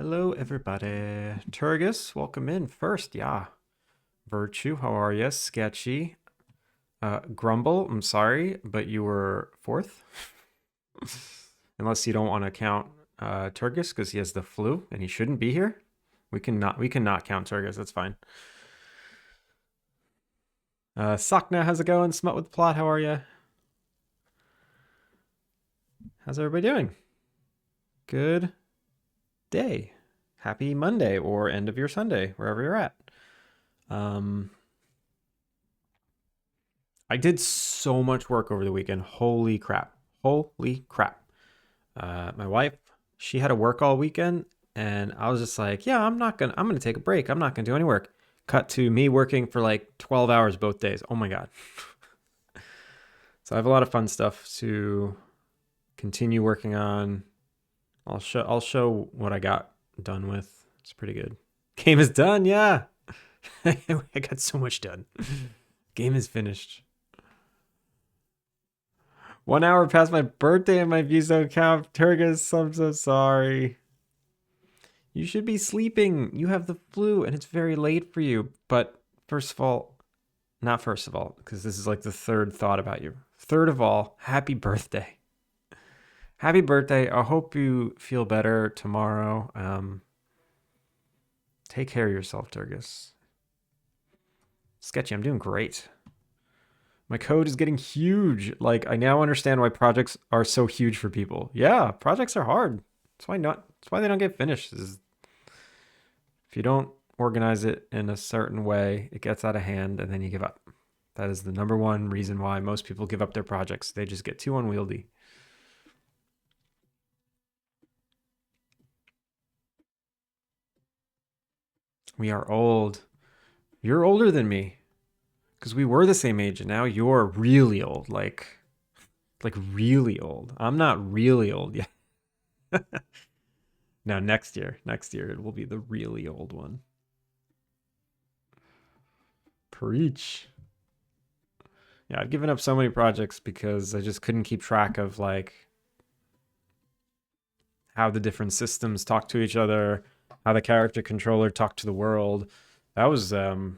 Hello, everybody. Turgus, welcome in first. Yeah. Virtue, how are you? Sketchy. Grumble, I'm sorry, but you were fourth. Unless you don't want to count Turgus because he has the flu and he shouldn't be here. We cannot count Turgus. That's fine. Sakna, how's it going? Smut with the plot, how are you? How's everybody doing? Good day. Happy Monday or end of your Sunday, wherever you're at. Um, I did so much work over the weekend. Holy crap. Holy crap. My wife, she had to work all weekend and I was just like, yeah, I'm going to take a break. I'm not going to do any work. Cut to me working for like 12 hours both days. Oh my God. So I have a lot of fun stuff to continue working on. I'll show what I got done with. It's pretty good. Game is done. Yeah. I got so much done. Game is finished. 1 hour past my birthday and my views don't count. Turgus, I'm so sorry. You should be sleeping. You have the flu and it's very late for you. But first of all, not first of all, because this is like the third thought about you. Third of all, happy birthday. Happy birthday. I hope you feel better tomorrow. Take care of yourself, Turgus. Sketchy, I'm doing great. My code is getting huge. Like, I now understand why projects are so huge for people. Yeah, projects are hard. That's why they don't get finished. Is if you don't organize it in a certain way, it gets out of hand and then you give up. That is the number one reason why most people give up their projects. They just get too unwieldy. We are old. You're older than me because we were the same age and now you're really old. Like really old. I'm not really old yet. Now next year it will be the really old one. Preach. Yeah, I've given up so many projects because I just couldn't keep track of like how the different systems talk to each other, how the character controller talked to the world. That was um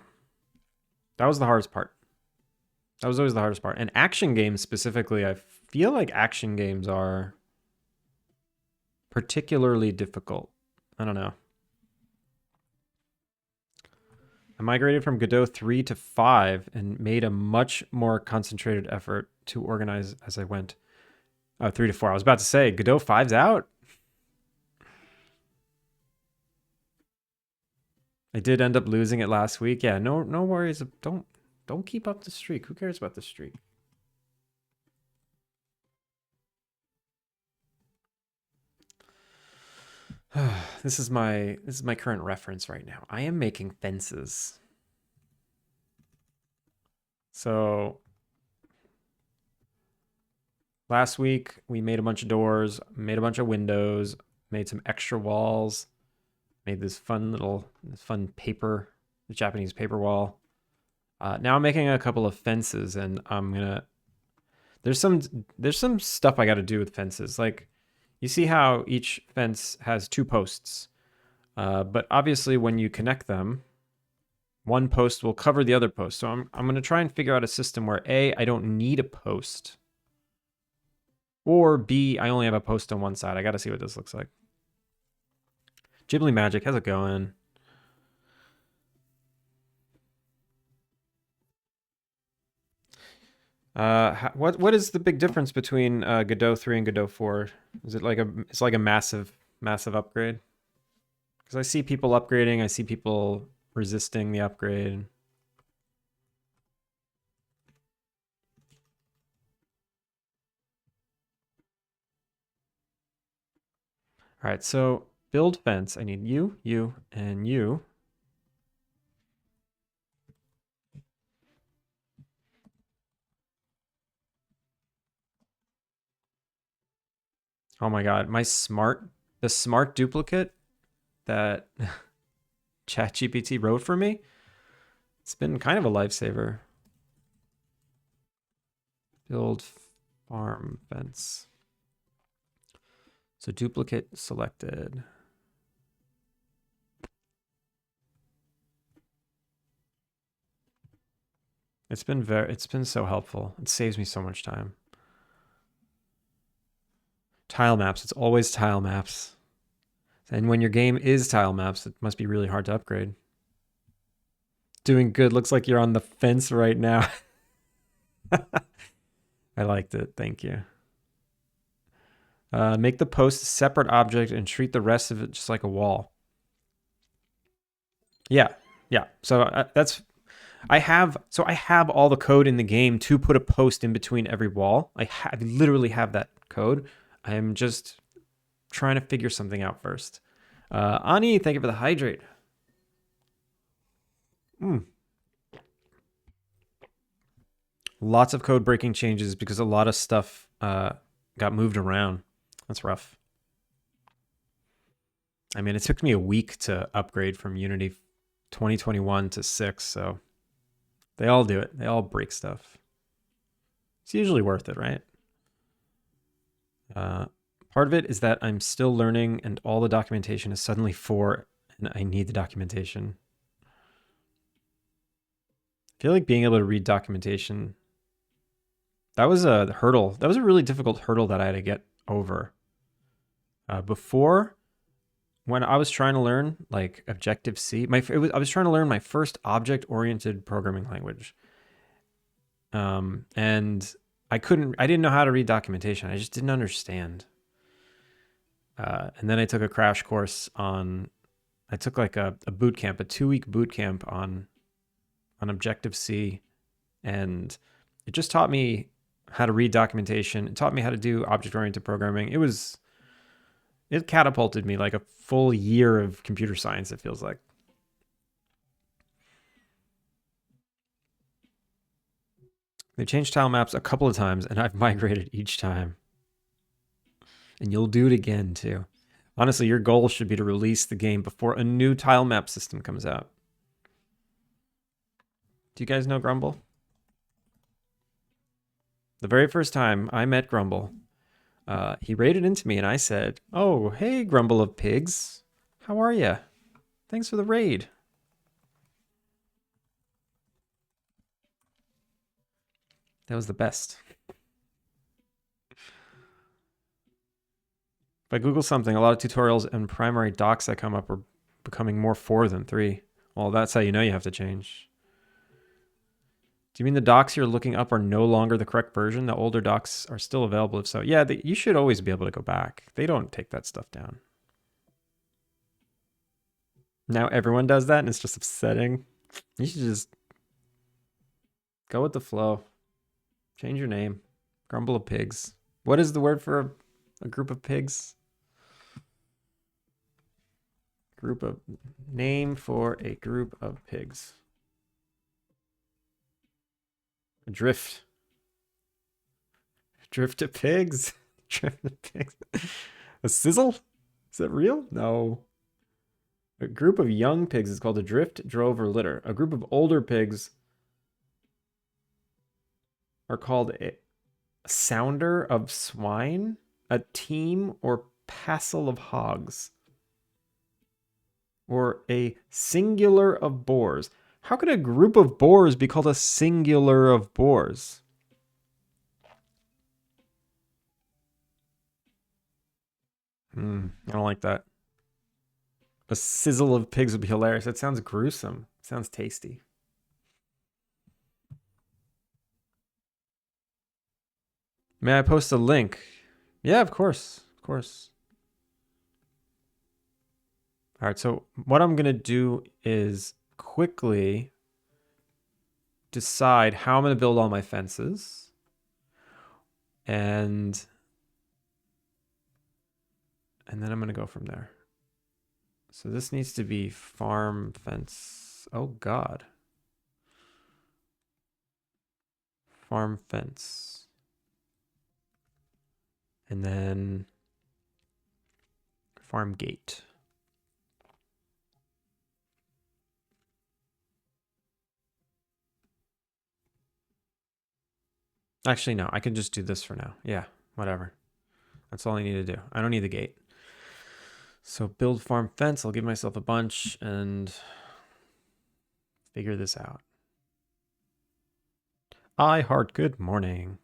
that was the hardest part. That was always the hardest part. And action games specifically, I feel like action games are particularly difficult. I don't know. I migrated from Godot 3 to 5 and made a much more concentrated effort to organize as I went. 3 to 4. I was about to say, Godot 5's out. I did end up losing it last week. Yeah, no worries. Don't keep up the streak. Who cares about the streak? This is my current reference right now. I am making fences. So last week we made a bunch of doors, made a bunch of windows, made some extra walls, made this fun paper, the Japanese paper wall. Now I'm making a couple of fences, and I'm gonna. There's some stuff I got to do with fences. Like, you see how each fence has two posts, but obviously when you connect them, one post will cover the other post. So I'm gonna try and figure out a system where A, I don't need a post, or B, I only have a post on one side. I got to see what this looks like. Ghibli Magic, how's it going? What is the big difference between Godot 3 and Godot 4? Is it like a massive upgrade? Because I see people upgrading, I see people resisting the upgrade. All right, so build fence. I need you, and you. Oh my God, the smart duplicate that ChatGPT wrote for me, it's been kind of a lifesaver. Build farm fence. So duplicate selected. It's been so helpful. It saves me so much time. Tile maps. It's always tile maps. And when your game is tile maps, it must be really hard to upgrade. Doing good. Looks like you're on the fence right now. I liked it. Thank you. Make the post a separate object and treat the rest of it just like a wall. Yeah, yeah. So I have all the code in the game to put a post in between every wall. I literally have that code. I am just trying to figure something out first. Ani, thank you for the hydrate. Lots of code breaking changes because a lot of stuff got moved around. That's rough. I mean, it took me a week to upgrade from Unity 2021 to 6, so they all do it. They all break stuff. It's usually worth it, right? Part of it is that I'm still learning and all the documentation is suddenly 4 and I need the documentation. I feel like being able to read documentation, that was a hurdle. That was a really difficult hurdle that I had to get over. Before, when I was trying to learn like Objective-C, I was trying to learn my first object-oriented programming language. And I didn't know how to read documentation. I just didn't understand. And then I took a crash course I took like a boot camp, a 2-week boot camp on Objective-C. And it just taught me how to read documentation. It taught me how to do object-oriented programming. It catapulted me like a full year of computer science, it feels like. They changed tile maps a couple of times, and I've migrated each time. And you'll do it again, too. Honestly, your goal should be to release the game before a new tile map system comes out. Do you guys know Grumble? The very first time I met Grumble, he raided into me, and I said, "Oh, hey, Grumble of Pigs. How are ya? Thanks for the raid." That was the best. If I Google something, a lot of tutorials and primary docs that come up are becoming more 4 than 3. Well, that's how you know you have to change. Do you mean the docs you're looking up are no longer the correct version? The older docs are still available if so. Yeah, you should always be able to go back. They don't take that stuff down. Now everyone does that and it's just upsetting. You should just go with the flow. Change your name. Grumble of Pigs. What is the word for a group of pigs? Name for a group of pigs. A drift. Drift of pigs? Drift of pigs. A sizzle? Is that real? No. A group of young pigs is called a drift, drove, or litter. A group of older pigs are called a sounder of swine, a team or passel of hogs, or a singular of boars. How could a group of boars be called a singular of boars? I don't like that. A sizzle of pigs would be hilarious. That sounds gruesome. It sounds tasty. May I post a link? Yeah, of course. Of course. All right, so what I'm going to do is quickly decide how I'm going to build all my fences. And then I'm going to go from there. So this needs to be farm fence. Oh, God. Farm fence. And then farm gate. Actually, no, I can just do this for now. Yeah, whatever. That's all I need to do. I don't need the gate. So build farm fence. I'll give myself a bunch and figure this out. I heart good morning.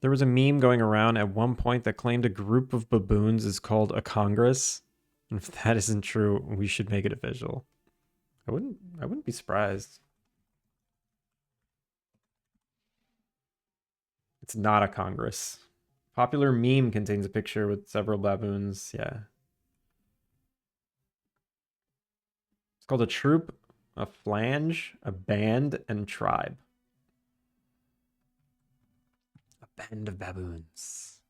There was a meme going around at one point that claimed a group of baboons is called a congress. And if that isn't true, we should make it official. I wouldn't be surprised. It's not a congress. Popular meme contains a picture with several baboons. Yeah. It's called a troop, a flange, a band, and tribe. A band of baboons.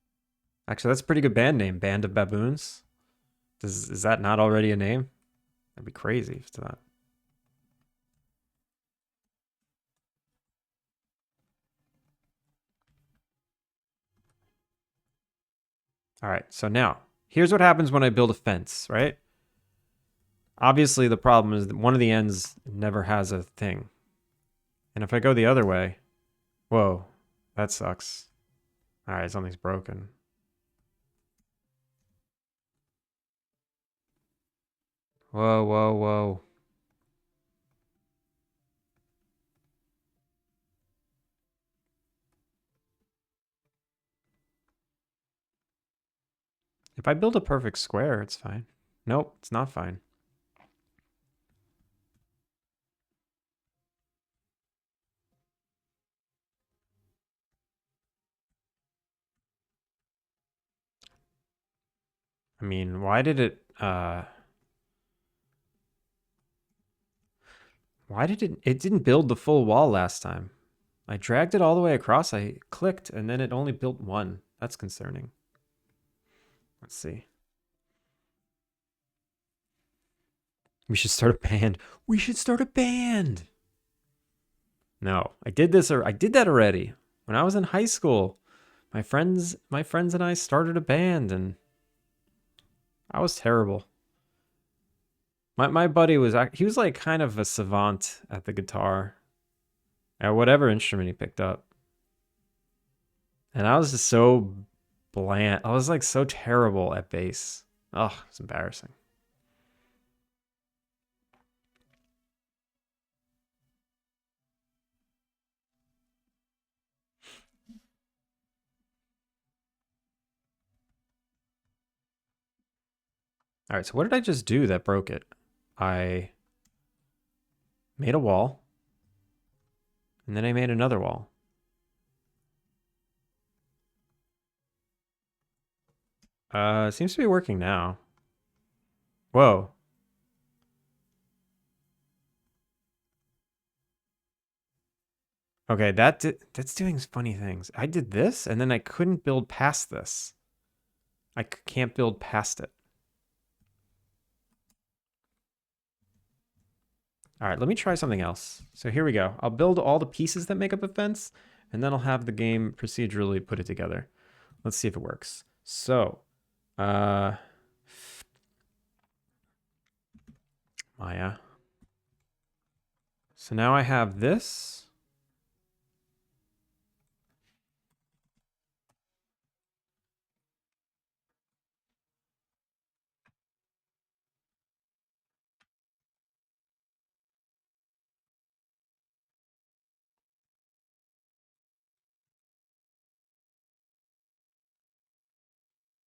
Actually, that's a pretty good band name, Band of Baboons. Is that not already a name? That'd be crazy if it's not. All right, so now, here's what happens when I build a fence, right? Obviously, the problem is that one of the ends never has a thing. And if I go the other way, whoa, that sucks. All right, something's broken. Whoa, whoa, whoa. If I build a perfect square, it's fine. Nope, it's not fine. I mean, why did it it didn't build the full wall last time? I dragged it all the way across, I clicked, and then it only built one. That's concerning. Let's see. We should start a band. We should start a band. No, I did that already. When I was in high school, my friends and I started a band and I was terrible. My buddy he was like kind of a savant at the guitar, at whatever instrument he picked up. And I was just so bland. I was like so terrible at bass. Oh, it's embarrassing. All right, so what did I just do that broke it? I made a wall, and then I made another wall. It seems to be working now. Whoa. Okay, that's doing funny things. I did this, and then I couldn't build past this. I can't build past it. All right, let me try something else. So here we go. I'll build all the pieces that make up a fence, and then I'll have the game procedurally put it together. Let's see if it works. So, Maya. So now I have this.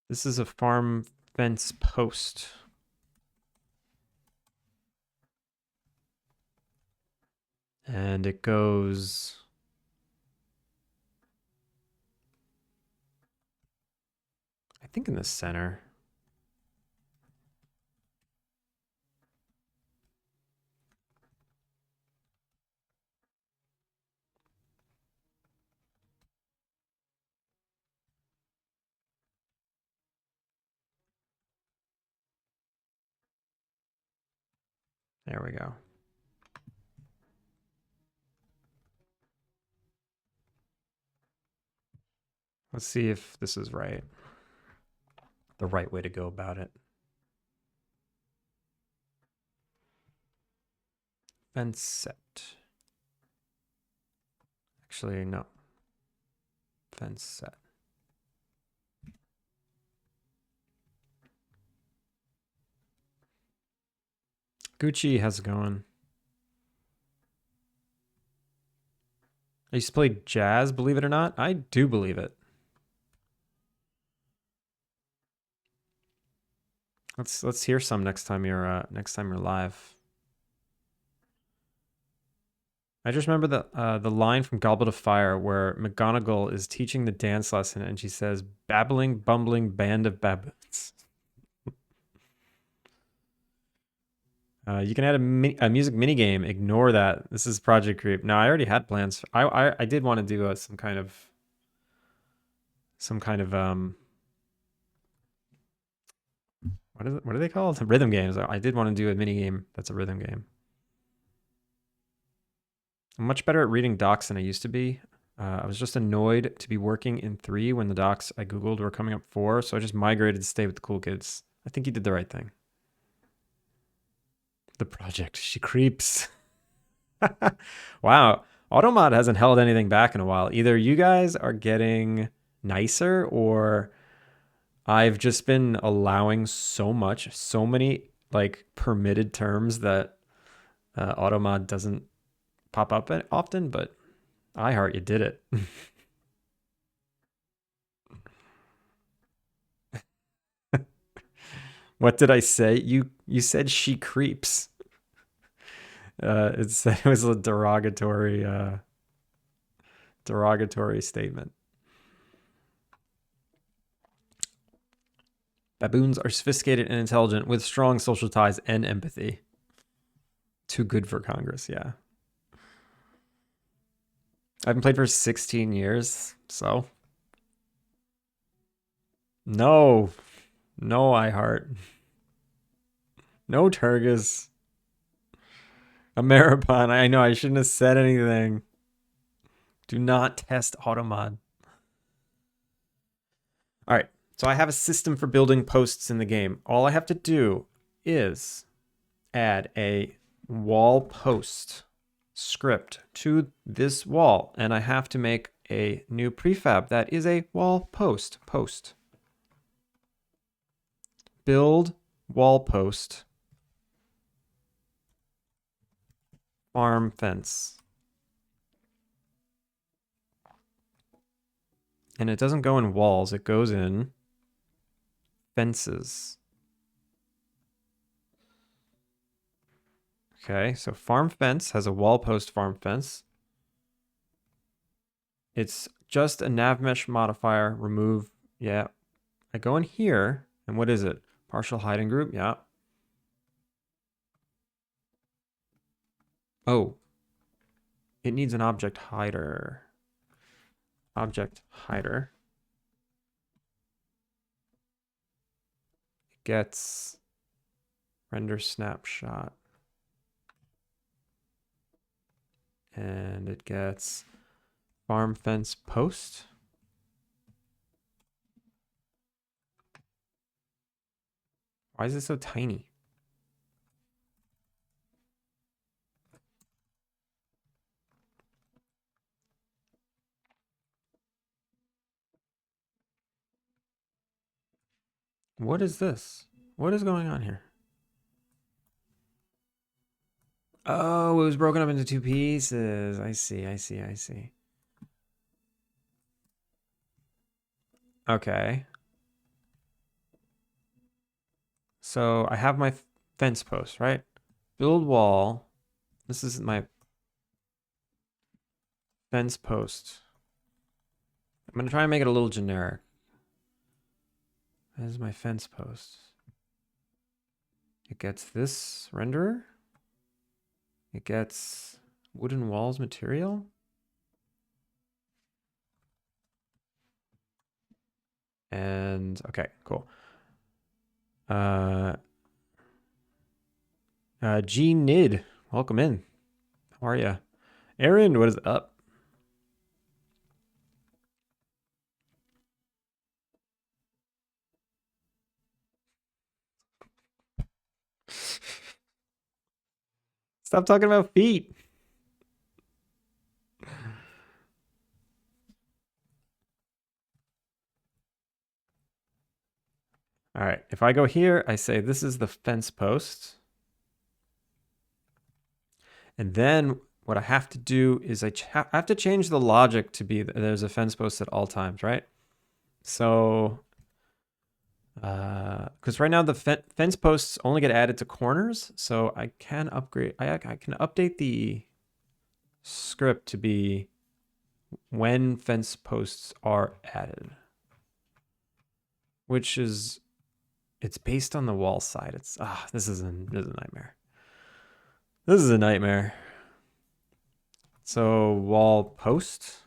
This is a farm fence post. And it goes... I think in the center. There we go. Let's see if this is right. The right way to go about it. Fence set. Actually, no. Fence set. Gucci, how's it going? I used to play jazz, believe it or not. I do believe it. Let's hear some next time you're live. I just remember the line from Goblet of Fire where McGonagall is teaching the dance lesson and she says, "Babbling, bumbling band of baboons." You can add a music mini game. Ignore that. This is Project Creep. No, I already had plans. I did want to do some kind of what is it? What are they called? Rhythm games. I did want to do a mini game that's a rhythm game. I'm much better at reading docs than I used to be. I was just annoyed to be working in 3 when the docs I Googled were coming up 4, so I just migrated to stay with the cool kids. I think you did the right thing. The project. She creeps. Wow. Automod hasn't held anything back in a while. Either you guys are getting nicer or I've just been allowing so many like permitted terms that Automod doesn't pop up often, but iHeart, you did it. What did I say? You said she creeps. It was a derogatory statement. Baboons are sophisticated and intelligent with strong social ties and empathy. Too good for Congress, yeah. I haven't played for 16 years, so no, no iHeart, no Turgis, Ameripon. I know I shouldn't have said anything. Do not test Automod. All right, so I have a system for building posts in the game. All I have to do is add a wall post script to this wall, and I have to make a new prefab that is a wall post. Build wall post farm fence. And it doesn't go in walls, it goes in fences. Okay, so farm fence has a wall post farm fence. It's just a nav mesh modifier, remove, yeah. I go in here, and what is it? Partial hiding group, yeah. Oh, it needs an object hider. Object hider. It gets render snapshot. And it gets farm fence post. Why is it so tiny? What is this? What is going on here? Oh, it was broken up into 2 pieces. I see. Okay. So I have my fence post, right? Build wall. This is my fence post. I'm going to try and make it a little generic. This is my fence post. It gets this renderer. It gets wooden walls material. And okay, cool. G Nid, welcome in. How are you? Aaron, what is up? Stop talking about feet. All right, if I go here, I say this is the fence post. And then what I have to do is I have to change the logic to be there's a fence post at all times, right? So, because right now the fence posts only get added to corners, so I can upgrade. I can update the script to be when fence posts are added, which is it's based on the wall side. It's this is a nightmare. This is a nightmare. So wall post.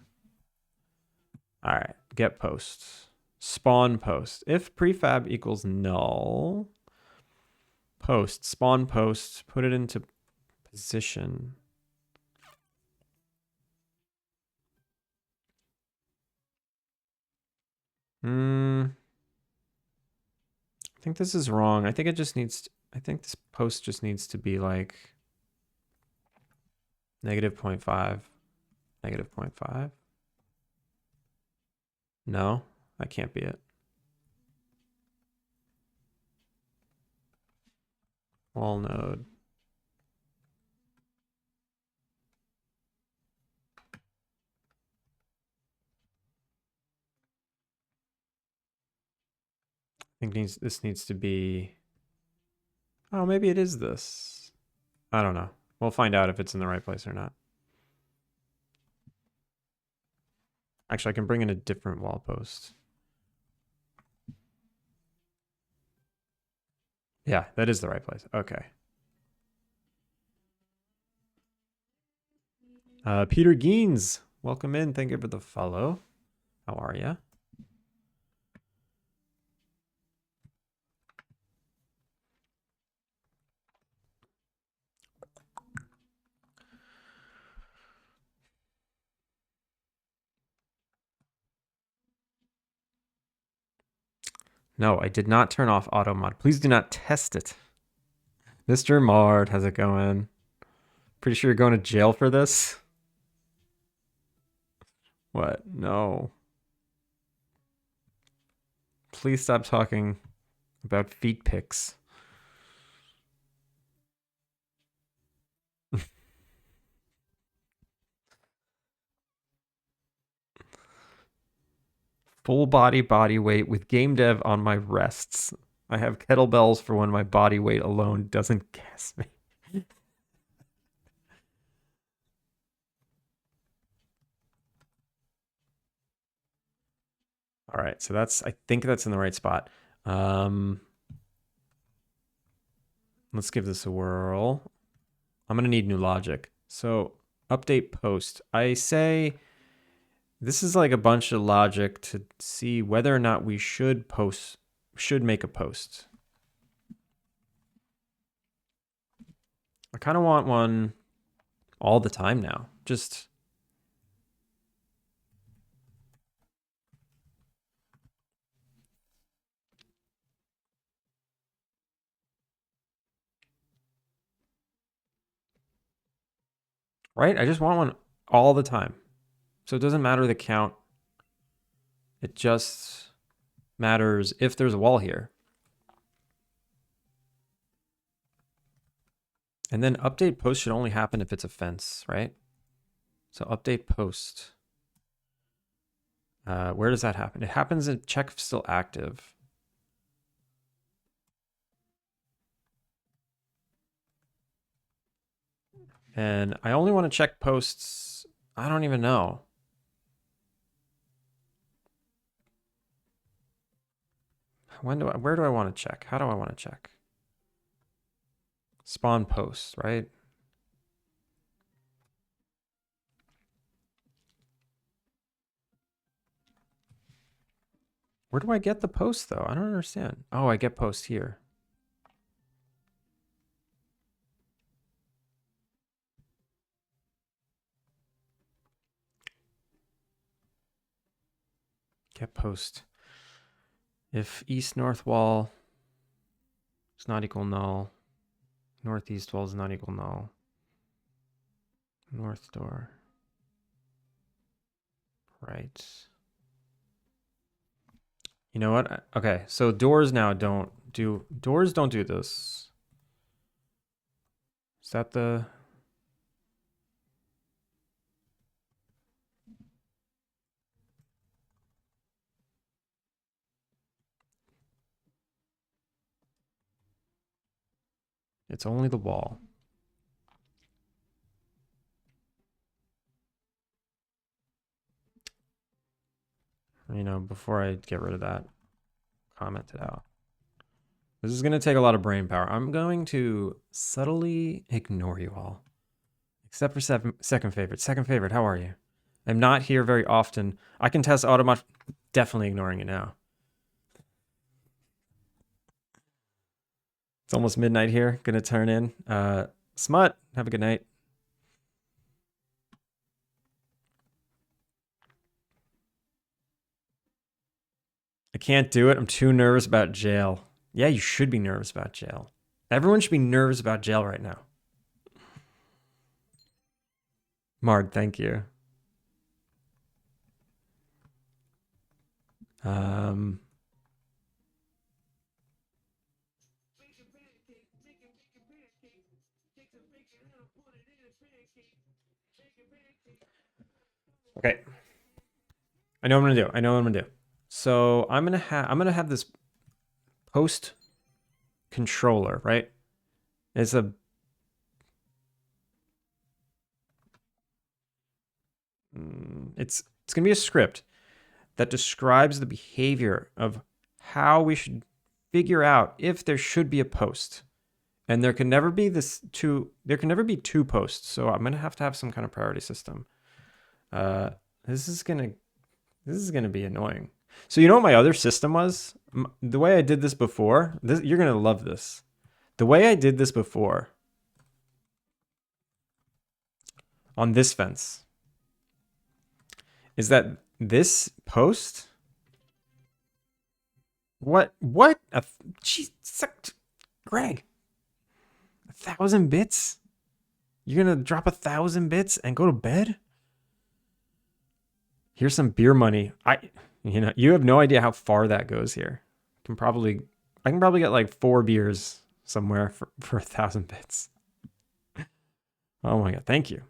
All right, get post. Spawn post. If prefab equals null, post, spawn post, put it into position. I think this is wrong. I think it just needs I think this post just needs to be like -0.5, -0.5. No, that can't be it. Wall node. I think this needs to be. Oh, maybe it is this. I don't know. We'll find out if it's in the right place or not. Actually, I can bring in a different wall post. Yeah, that is the right place. Okay. Peter Geens, welcome in. Thank you for the follow. How are you? No, I did not turn off auto mod. Please do not test it. Mr. Mard, how's it going? Pretty sure you're going to jail for this? What? No. Please stop talking about feet pics. Full body weight with game dev on my rests. I have kettlebells for when my body weight alone doesn't gas me. All right, so I think that's in the right spot. Let's give this a whirl. I'm gonna need new logic. So update post. I say this is like a bunch of logic to see whether or not we should make a post. I kind of want one all the time now. Just right? I just want one all the time. So it doesn't matter the count. It just matters if there's a wall here. And then update post should only happen if it's a fence, right? So update post. Where does that happen? It happens in check if still active. And I only want to check posts. I don't even know. Where do I want to check? How do I want to check? Spawn posts, right? Where do I get the post though? I don't understand. Oh, I get post here. Get post. If east north wall is not equal null, northeast wall is not equal null. North door. Right. You know what? Okay, so doors don't do this. Is that the It's only the wall. You know, before I get rid of that, comment it out. This is going to take a lot of brain power. I'm going to subtly ignore you all. Except for second favorite. Second favorite, how are you? I'm not here very often. I can test automat. Definitely ignoring it now. It's almost midnight here. Gonna turn in. Smut, have a good night. I can't do it. I'm too nervous about jail. Yeah, you should be nervous about jail. Everyone should be nervous about jail right now. Mard, thank you. Okay. I know what I'm gonna do. So I'm gonna have this post controller, right? It's gonna be a script that describes the behavior of how we should figure out if there should be a post. And there can never be two posts. So I'm gonna have to have some kind of priority system. This is gonna be annoying. So you know what my other system was? The way I did this before, you're gonna love this. The way I did this before on this fence is that this post. What? Jeez, Greg. 1,000 bits? You're gonna drop 1,000 bits and go to bed? Here's some beer money. You have no idea how far that goes here. I can probably get like 4 beers somewhere for 1,000 bits. Oh my god, thank you.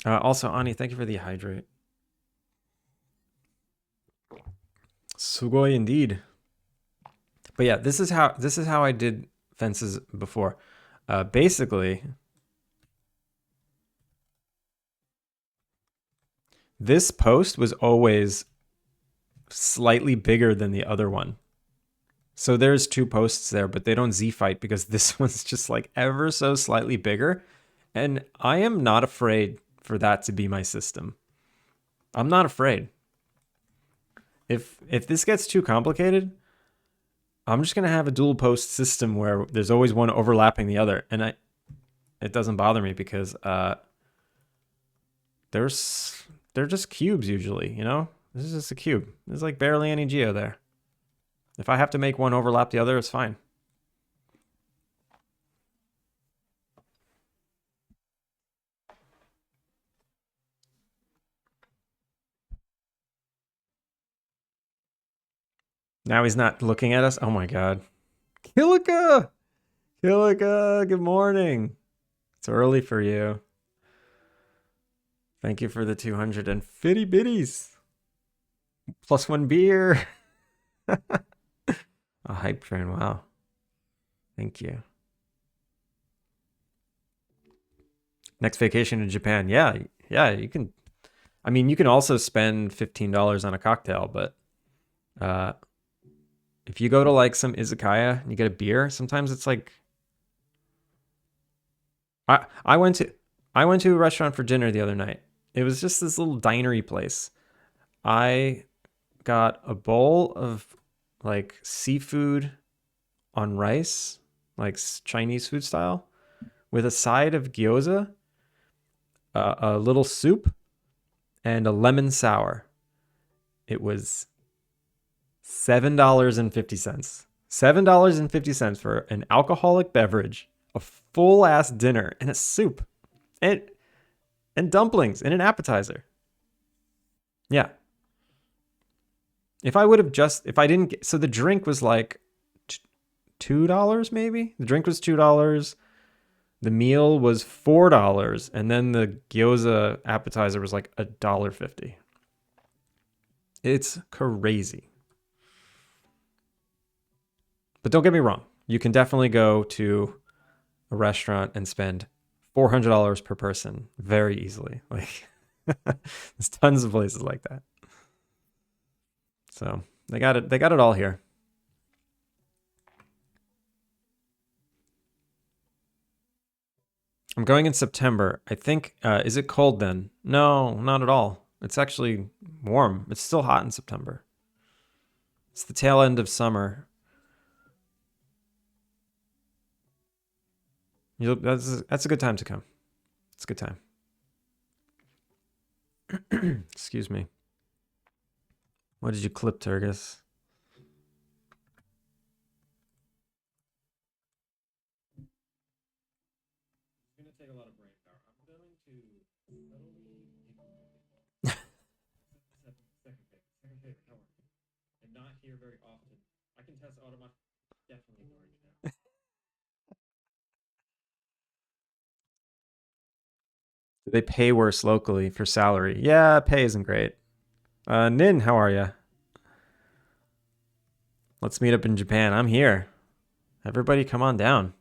Also, Ani, thank you for the hydrate. Sugoi indeed. But yeah, this is how I did fences before. Basically, this post was always slightly bigger than the other one. So there's 2 posts there, but they don't Z-fight because this one's just like ever so slightly bigger. And I am not afraid for that to be my system. I'm not afraid. If this gets too complicated, I'm just gonna have a dual post system where there's always one overlapping the other, and it doesn't bother me because they're just cubes usually, you know? This is just a cube. There's like barely any geo there. If I have to make one overlap the other, it's fine. Now he's not looking at us. Oh my god. Kilika! Kilika, good morning. It's early for you. Thank you for the 250 biddies. Plus 1 beer. A hype train, wow. Thank you. Next vacation in Japan. Yeah, you can. I mean, you can also spend $15 on a cocktail, but if you go to like some izakaya and you get a beer, sometimes it's like I went to a restaurant for dinner the other night. It was just this little dinery place. I got a bowl of like seafood on rice, like Chinese food style, with a side of gyoza, a little soup, and a lemon sour. It was $7.50. $7.50 for an alcoholic beverage, a full ass dinner, and a soup, and dumplings and an appetizer. Yeah. If I didn't get, so the drink was like $2 maybe. The drink was $2. The meal was $4, and then the gyoza appetizer was like $1.50. It's crazy. But don't get me wrong. You can definitely go to a restaurant and spend $400 per person very easily. Like there's tons of places like that. So they got it. They got it all here. I'm going in September. I think. Is it cold then? No, not at all. It's actually warm. It's still hot in September. It's the tail end of summer. That's a good time to come. It's a good time. Excuse me. What did you clip, Turgis? It's gonna take a lot of brain power. I'm going to totally second favorite. How are you? I'm not here very often. I can test automatic. Definitely orange now. Do they pay worse locally for salary? Yeah, pay isn't great. Nin, how are you? Let's meet up in Japan. I'm here. Everybody come on down.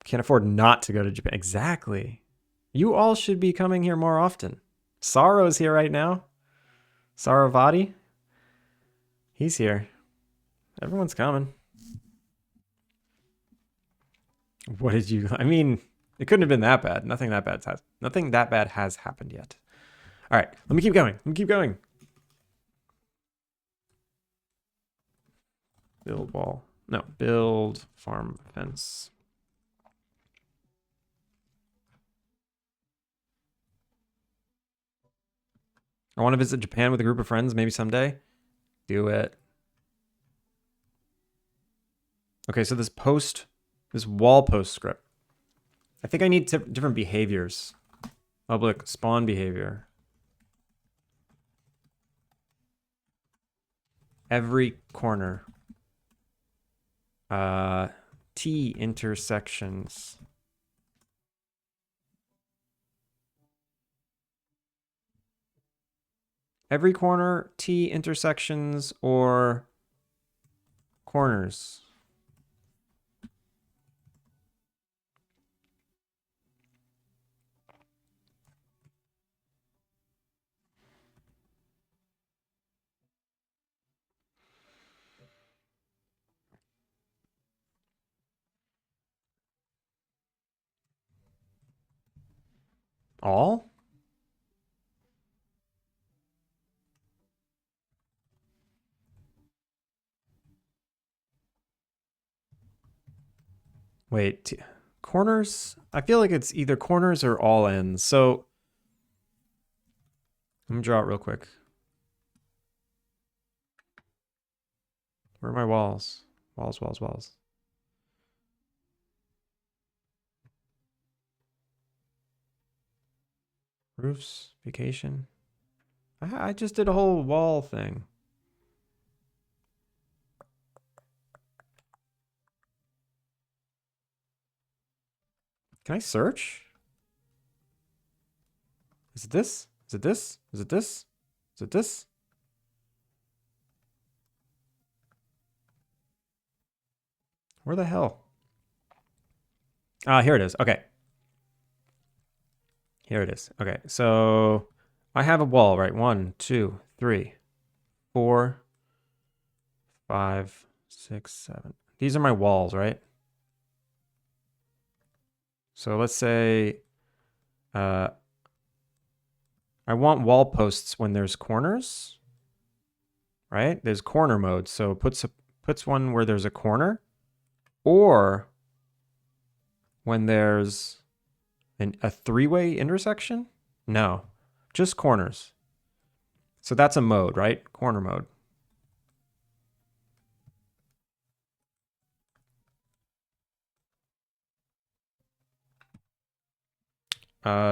Can't afford not to go to Japan. Exactly. You all should be coming here more often. Sorrow's here right now. Saravati. He's here. Everyone's coming. What did you? I mean, it couldn't have been that bad. Nothing that bad has happened yet. All right, let me keep going. Let me keep going. Build wall. No, build farm fence. I want to visit Japan with a group of friends, maybe someday. Do it. Okay, so this wall post script. I think I need different behaviors. Public spawn behavior. Every corner. T intersections. Every corner, T intersections, or corners. All? Wait, corners? I feel like it's either corners or all ends. So let me draw it real quick. Where are my walls? Walls, walls, walls. Roofs, vacation. I just did a whole wall thing. Can I search? Is it this? Is it this? Is it this? Is it this? Where the hell? Ah, here it is. Okay. Here it is. Okay, so I have a wall, right? 1, 2, 3, 4, 5, 6, 7. These are my walls, right? So let's say I want wall posts when there's corners, right? There's corner mode, so it puts one where there's a corner, or when there's a three-way intersection? No, just corners. So that's a mode, right? Corner mode.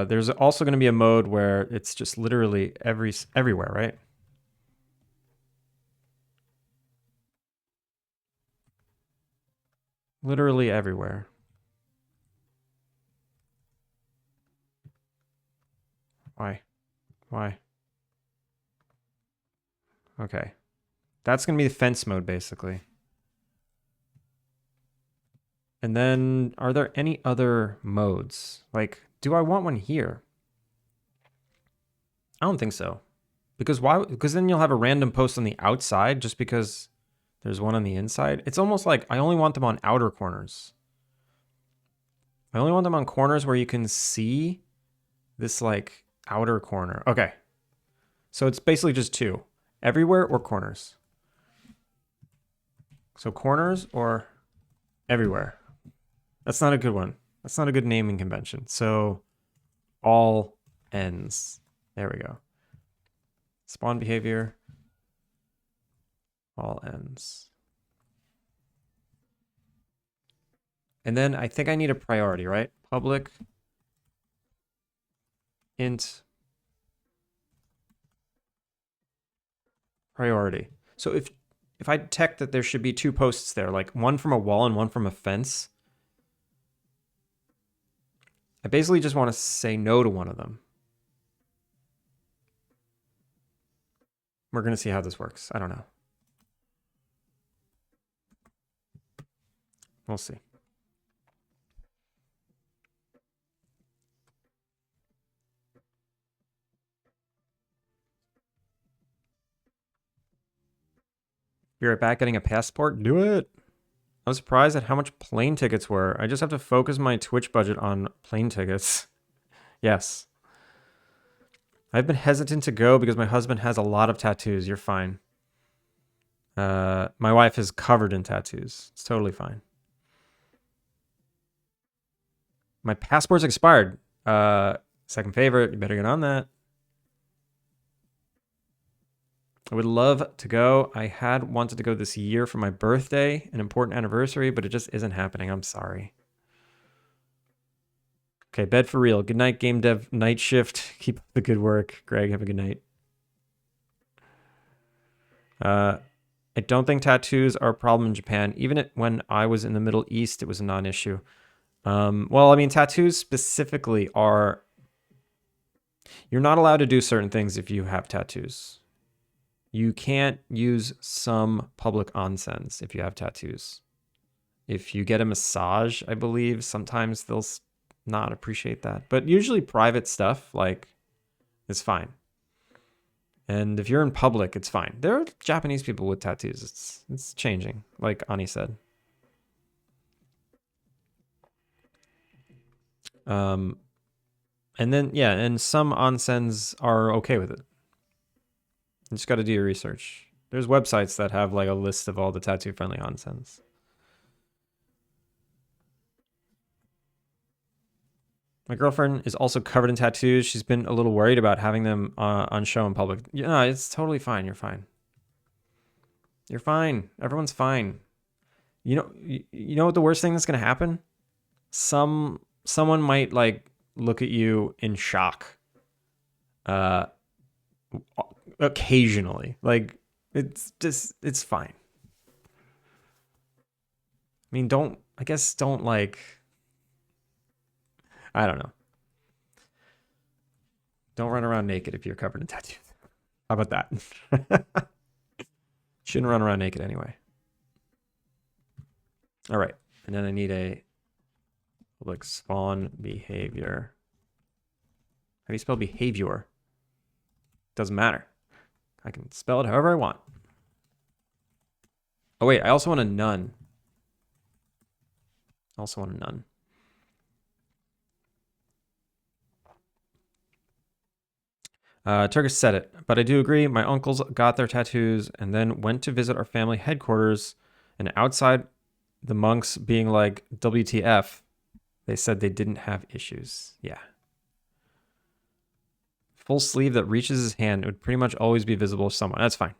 There's also going to be a mode where it's just literally everywhere, right? Literally everywhere. Why? Why? Okay. That's going to be the fence mode, basically. And then, are there any other modes? Like, do I want one here? I don't think so. Because why? Because then you'll have a random post on the outside just because there's one on the inside. It's almost like I only want them on outer corners. I only want them on corners where you can see this like outer corner. Okay. So it's basically just two. Everywhere or corners. So corners or everywhere. That's not a good one. That's not a good naming convention. So all ends. There we go. Spawn behavior. All ends. And then I think I need a priority, right? Public int priority. So if I detect that there should be two posts there, like one from a wall and one from a fence, I basically just want to say no to one of them. We're going to see how this works. I don't know. We'll see. Be right back getting a passport? Do it. I was surprised at how much plane tickets were. I just have to focus my Twitch budget on plane tickets. Yes. I've been hesitant to go because my husband has a lot of tattoos. You're fine. My wife is covered in tattoos. It's totally fine. My passport's expired. Second favorite. You better get on that. I would love to go. I had wanted to go this year for my birthday, an important anniversary, but it just isn't happening. I'm sorry. Okay, bed for real. Good night, game dev night shift. Keep up the good work. Greg, have a good night. I don't think tattoos are a problem in Japan. Even when I was in the Middle East, it was a non-issue. Well, I mean, tattoos specifically are... You're not allowed to do certain things if you have tattoos. You can't use some public onsens if you have tattoos. If you get a massage, I believe, sometimes they'll not appreciate that. But usually private stuff, like, is fine. And if you're in public, it's fine. There are Japanese people with tattoos. It's changing, like Ani said. And then, yeah, and some onsens are okay with it. You just got to do your research. There's websites that have like a list of all the tattoo-friendly onsens. My girlfriend is also covered in tattoos. She's been a little worried about having them on show in public. Yeah, it's totally fine. You're fine. You're fine. Everyone's fine. You know what the worst thing that's gonna happen? Someone might like look at you in shock. Occasionally, like it's fine. I mean, don't like. I don't know. Don't run around naked if you're covered in tattoos. How about that? Shouldn't run around naked anyway. All right. And then I need a public spawn behavior. How do you spell behavior? Doesn't matter. I can spell it however I want. Oh, wait. I also want a none. Turkish said it, but I do agree. My uncles got their tattoos and then went to visit our family headquarters, and outside the monks being like, WTF, they said they didn't have issues. Yeah. Full sleeve that reaches his hand, it would pretty much always be visible to someone. That's fine.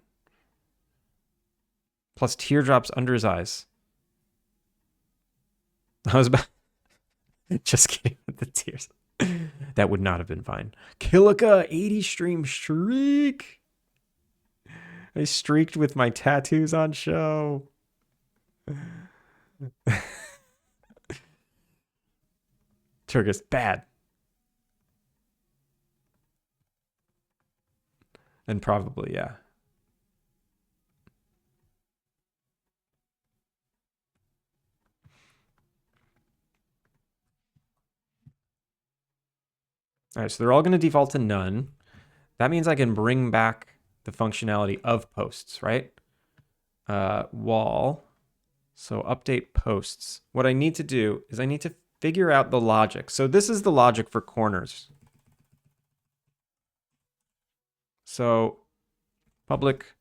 Plus teardrops under his eyes. I was about... Just kidding with the tears. That would not have been fine. Kilika, 80 stream streak. I streaked with my tattoos on show. Turkish, bad. And probably, yeah. All right, so they're all going to default to none. That means I can bring back the functionality of posts, right? Wall. So update posts. What I need to do is I need to figure out the logic. So this is the logic for corners. So public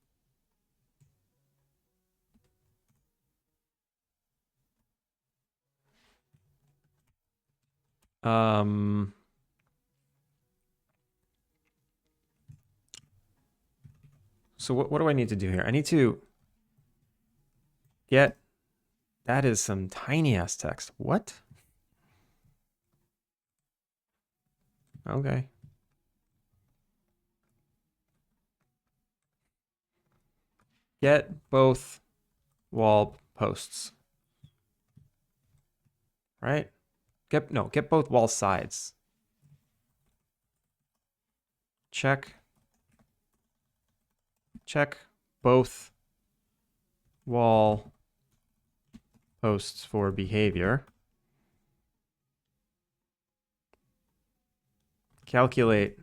so what do I need to do here? I need to get, that is some tiny ass text. What? Okay. Get both wall posts. Right? Get both wall sides. Check both wall posts for behavior. Calculate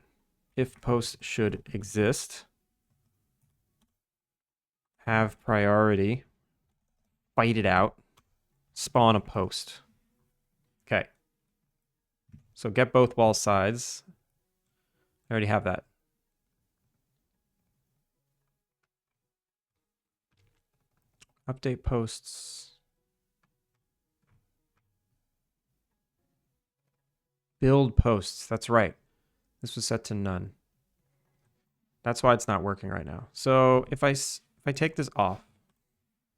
if posts should exist. Have priority. Fight it out. Spawn a post. Okay. So get both wall sides. I already have that. Update posts. Build posts. That's right. This was set to none. That's why it's not working right now. So if I take this off, it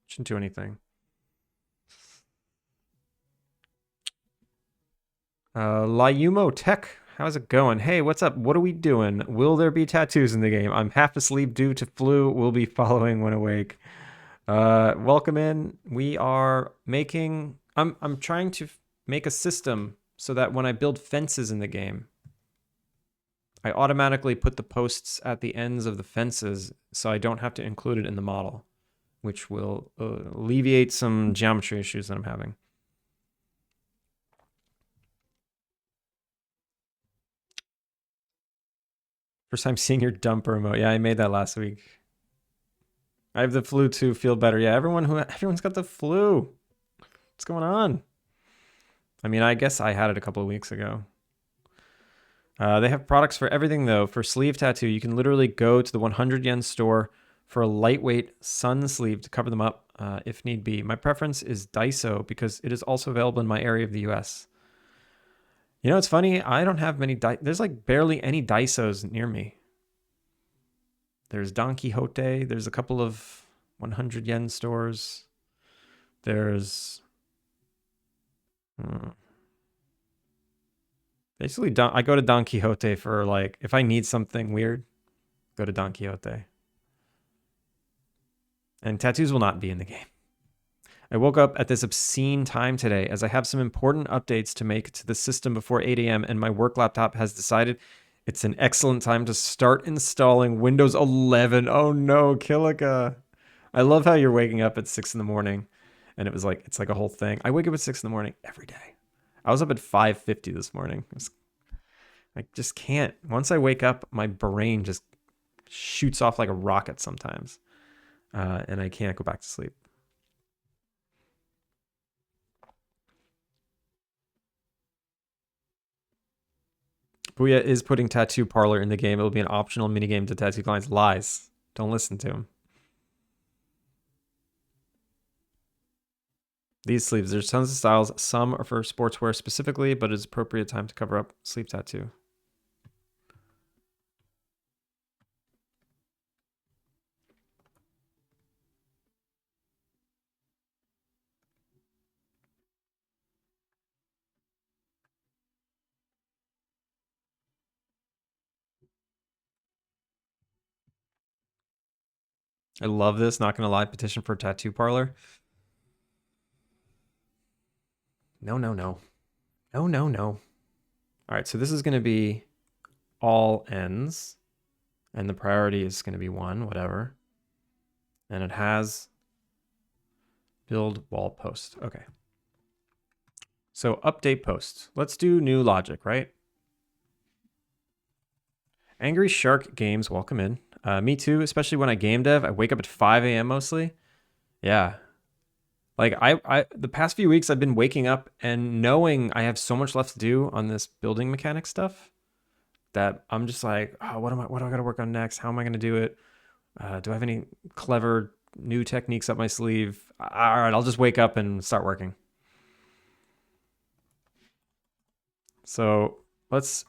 shouldn't do anything. Layumo Tech, how's it going? Hey, what's up? What are we doing? Will there be tattoos in the game? I'm half asleep due to flu. Will be following when awake. Welcome in. We are making. I'm trying to make a system so that when I build fences in the game, I automatically put the posts at the ends of the fences, so I don't have to include it in the model, which will alleviate some geometry issues that I'm having. First time seeing your dumper emote. Yeah, I made that last week. I have the flu too. Feel better. Yeah, everyone's got the flu. What's going on? I mean, I guess I had it a couple of weeks ago. They have products for everything though. For sleeve tattoo, you can literally go to the 100 yen store for a lightweight sun sleeve to cover them up if need be. My preference is Daiso because it is also available in my area of the US. You know, it's funny. I don't have many. There's like barely any Daisos near me. There's Don Quixote. There's a couple of 100 yen stores. There's basically I go to Don Quixote for like if I need something weird, go to Don Quixote. And tattoos will not be in the game. I woke up at this obscene time today as I have some important updates to make to the system before 8 a.m. and my work laptop has decided it's an excellent time to start installing Windows 11. Oh no, Kilika. I love how you're waking up at 6 in the morning and it's like a whole thing. I wake up at 6 in the morning every day. I was up at 5:50 this morning. I just can't. Once I wake up, my brain just shoots off like a rocket sometimes. And I can't go back to sleep. Booyah is putting Tattoo Parlor in the game. It will be an optional minigame to tattoo clients. Lies. Don't listen to him. These sleeves, there's tons of styles. Some are for sportswear specifically, but it's appropriate time to cover up sleeve tattoo. I love this. Not gonna lie. Petition for Tattoo Parlor. No, no, no. No, no, no. All right, so this is gonna be all ends. And the priority is gonna be 1, whatever. And it has build wall post. Okay. So update post. Let's do new logic, right? Angry Shark Games, welcome in. Me too, especially when I game dev. I wake up at 5 a.m. mostly. Yeah. Like the past few weeks I've been waking up and knowing I have so much left to do on this building mechanic stuff that I'm just like, oh, what do I gotta work on next? How am I gonna do it? Do I have any clever new techniques up my sleeve? All right, I'll just wake up and start working. So let's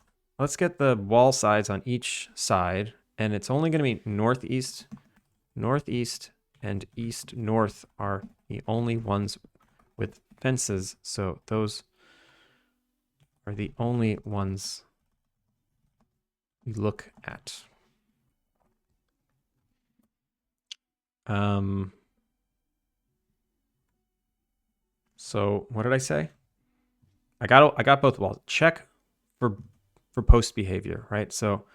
get the wall sides on each side, and it's only going to be northeast, northeast, and east north are the only ones with fences. So those are the only ones we look at. So what did I say? I got both walls. Check for post behavior, right? So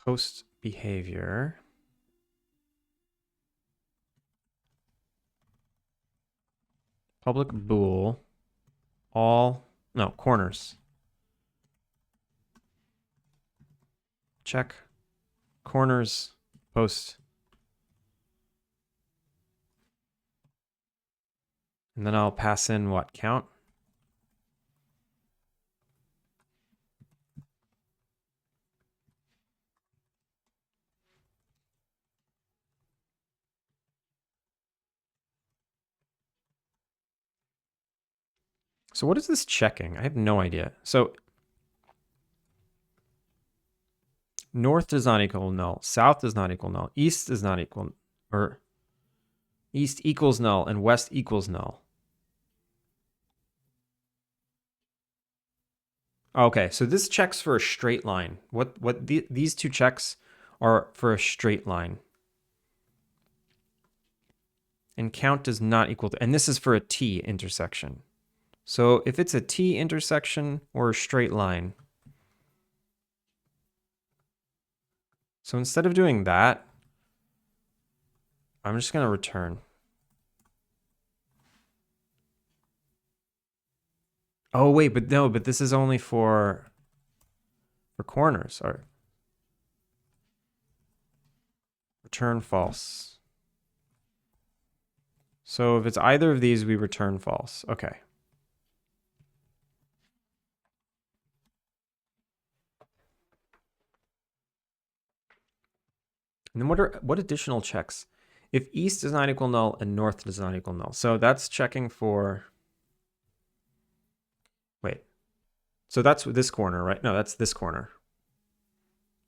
post behavior. Public bool. All, no, corners. Check corners post. And then I'll pass in what? Count? So what is this checking? I have no idea. So north does not equal null. South does not equal null. East does not equal, or east equals null and west equals null. Okay, so this checks for a straight line. These two checks are for a straight line. And count does not equal to, and this is for a T intersection. So if it's a T intersection or a straight line, so instead of doing that, I'm just going to return. Oh, wait, but no, but this is only for corners. Or return false. So if it's either of these, we return false. Okay. And then what additional checks? If east does not equal null and north does not equal null. So that's checking for, wait. So that's this corner, right? No, that's this corner.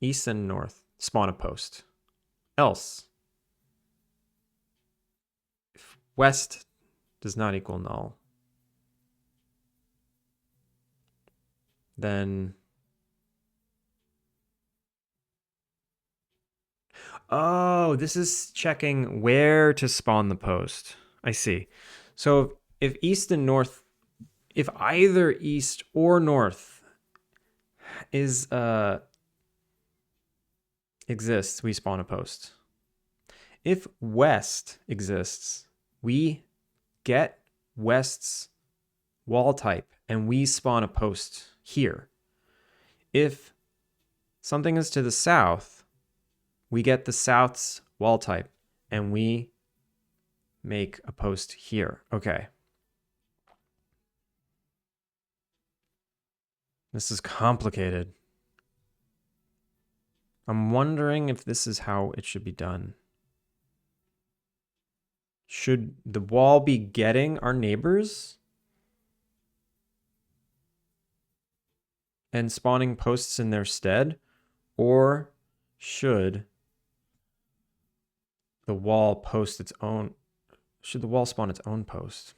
East and north, spawn a post. Else, if west does not equal null, then, oh, this is checking where to spawn the post. I see. So if east and north, if either east or north is exists, we spawn a post. If west exists, we get west's wall type and we spawn a post here. If something is to the south, we get the south's wall type and we make a post here. Okay. This is complicated. I'm wondering if this is how it should be done. Should the wall be getting our neighbors and spawning posts in their stead? Or should the wall post its own? Should the wall spawn its own post?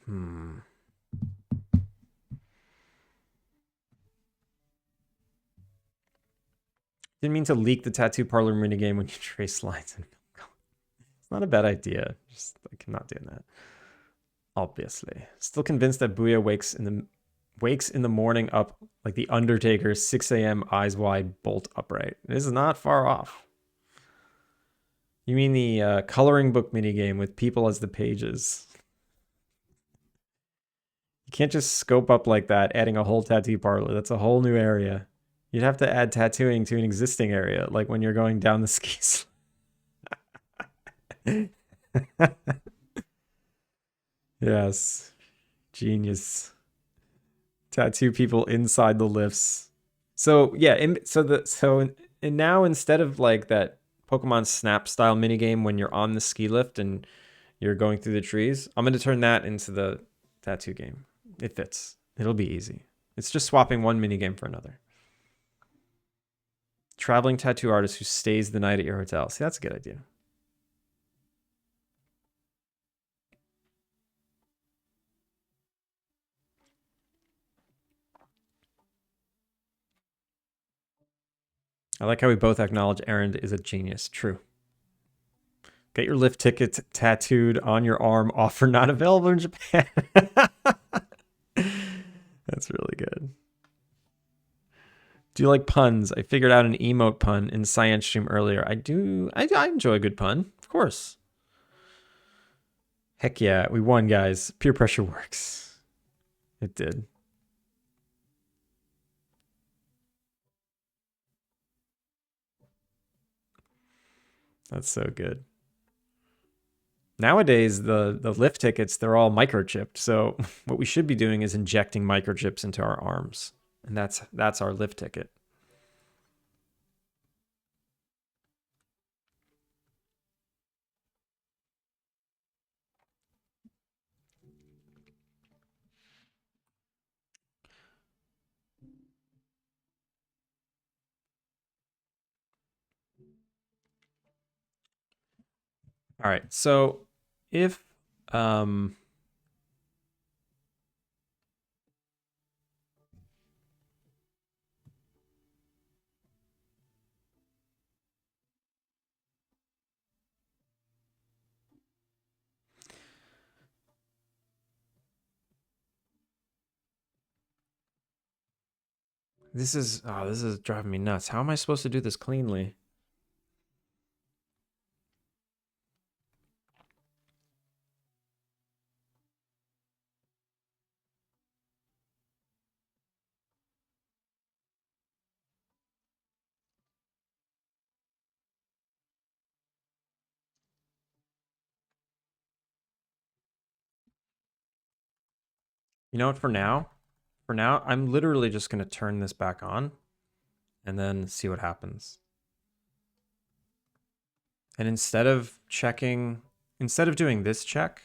Didn't mean to leak the tattoo parlor minigame when you trace lines. It's not a bad idea. Just like I'm not doing that. Obviously. Still convinced that Booyah wakes in the morning up like the Undertaker, 6 a.m., eyes wide, bolt upright. It is not far off. You mean the coloring book minigame with people as the pages? You can't just scope up like that, adding a whole tattoo parlor. That's a whole new area. You'd have to add tattooing to an existing area, like when you're going down the skis. Yes. Genius. Tattoo people inside the lifts. So yeah, and now instead of like that Pokemon Snap style minigame when you're on the ski lift and you're going through the trees, I'm gonna turn that into the tattoo game. It fits. It'll be easy. It's just swapping one minigame for another. Traveling tattoo artist who stays the night at your hotel. See, that's a good idea. I like how we both acknowledge Erend is a genius. True. Get your lift ticket tattooed on your arm. Offer not available in Japan. That's really good. Do you like puns? I figured out an emote pun in Science Stream earlier. I do. I enjoy a good pun. Of course. Heck yeah. We won, guys. Peer pressure works. It did. That's so good. Nowadays, the lift tickets, they're all microchipped. So what we should be doing is injecting microchips into our arms. And that's our lift ticket. All right. So if this is driving me nuts. How am I supposed to do this cleanly? You know what, for now, I'm literally just going to turn this back on and then see what happens. And instead of doing this check,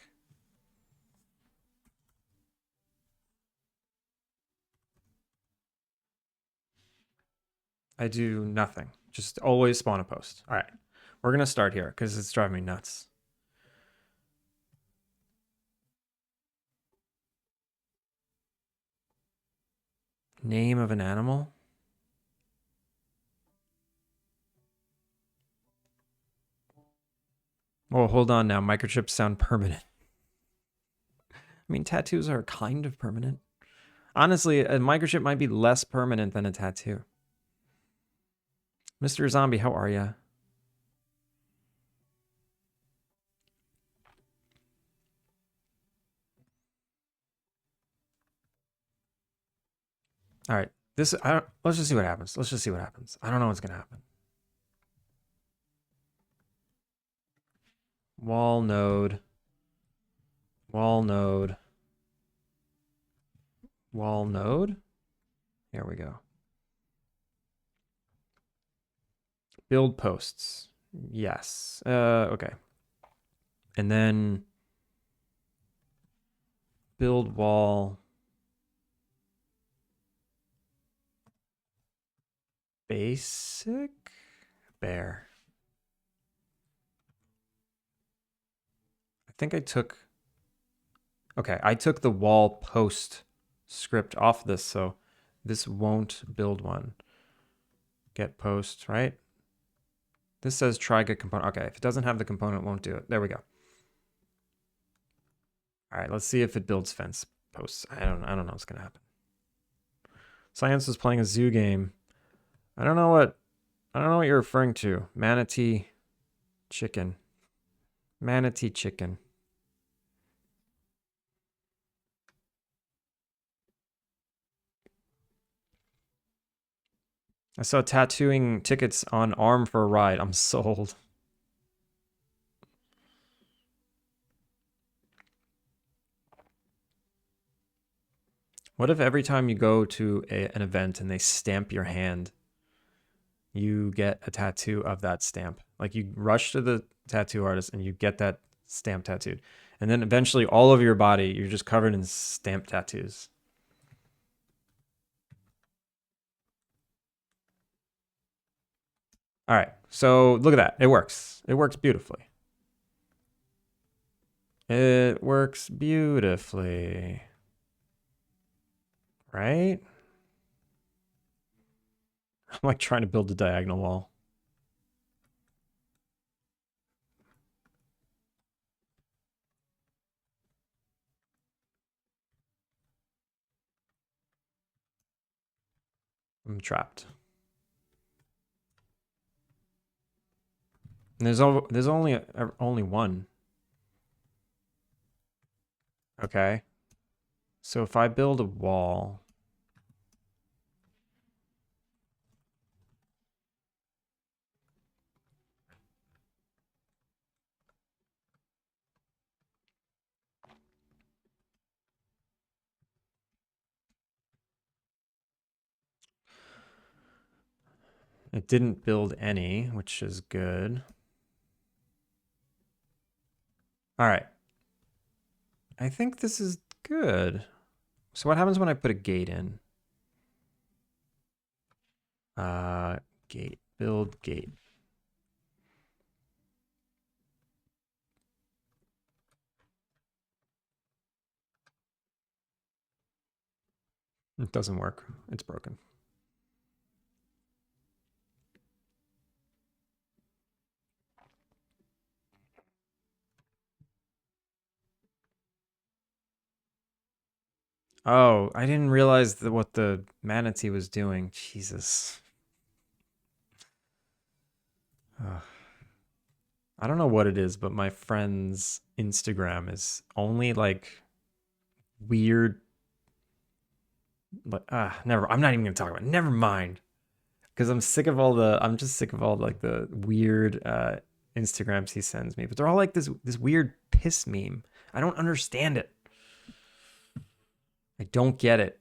I do nothing. Just always spawn a post. All right. We're going to start here because it's driving me nuts. Name of an animal? Oh, hold on now. Microchips sound permanent. I mean, tattoos are kind of permanent. Honestly, a microchip might be less permanent than a tattoo. Mr. Zombie, how are ya? All right. Let's just see what happens. Let's just see what happens. I don't know what's going to happen. Wall node. Wall node. Wall node. Here we go. Build posts. Yes. Okay. And then build wall. Basic bear. I think I took the wall post script off this, so this won't build one. Get post, right? This says try get component. Okay, if it doesn't have the component, it won't do it. There we go. All right, let's see if it builds fence posts. I don't know what's gonna happen. Science is playing a zoo game. I don't know what you're referring to. Manatee. Chicken. Manatee chicken. I saw tattooing tickets on arm for a ride. I'm sold. What if every time you go to an event and they stamp your hand, you get a tattoo of that stamp? Like you rush to the tattoo artist and you get that stamp tattooed. And then eventually all over your body, you're just covered in stamp tattoos. All right. So look at that. It works. It works beautifully. It works beautifully. Right? I'm like trying to build a diagonal wall. I'm trapped. And there's only one. Okay. So if I build a wall, it didn't build any, which is good. All right. I think this is good. So what happens when I put a gate in? Gate, build gate. It doesn't work. It's broken. Oh, I didn't realize what the manatee was doing. Jesus. Ugh. I don't know what it is, but my friend's Instagram is only like weird. But never. I'm not even gonna talk about it. Never mind. Because I'm sick of all the. I'm just sick of all like the weird Instagrams he sends me. But they're all like this weird piss meme. I don't understand it. I don't get it.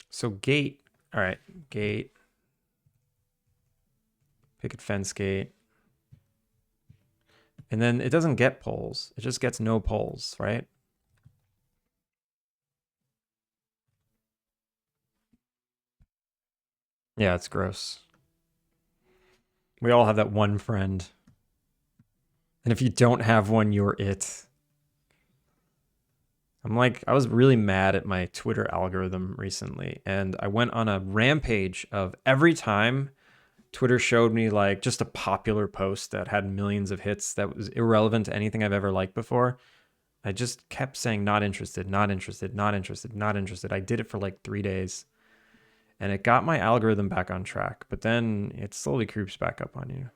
So gate. All right, gate. Picket fence gate. And then it doesn't get poles. It just gets no poles, right? Yeah, it's gross. We all have that one friend. And if you don't have one, you're it. I was really mad at my Twitter algorithm recently, and I went on a rampage of every time Twitter showed me like just a popular post that had millions of hits that was irrelevant to anything I've ever liked before. I just kept saying not interested, not interested, not interested, not interested. I did it for like 3 days and it got my algorithm back on track, but then it slowly creeps back up on you.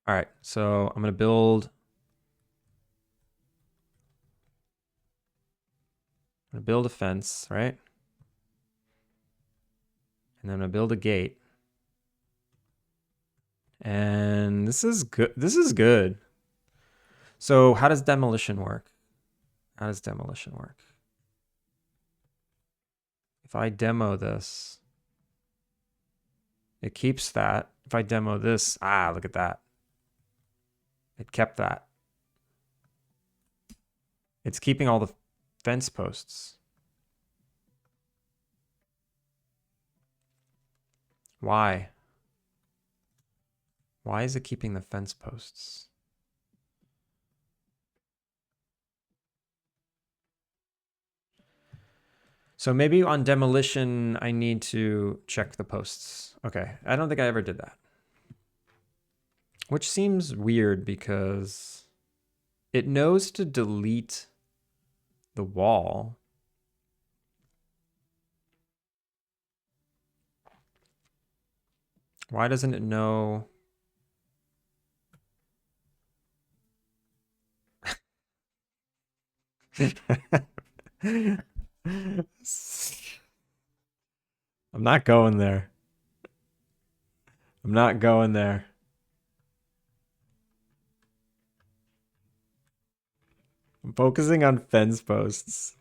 All right, so I'm gonna build a fence, right? And then I'm gonna build a gate. And this is good. This is good. So how does demolition work? How does demolition work? If I demo this, it keeps that. If I demo this, look at that. It kept that. It's keeping all the fence posts. Why? Why is it keeping the fence posts? So maybe on demolition, I need to check the posts. Okay, I don't think I ever did that. Which seems weird because it knows to delete the wall. Why doesn't it know? I'm not going there. I'm not going there. I'm focusing on fence posts.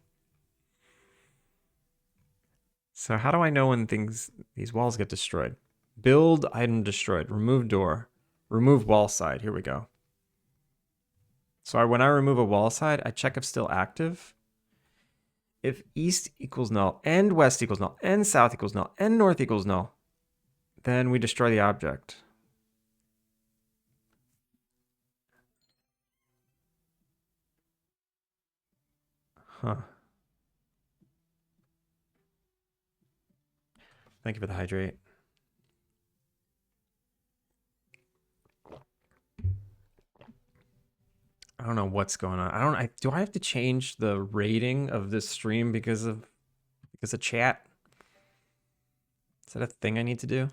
So how do I know when these walls get destroyed? Build item destroyed. Remove door. Remove wall side. Here we go. So when I remove a wall side, I check if still active. If east equals null, and west equals null, and south equals null, and north equals null, then we destroy the object. Huh. Thank you for the hydrate. I don't know what's going on. Do I have to change the rating of this stream because of chat? Is that a thing I need to do?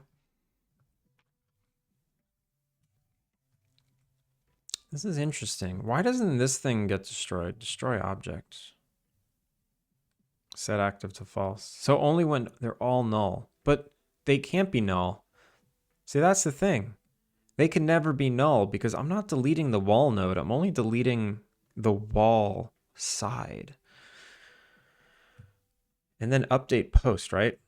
This is interesting. Why doesn't this thing get destroyed? Destroy object. Set active to false. So only when they're all null. But they can't be null. See, that's the thing. They can never be null because I'm not deleting the wall node. I'm only deleting the wall side. And then update post, right?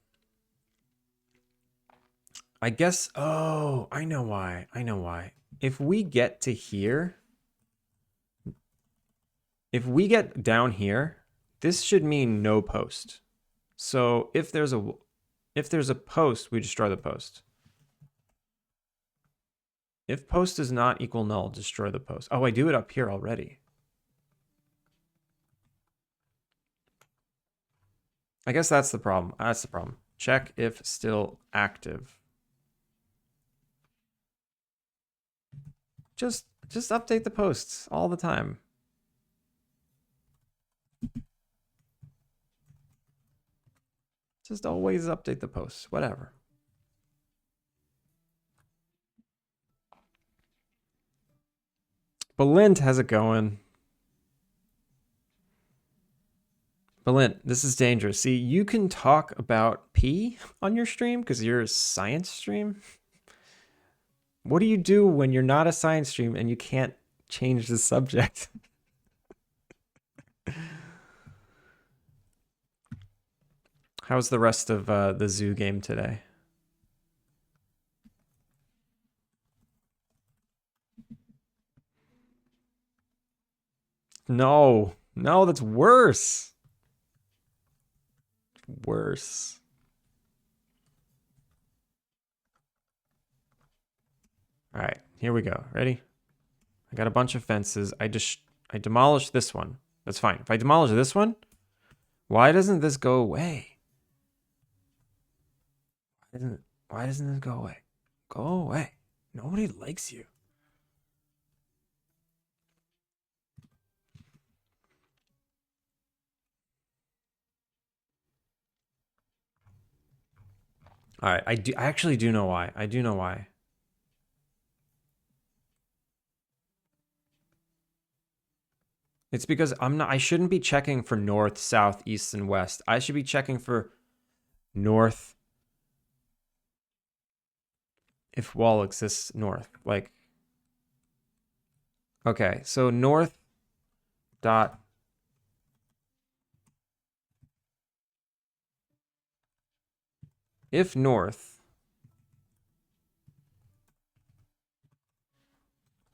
I guess, oh, I know why. I know why. If we get to here, if we get down here, this should mean no post. So if there's a post, we destroy the post. If post does not equal null, destroy the post. Oh, I do it up here already. I guess that's the problem. That's the problem. Check if still active. Just update the posts all the time. Just always update the posts, whatever. Belint, how's it going? Belint, this is dangerous. See, you can talk about pee on your stream because you're a science stream. What do you do when you're not a science stream and you can't change the subject? How's the rest of the zoo game today? No, that's worse. Worse. All right, here we go. Ready? I got a bunch of fences. I demolished this one. That's fine. If I demolish this one, why doesn't this go away? Why doesn't this go away? Go away. Nobody likes you. All right, I actually do know why. I do know why. It's because I shouldn't be checking for north, south, east, and west. I should be checking for north if wall exists north. Like, okay, so north dot if north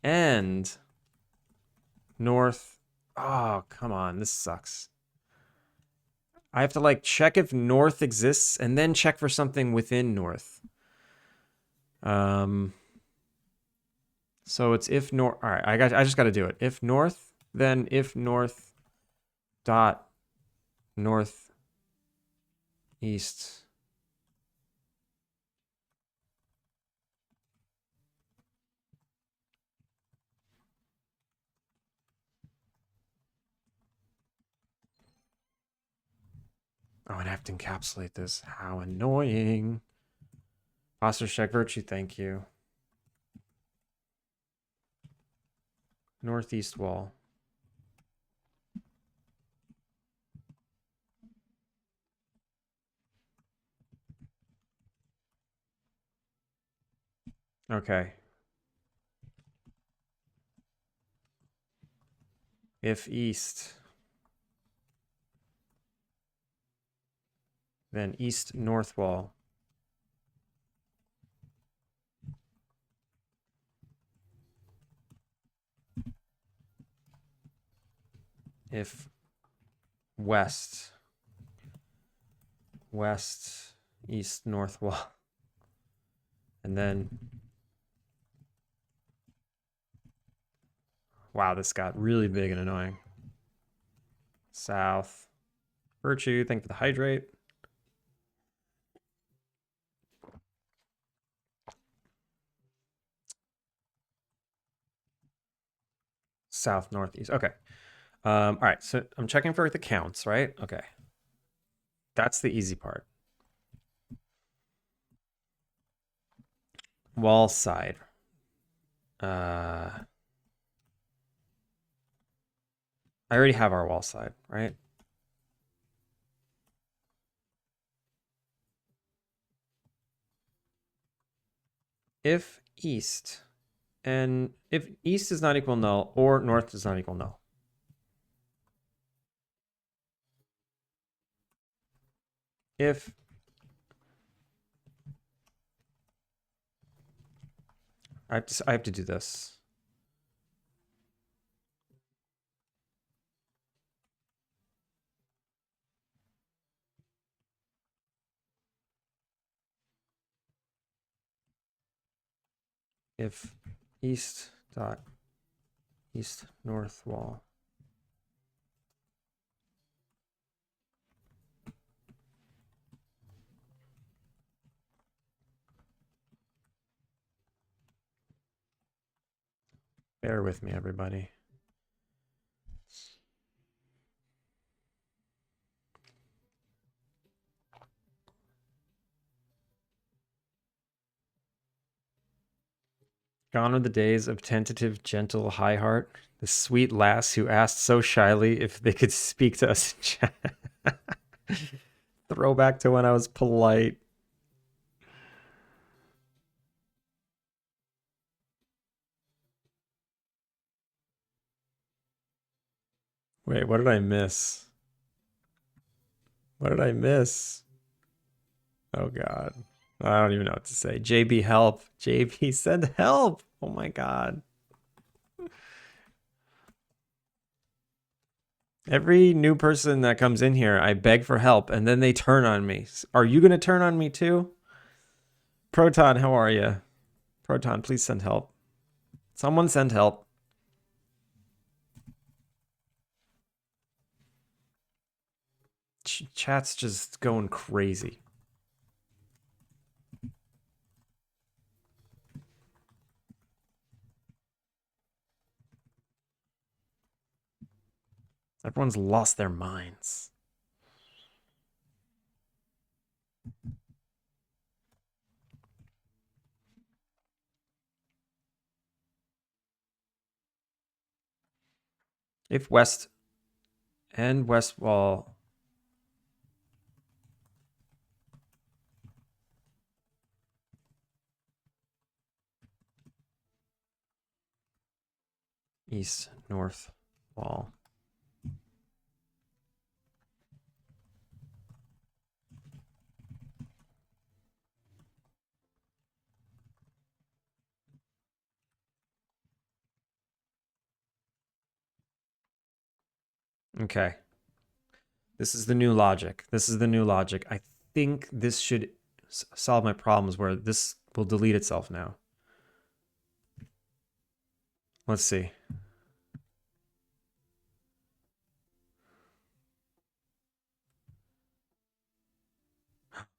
and north. Oh, come on, this sucks. I have to like check if north exists and then check for something within north. So it's if north. All right, I just got to do it. If north, then if north dot north east. Oh, and I have to encapsulate this. How annoying. Phosphorus check virtue, thank you. Northeast wall. Okay. If east, then east north wall. If west, west, east north wall. And then, wow, this got really big and annoying. South, virtue, thank you for the hydrate. South, northeast, okay. All right, so I'm checking for the counts, right? Okay. That's the easy part. Wall side. I already have our wall side, right? If east, and if east is not equal null or north does not equal null. If I have to do this. If east dot east north wall. Bear with me, everybody. Gone are the days of tentative, gentle high heart. The sweet lass who asked so shyly if they could speak to us in chat. Throwback to when I was polite. Wait, what did I miss? What did I miss? Oh God. I don't even know what to say. JB, help. JB, send help. Oh my God. Every new person that comes in here, I beg for help, and then they turn on me. Are you going to turn on me too? Proton, how are you? Proton, please send help. Someone send help. Chat's just going crazy. Everyone's lost their minds. If west and west wall east north wall. Okay. This is the new logic. This is the new logic. I think this should solve my problems where this will delete itself now. Let's see.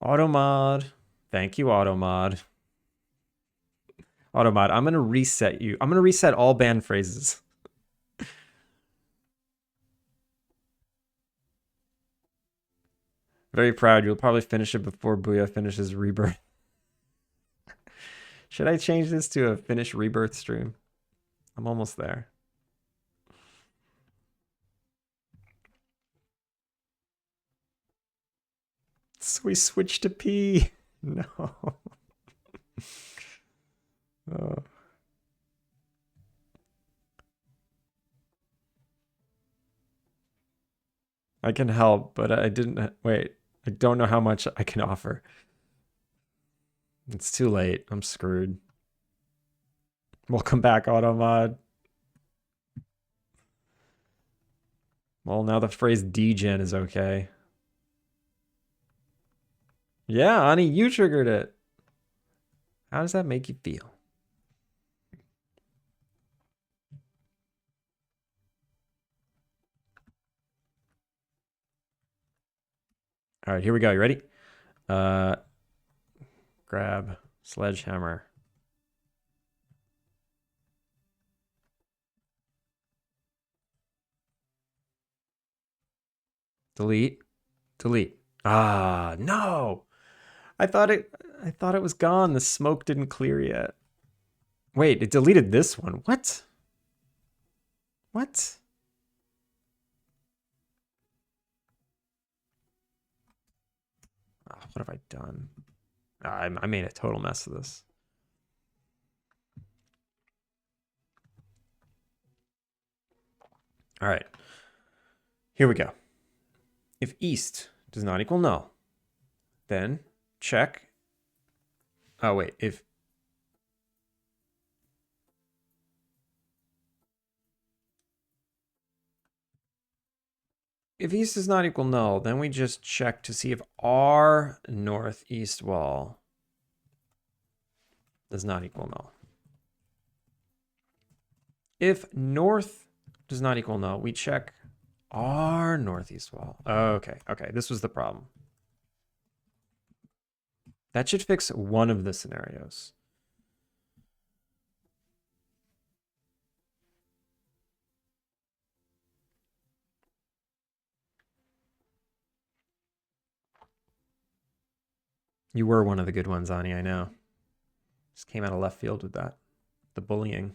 Automod. Thank you, Automod. Automod, I'm gonna reset you. I'm gonna reset all banned phrases. Very proud. You'll probably finish it before Booyah finishes Rebirth. Should I change this to a finish Rebirth stream? I'm almost there. So we switched to P. No. Oh. I can help, but I didn't. Wait, I don't know how much I can offer. It's too late. I'm screwed. Welcome back, Automod. Well, now the phrase degen is okay. Yeah, Ani, you triggered it. How does that make you feel? All right, here we go. You ready? Grab sledgehammer. Delete. Delete. Ah, no. I thought it was gone. The smoke didn't clear yet. Wait, it deleted this one. What? What? Oh, what have I done? I made a total mess of this. All right. Here we go. If east does not equal null, then check. Oh, wait. If east does not equal null, then we just check to see if our northeast wall does not equal null. If north does not equal null, we check our northeast wall. Okay, okay, this was the problem. That should fix one of the scenarios. You were one of the good ones, Ani, I know. Just came out of left field with that. The bullying.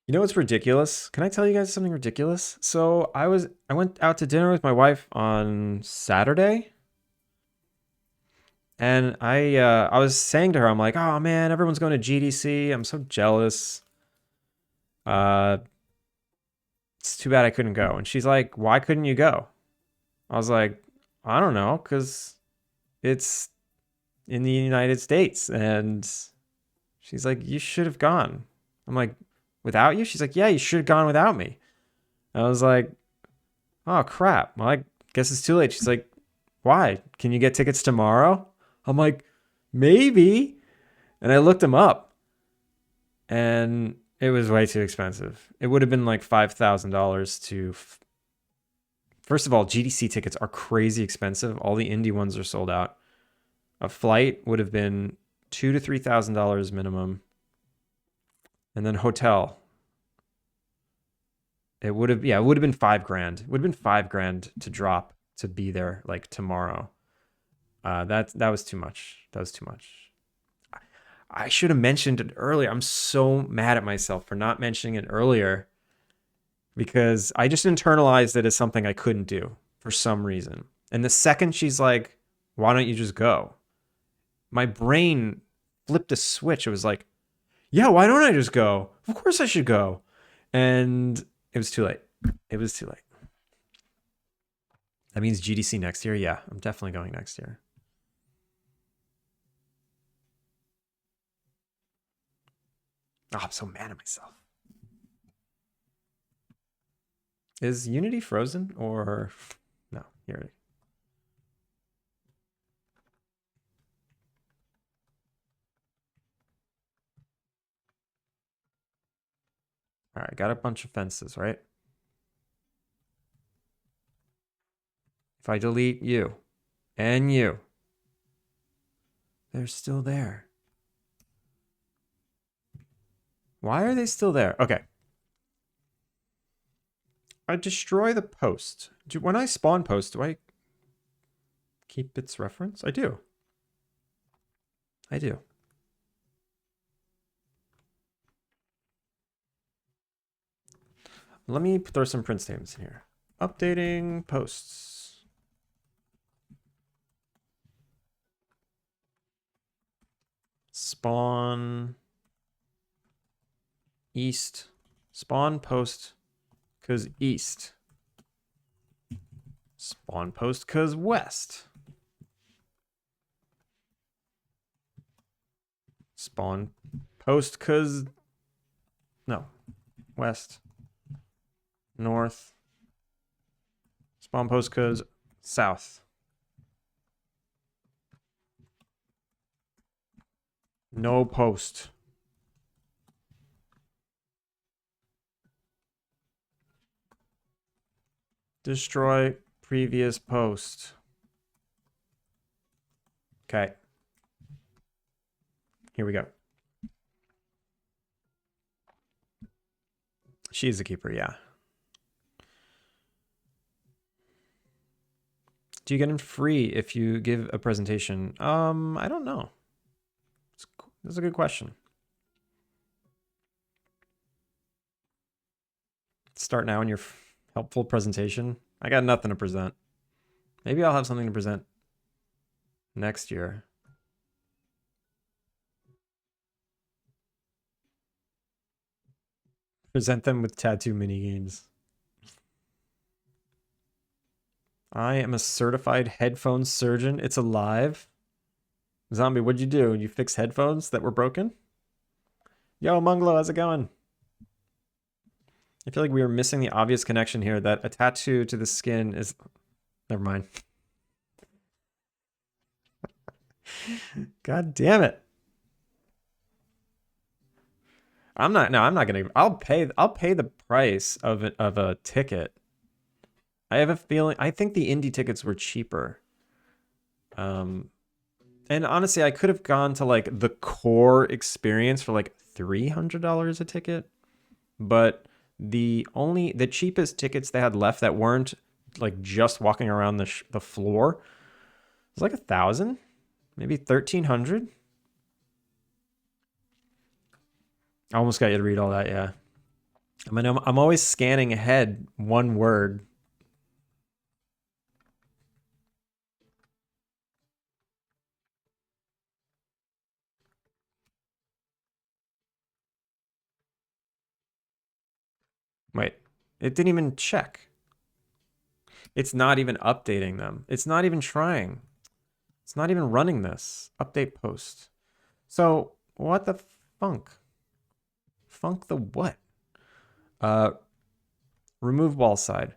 You know what's ridiculous? Can I tell you guys something ridiculous? So I went out to dinner with my wife on Saturday, and I was saying to her, I'm like, oh man, everyone's going to GDC. I'm so jealous. It's too bad I couldn't go. And she's like, why couldn't you go? I was like, I don't know, because it's in the United States. And she's like, you should have gone. I'm like, without you? She's like, yeah, you should have gone without me. I was like, oh crap. Well, I guess it's too late. She's like, why? Can you get tickets tomorrow? I'm like, maybe. And I looked them up, and it was way too expensive. It would have been like $5,000 to. First of all, GDC tickets are crazy expensive. All the indie ones are sold out. A flight would have been $2,000 to $3,000 minimum, and then hotel. It would have been $5,000. It would have been $5,000 to drop to be there like tomorrow. That was too much. That was too much. I should have mentioned it earlier. I'm so mad at myself for not mentioning it earlier, because I just internalized it as something I couldn't do for some reason. And the second she's like, why don't you just go? My brain flipped a switch. It was like, yeah, why don't I just go? Of course I should go. And it was too late. It was too late. That means GDC next year. Yeah, I'm definitely going next year. Oh, I'm so mad at myself. Is Unity frozen or no? Here. All right, got a bunch of fences, right? If I delete you and you, they're still there. Why are they still there? Okay. I destroy the post. When I spawn post, do I keep its reference? I do. I do. Let me throw some print statements in here. Updating posts. Spawn east. Spawn post cause east. Spawn post cause west. Spawn post cause no. West. North. Spawn post cause south. No post. Destroy previous post. Okay. Here we go. She's the keeper, yeah. Do you get in free if you give a presentation? I don't know. That's a good question. Start now in your helpful presentation. I got nothing to present. Maybe I'll have something to present next year. Present them with tattoo mini games. I am a certified headphone surgeon. It's alive. Zombie, what'd you do? You fix headphones that were broken? Yo, Munglo, how's it going? I feel like we are missing the obvious connection here that a tattoo to the skin is... Never mind. God damn it. I'm not gonna... I'll pay the price of a ticket. I have a feeling... I think the indie tickets were cheaper. And honestly, I could have gone to like the core experience for like $300 a ticket. But the cheapest tickets they had left that weren't like just walking around the floor was like 1,000, maybe 1,300. I almost got you to read all that. Yeah, I mean, I'm always scanning ahead one word. Wait, it didn't even check. It's not even updating them. It's not even trying. It's not even running this. Update post. So what the funk? Funk the what? Remove wall side.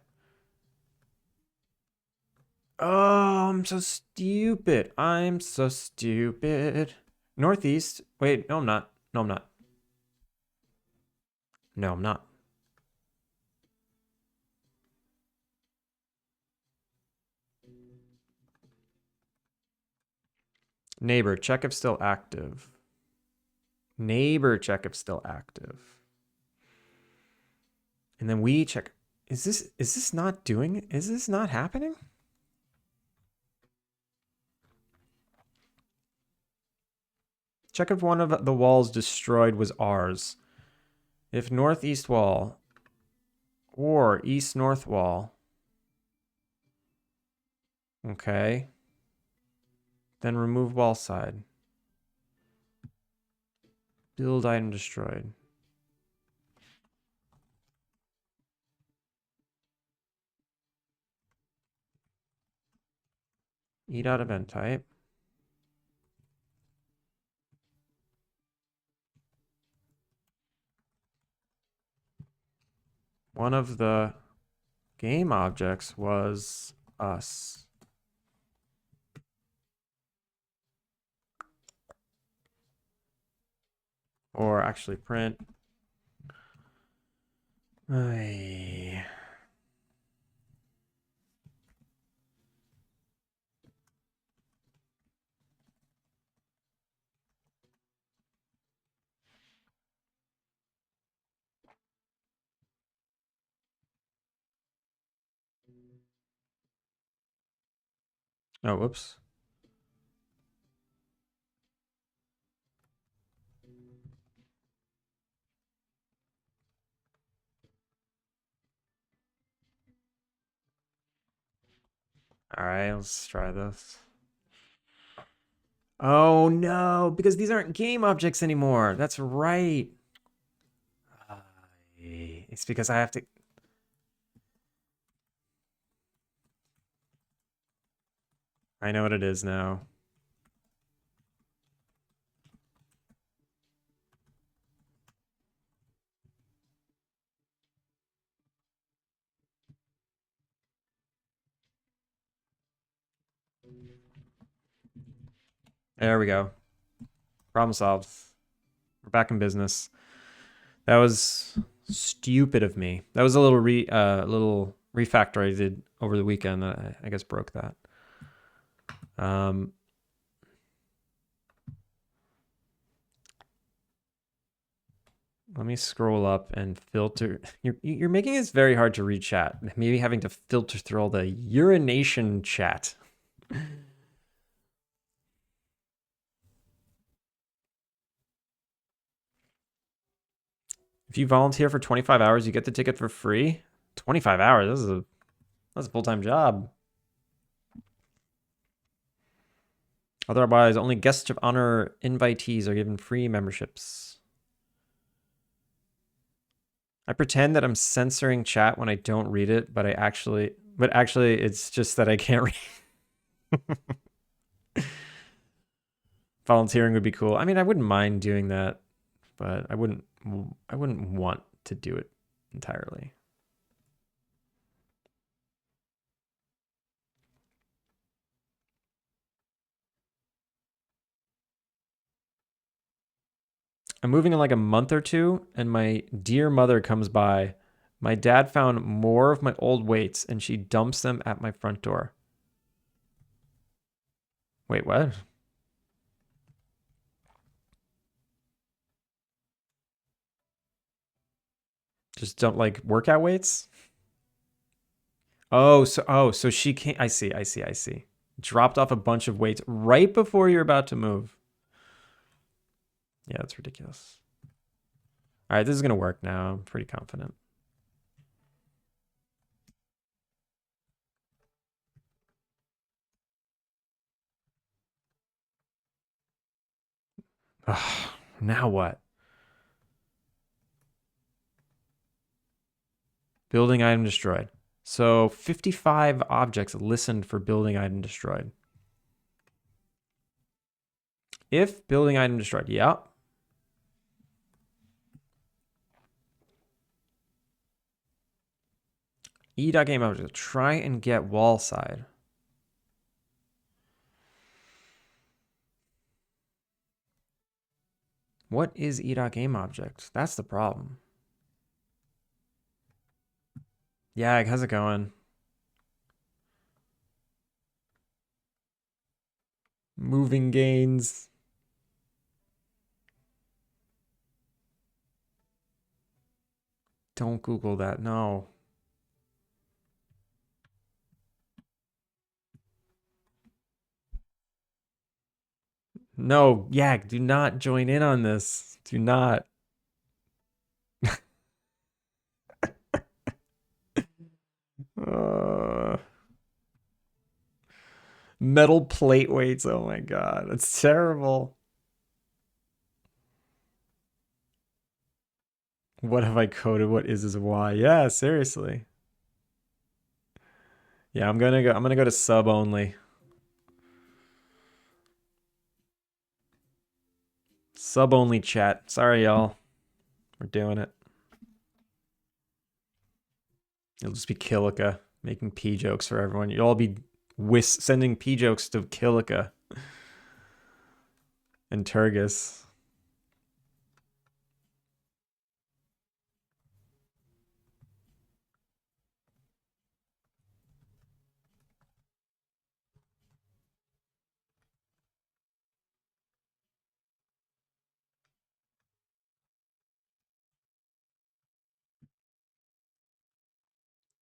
Oh, I'm so stupid. I'm so stupid. Northeast. Wait, no, I'm not. No, I'm not. No, I'm not. Neighbor, check if still active. Neighbor, check if still active. And then we check. Is this not doing it? Is this not happening? Check if one of the walls destroyed was ours. If northeast wall or east north wall. Okay. Then remove wall side. Build item destroyed. Eat out event type. One of the game objects was us. Or actually print. Ay. Oh, whoops. All right, let's try this. Oh no, because these aren't game objects anymore. That's right. It's because I have to. I know what it is now. There we go. Problem solved. We're back in business. That was stupid of me. That was a little refactor I did over the weekend that I guess broke that. Let me scroll up and filter. You're making this very hard to read chat. Maybe having to filter through all the urination chat. If you volunteer for 25 hours, you get the ticket for free. 25 hours. That's a full-time job. Otherwise, only guests of honor invitees are given free memberships. I pretend that I'm censoring chat when I don't read it, but actually it's just that I can't read. Volunteering would be cool. I mean, I wouldn't mind doing that, but I wouldn't want to do it entirely. I'm moving in like a month or two, and my dear mother comes by. My dad found more of my old weights, and she dumps them at my front door. Wait, what? Just dump like workout weights? So she can't. I see. Dropped off a bunch of weights right before you're about to move. Yeah, that's ridiculous. All right, this is gonna work now. I'm pretty confident. Ugh, now what? Building item destroyed. So 55 objects listened for building item destroyed. If building item destroyed, yeah. E.game object. Try and get wall side. What is E.game object? That's the problem. Yeah, how's it going? Moving gains. Don't Google that. No. No, yeah, do not join in on this. Do not. Uh, metal plate weights. Oh my god, that's terrible. What have I coded? What is this? Why? Yeah, seriously. Yeah, I'm gonna go to sub only. Sub only chat. Sorry, y'all. We're doing it. It'll just be Killica making pee jokes for everyone. You'll all be sending pee jokes to Killica and Turgis.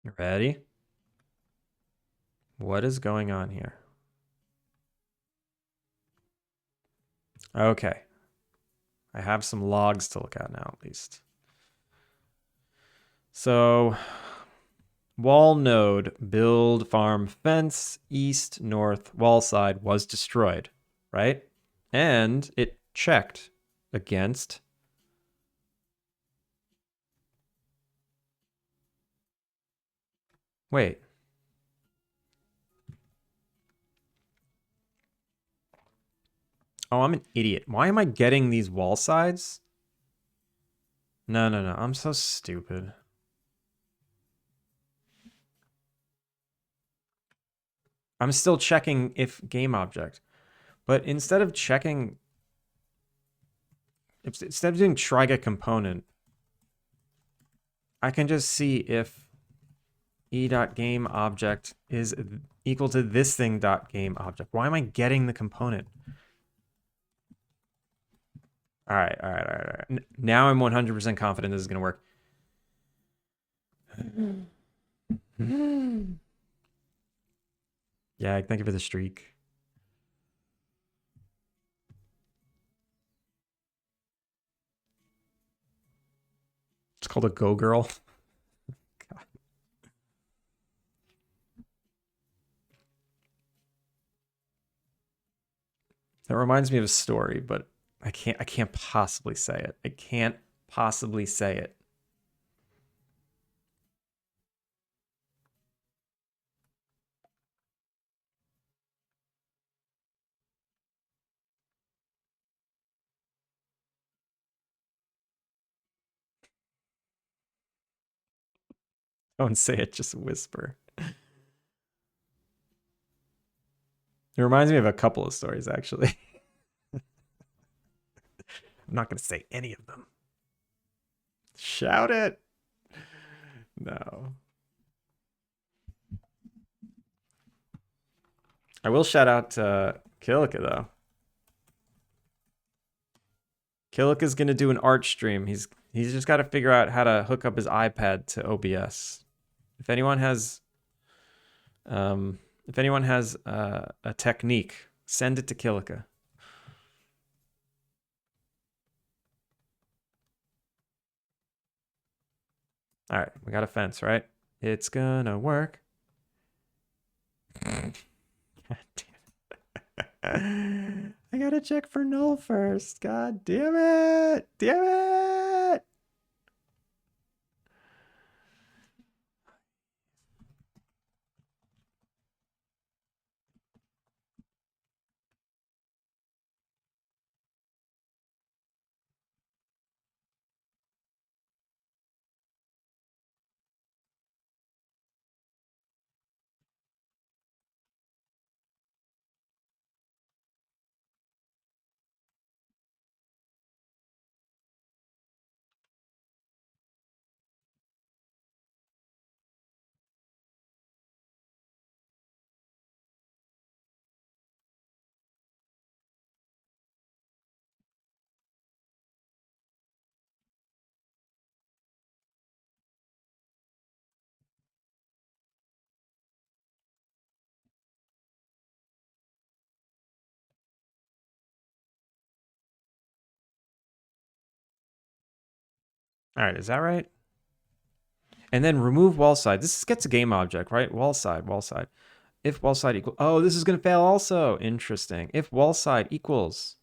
You ready? What is going on here? Okay. I have some logs to look at now, at least. So, wall node, build farm fence, east, north, wall side was destroyed, right? And it checked against. Wait. Oh, I'm an idiot. Why am I getting these wall sides? No, no, no. I'm so stupid. I'm still checking if game object. But instead of checking, instead of doing try get component, I can just see if e.game object is equal to this thing dot game object. Why am I getting the component? All right, all right, all right, all right. Now I'm 100% confident this is gonna work. Yeah, thank you for the streak. It's called a go girl. God. That reminds me of a story, but I can't possibly say it. I can't possibly say it. Don't say it, just whisper. It reminds me of a couple of stories, actually. I'm not going to say any of them. Shout it. No. I will shout out Killica, though. Killica's going to do an art stream. He's just got to figure out how to hook up his iPad to OBS. If anyone has a technique, send it to Killica. All right, we got a fence, right? It's gonna work. God damn. I gotta check for null first. God damn it! Damn it! All right, is that right? And then remove wall side. This gets a game object, right? Wall side, wall side. If wall side equals, oh, this is gonna fail also. Interesting. If wall side equals,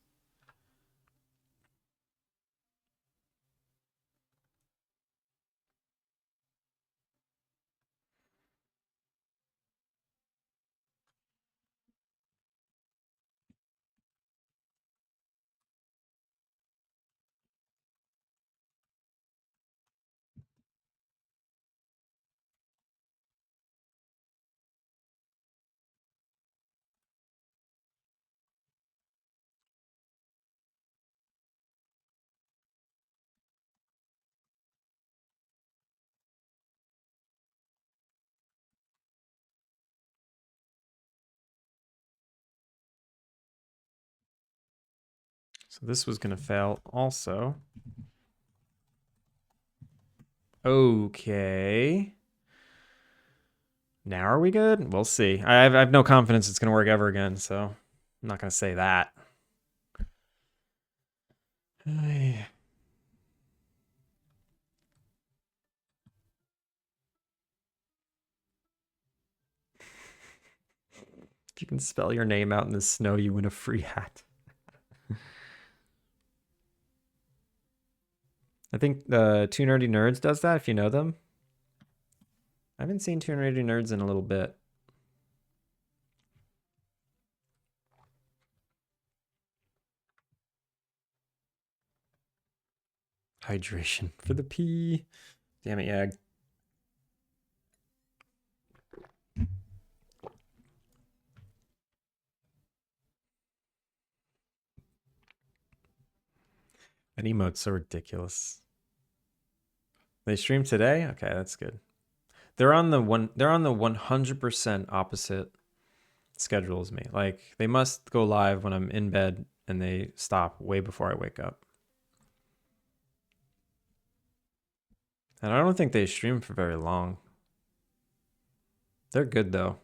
So this was going to fail also. Okay. Now are we good? We'll see. I have no confidence it's going to work ever again, so I'm not going to say that. If you can spell your name out in the snow, you win a free hat. I think the Two Nerdy Nerds does that, if you know them. I haven't seen Two Nerdy Nerds in a little bit. Hydration for the pee. Damn it, yeah. And emotes are ridiculous. They stream today? Okay, that's good. They're on the 100% opposite schedule as me. Like they must go live when I'm in bed and they stop way before I wake up. And I don't think they stream for very long. They're good though.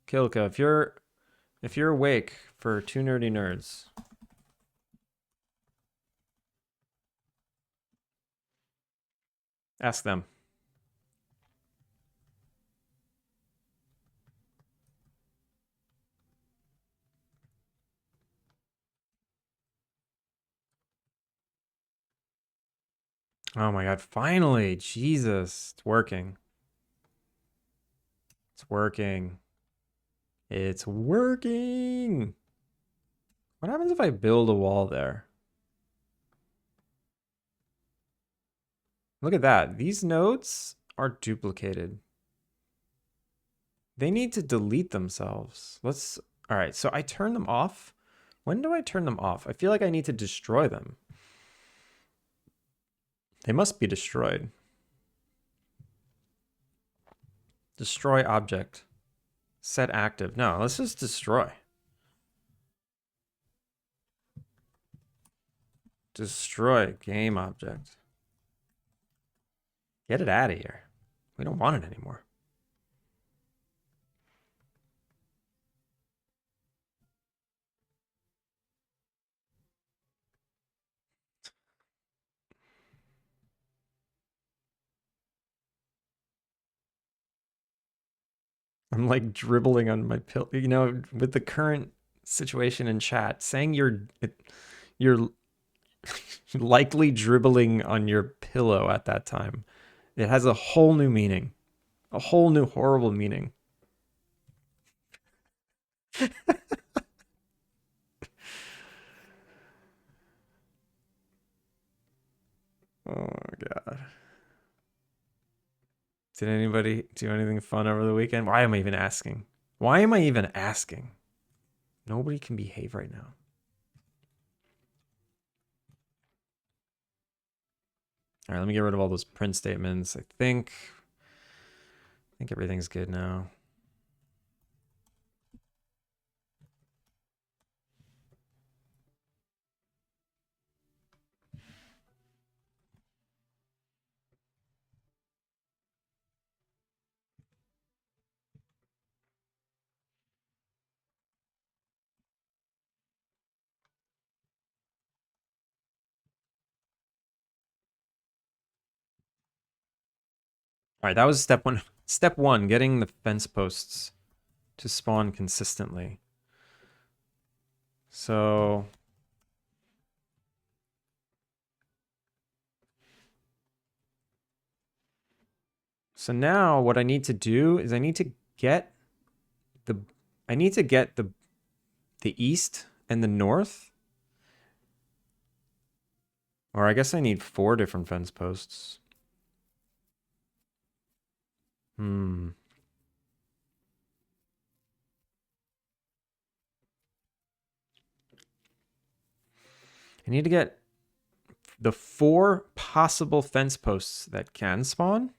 Kilka, if you're awake for Two Nerdy Nerds, ask them. Oh my god, finally. Jesus, it's working. It's working. It's working. What happens if I build a wall there? Look at that. These nodes are duplicated. They need to delete themselves. All right, so I turn them off. When do I turn them off? I feel like I need to destroy them. They must be destroyed. Destroy object. Set active. No, let's just destroy. Destroy game object. Get it out of here. We don't want it anymore. I'm like dribbling on my pillow. You know, with the current situation in chat, saying you're likely dribbling on your pillow at that time, it has a whole new meaning, a whole new horrible meaning. Oh my god. Did anybody do anything fun over the weekend? Why am I even asking? Why am I even asking? Nobody can behave right now. All right, let me get rid of all those print statements. I think everything's good now. All right, that was step one. Step one, getting the fence posts to spawn consistently. So now what I need to do is I need to get the east and the north. Or I guess I need 4 different fence posts. I need to get the 4 possible fence posts that can spawn.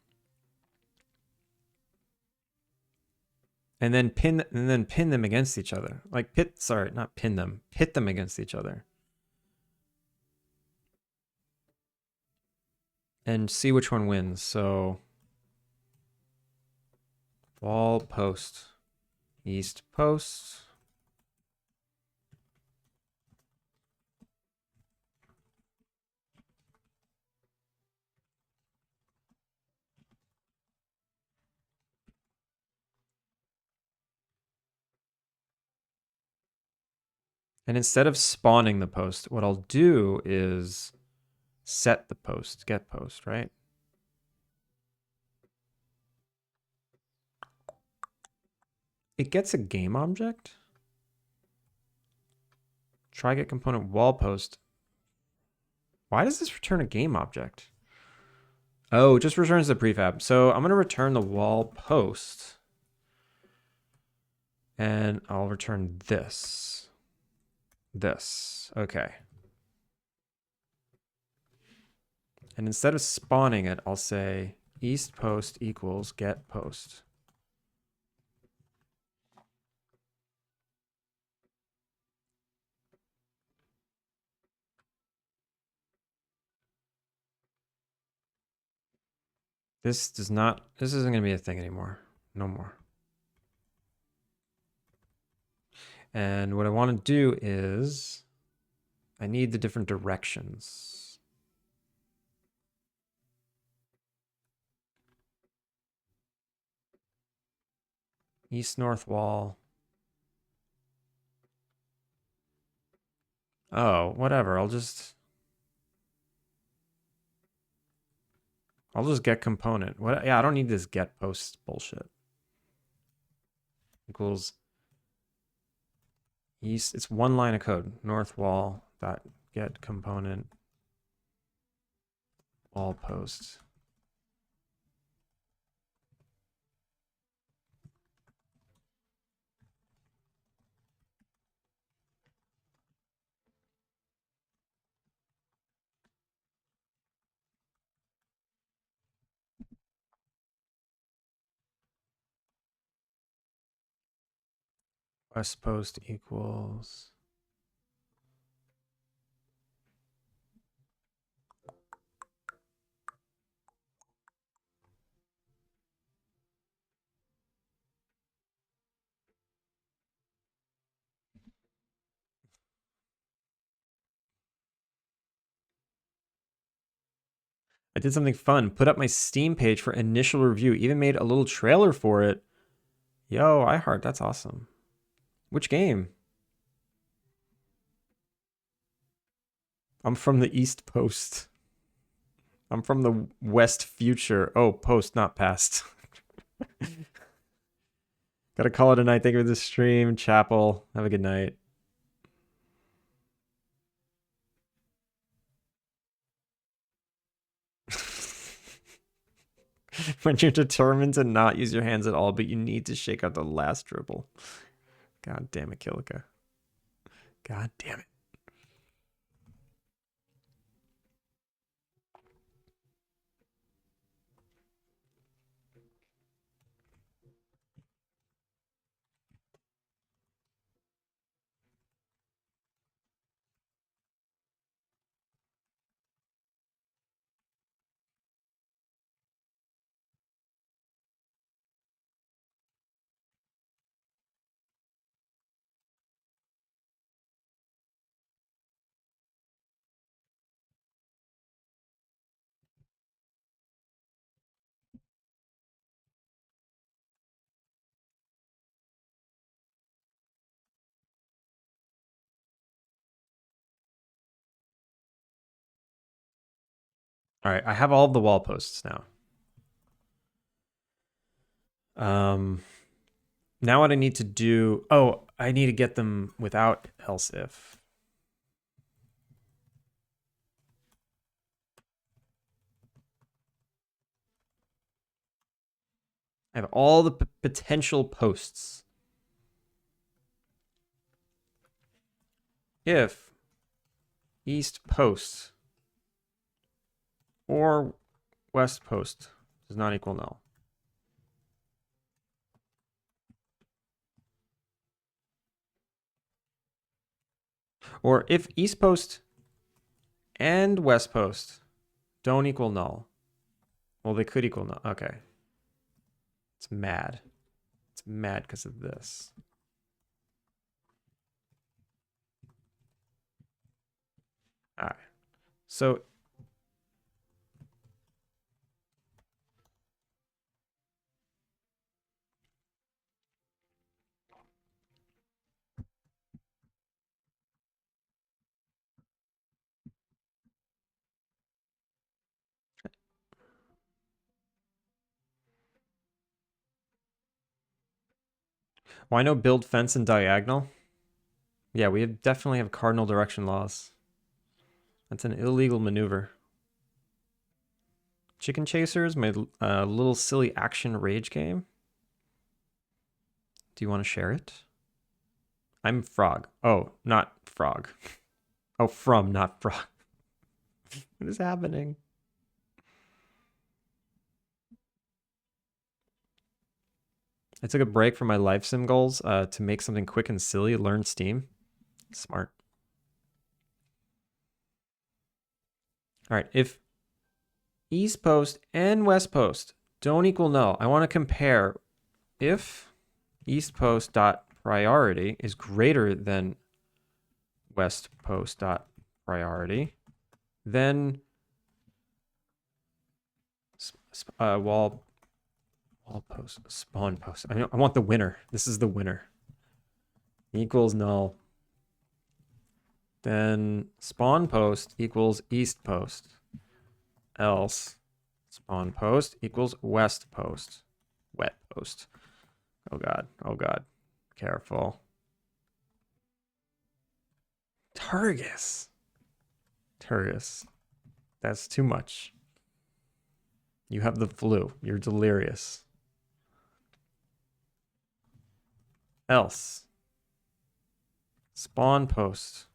And then pin them against each other. Like pit them against each other. and see which one wins. So wall post, east post. And instead of spawning the post, what I'll do is set the post, get post, right? It gets a game object. Try get component wall post. Why does this return a game object? Oh, it just returns the prefab. So I'm going to return the wall post. And I'll return this. This. Okay. And instead of spawning it, I'll say east post equals get post. This isn't going to be a thing anymore. No more. And what I want to do is I need the different directions. East north wall. Oh, whatever. I'll just get component. What? Yeah, I don't need this get post bullshit. Equals east. It's one line of code. North wall dot get component wall post. West post equals. I did something fun. Put up my Steam page for initial review. Even made a little trailer for it. Yo, iHeart, that's awesome. Which game? I'm from the East Post. I'm from the West Future. Oh, post, not past. Gotta call it a night. Thank you for the stream. Chapel. Have a good night. When you're determined to not use your hands at all, but you need to shake out the last dribble. God damn it, Kilika. God damn it. All right, I have all of the wall posts now. Now what I need to do, oh, I need to get them without else if. I have all the potential posts. If east post or west post does not equal null. Or if east post and west post don't equal null. Well, they could equal no. Okay. It's mad. It's mad because of this. All right. So well, I know build fence and diagonal. Yeah, definitely have cardinal direction laws. That's an illegal maneuver. Chicken Chasers, my little silly action rage game. Do you want to share it? I'm Frog. Oh, not Frog. Oh, from, not Frog. What is happening? I took a break from my life sim goals to make something quick and silly, learn Steam. Smart. All right, if East Post and West Post don't equal null, I want to compare if East Post dot priority is greater than West Post dot priority, then wall post, spawn post. I want the winner. This is the winner. Equals null. Then spawn post equals east post. Else spawn post equals west post. Wet post. Oh god. Oh god. Careful. Turgus. Turgus. That's too much. You have the flu. You're delirious. Else. Spawn post.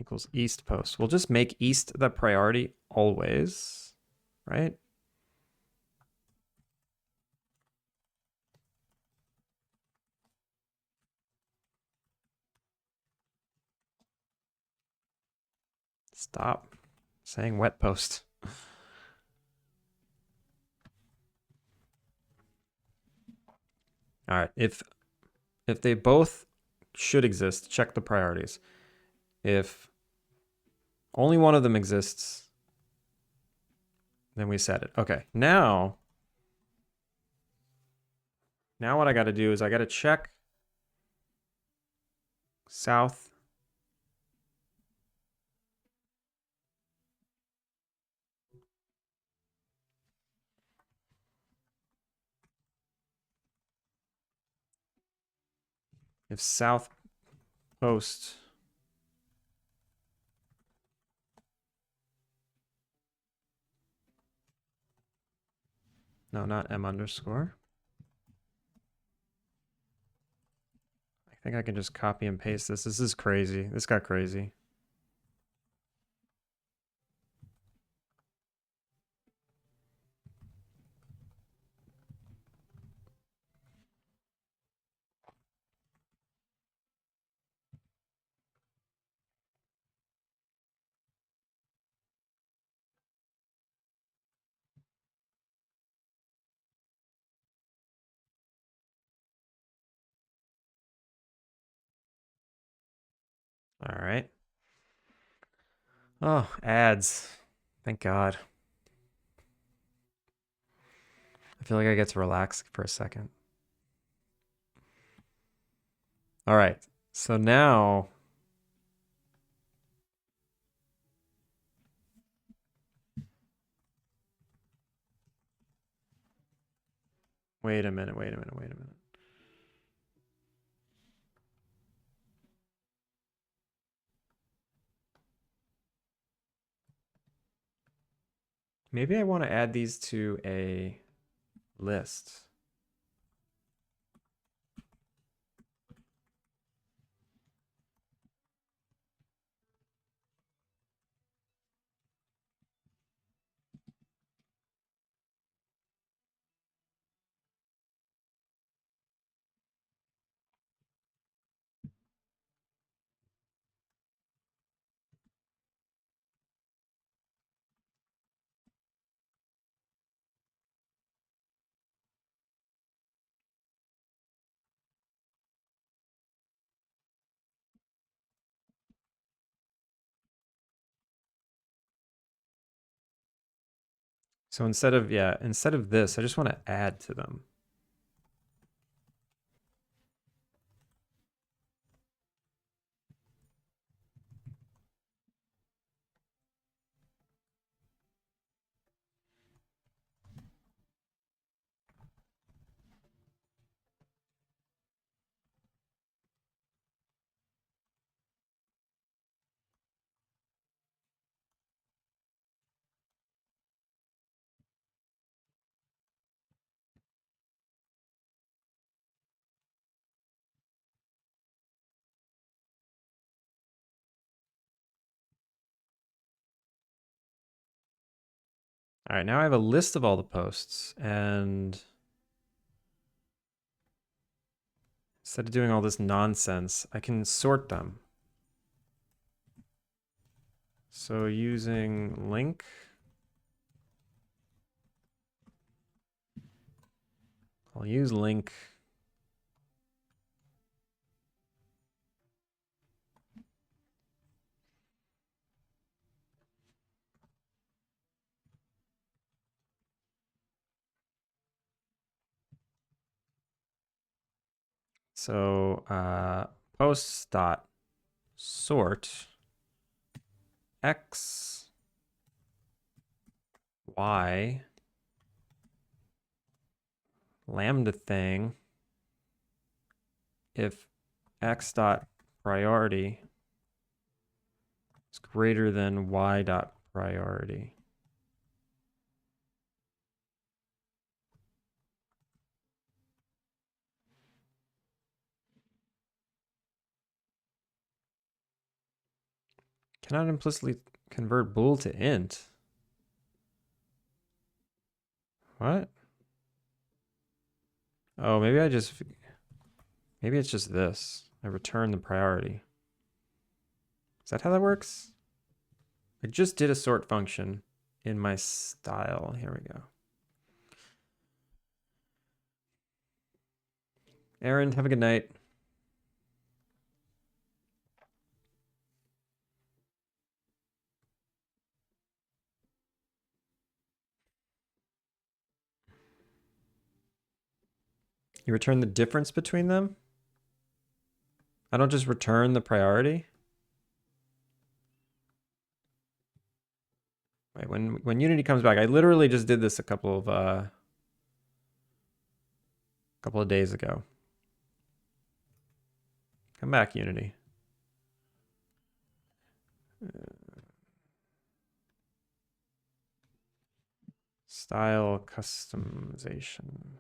Equals east post. We'll just make east the priority always, right? Stop saying wet post. All right, if they both should exist, check the priorities. If only one of them exists, then we set it. Okay, now what I got to do is I got to check south. If south post, no, not M underscore. I think I can just copy and paste this. This is crazy. This got crazy. All right. Oh, ads. Thank God. I feel like I get to relax for a second. All right. So now wait a minute. Maybe I want to add these to a list. So instead of this, I just want to add to them. All right, now I have a list of all the posts, and instead of doing all this nonsense, I can sort them. So using link, I'll use link. So posts dot sort x y lambda thing if x dot priority is greater than y dot priority. Cannot implicitly convert bool to int. What? Oh, maybe it's just this. I return the priority. Is that how that works? I just did a sort function in my style. Here we go. Aaron, have a good night. You return the difference between them? I don't just return the priority? Wait, when Unity comes back, I literally just did this a couple of days ago. Come back, Unity. Style customization.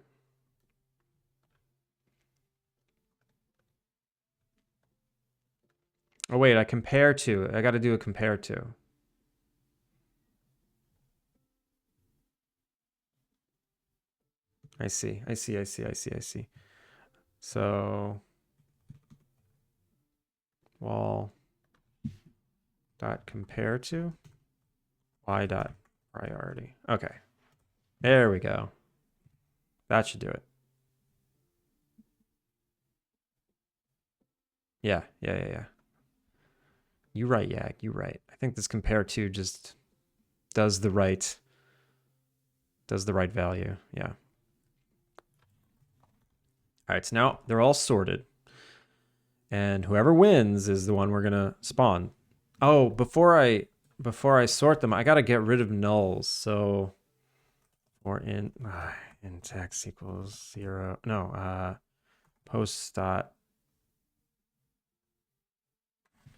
Oh wait, I compare to. I got to do a compare to. I see. So wall dot compare to y dot priority. Okay. There we go. That should do it. Yeah. You right, Yag. You right. I think this compare to just does the right value. Yeah. All right, so now they're all sorted. And whoever wins is the one we're gonna spawn. Oh, before I sort them, I gotta get rid of nulls. So or in text equals 0. No, post dot.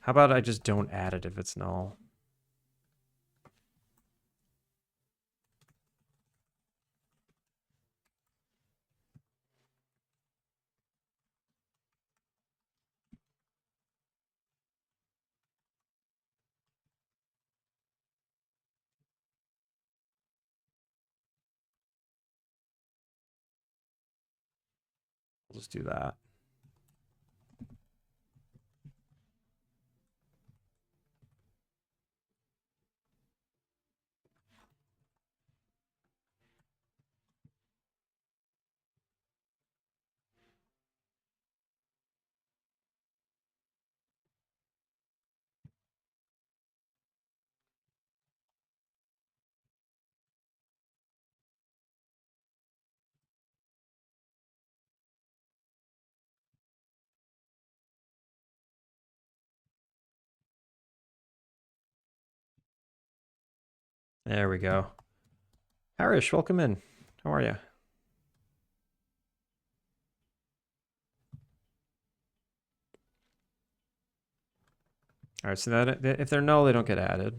How about I just don't add it if it's null? We'll just do that. There we go. Harish, welcome in. How are you? All right, so that if they're null, they don't get added.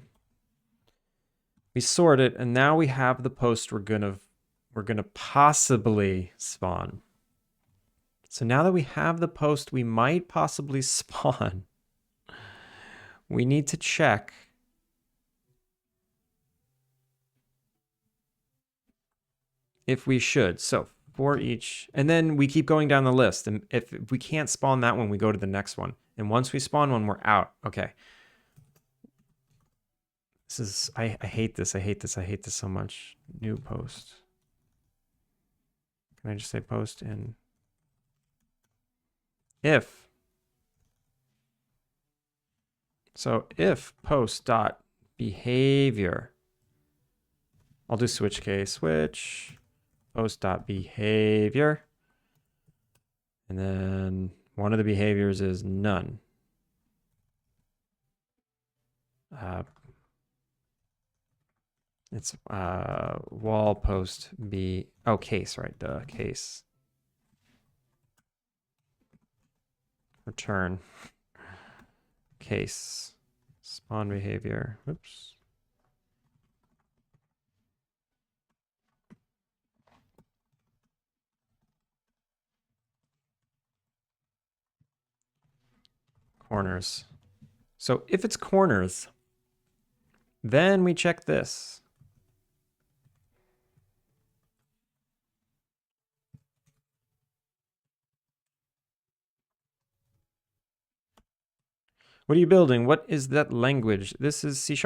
We sort it, and now we have the post we're gonna possibly spawn. So now that we have the post we might possibly spawn, we need to check if we should. So for each, and then we keep going down the list. And if we can't spawn that one, we go to the next one. And once we spawn one, we're out. Okay. This is, I hate this. I hate this. I hate this so much. New post. Can I just say post in? If. So if post dot behavior. I'll do switch case. Switch. Post dot behavior. And then one of the behaviors is none. It's wall post be, oh, case, right? Duh, case. Return. Case. Spawn behavior. Oops. Corners. So if it's corners, then we check this. What are you building? What is that language? This is C#.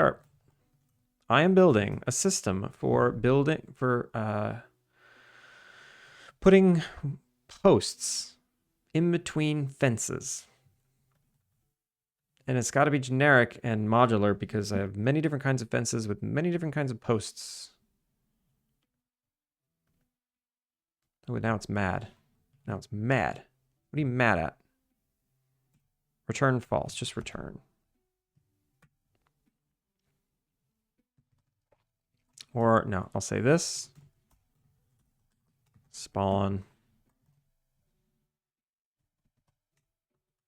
I am building a system for putting posts in between fences. And it's got to be generic and modular because I have many different kinds of fences with many different kinds of posts. Oh, now it's mad. Now it's mad. What are you mad at? Return false. Just return. Or, no, I'll say this. Spawn.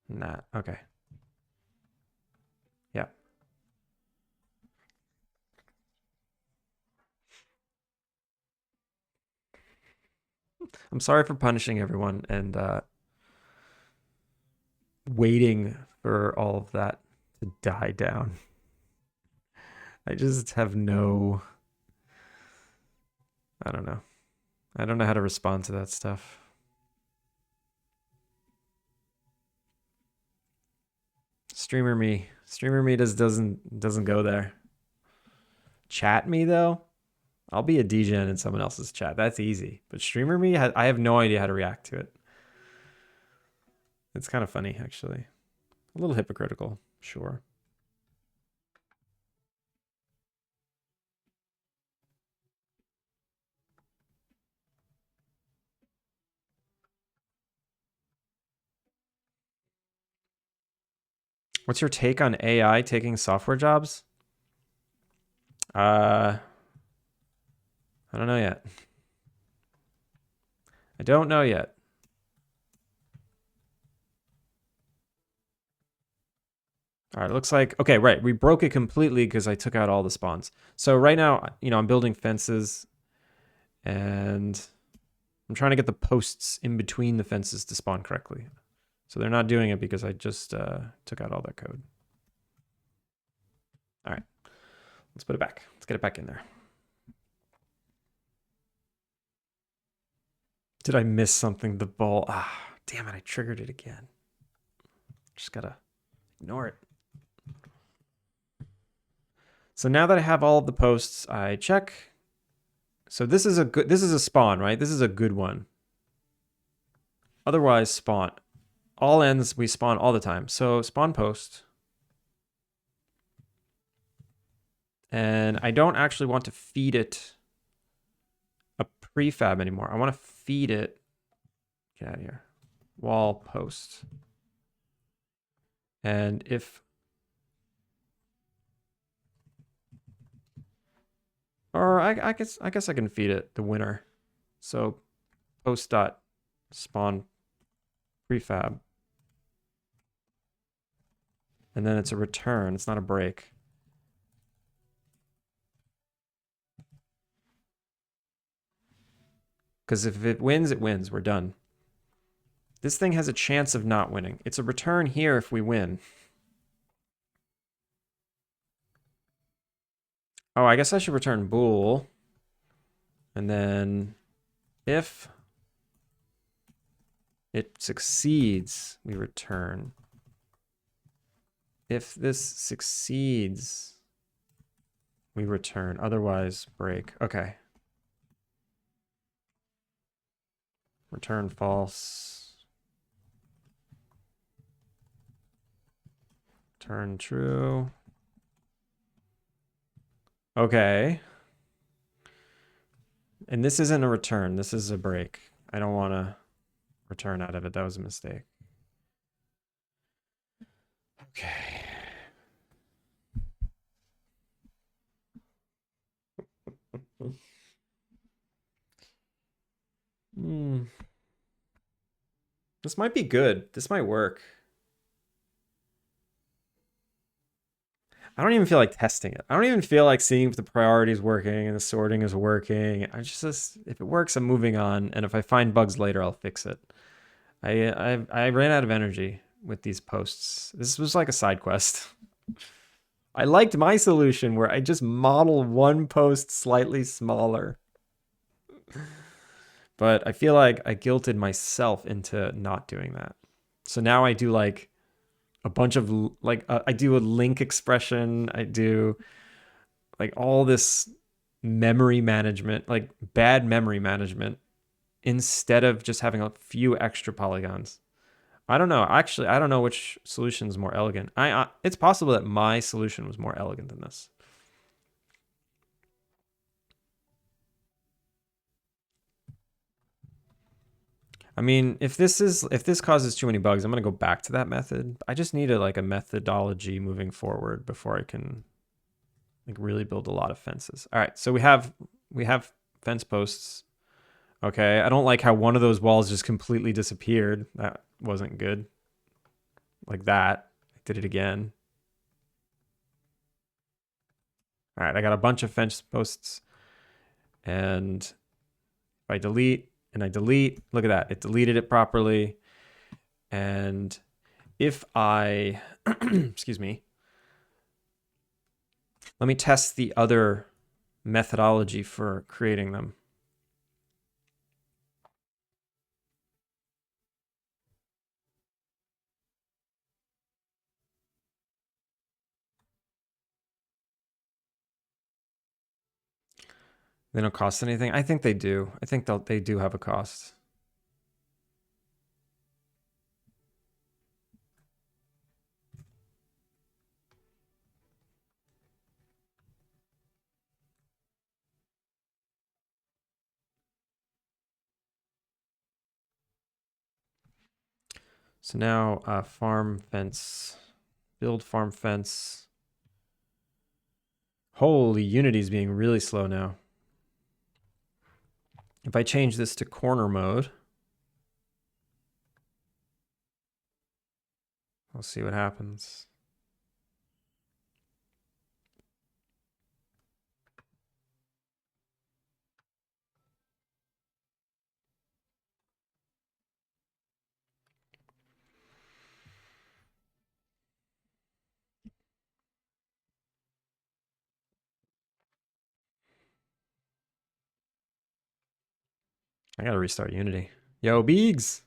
Nah, okay. Yeah. I'm sorry for punishing everyone and waiting for all of that to die down. I just have no... I don't know. I don't know how to respond to that stuff. Streamer me doesn't go there. Chat me though, I'll be a degen in someone else's chat. That's easy. But streamer me, I have no idea how to react to it. It's kind of funny actually. A little hypocritical, sure. What's your take on AI taking software jobs? I don't know yet. I don't know yet. All right, looks like, okay, right. We broke it completely because I took out all the spawns. So right now, you know, I'm building fences and I'm trying to get the posts in between the fences to spawn correctly. So they're not doing it because I just took out all that code. All right, let's put it back. Let's get it back in there. Did I miss something? The ball. Ah, damn it. I triggered it again. Just gotta ignore it. So now that I have all of the posts, I check. So this is a spawn, right? This is a good one. Otherwise, spawn. All ends, we spawn all the time. So spawn post. And I don't actually want to feed it a prefab anymore. I want to feed it. Get out of here. Wall post. And if Or I guess I can feed it the winner. So post dot spawn prefab. And then it's a return. It's not a break. Because if it wins, it wins. We're done. This thing has a chance of not winning. It's a return here if we win. Oh, I guess I should return bool. And then if it succeeds, we return. If this succeeds, we return. Otherwise, break. Okay. Return false. Return true. Okay. And this isn't a return. This is a break. I don't want to return out of it. That was a mistake. Okay. This might be good. This might work. I don't even feel like testing it. I don't even feel like seeing if the priority is working and the sorting is working. If it works, I'm moving on. And if I find bugs later, I'll fix it. I ran out of energy with these posts. This was like a side quest. I liked my solution where I just model one post slightly smaller. But I feel like I guilted myself into not doing that. So now I do like a bunch of I do a link expression. I do like all this memory management, like bad memory management, instead of just having a few extra polygons. I don't know. Actually, I don't know which solution is more elegant. It's possible that my solution was more elegant than this. I mean, if this causes too many bugs, I'm gonna go back to that method. I just need a methodology moving forward before I can like really build a lot of fences. All right, so we have fence posts. Okay, I don't like how one of those walls just completely disappeared. That wasn't good. Like that. I did it again. All right, I got a bunch of fence posts. And if I delete and I delete, look at that. It deleted it properly. And if I, excuse me, let me test the other methodology for creating them. They don't cost anything. I think they do. I think they do have a cost. So now farm fence, build farm fence. Holy, Unity's being really slow now. If I change this to corner mode, we'll see what happens. I gotta restart Unity. Yo, Beegs!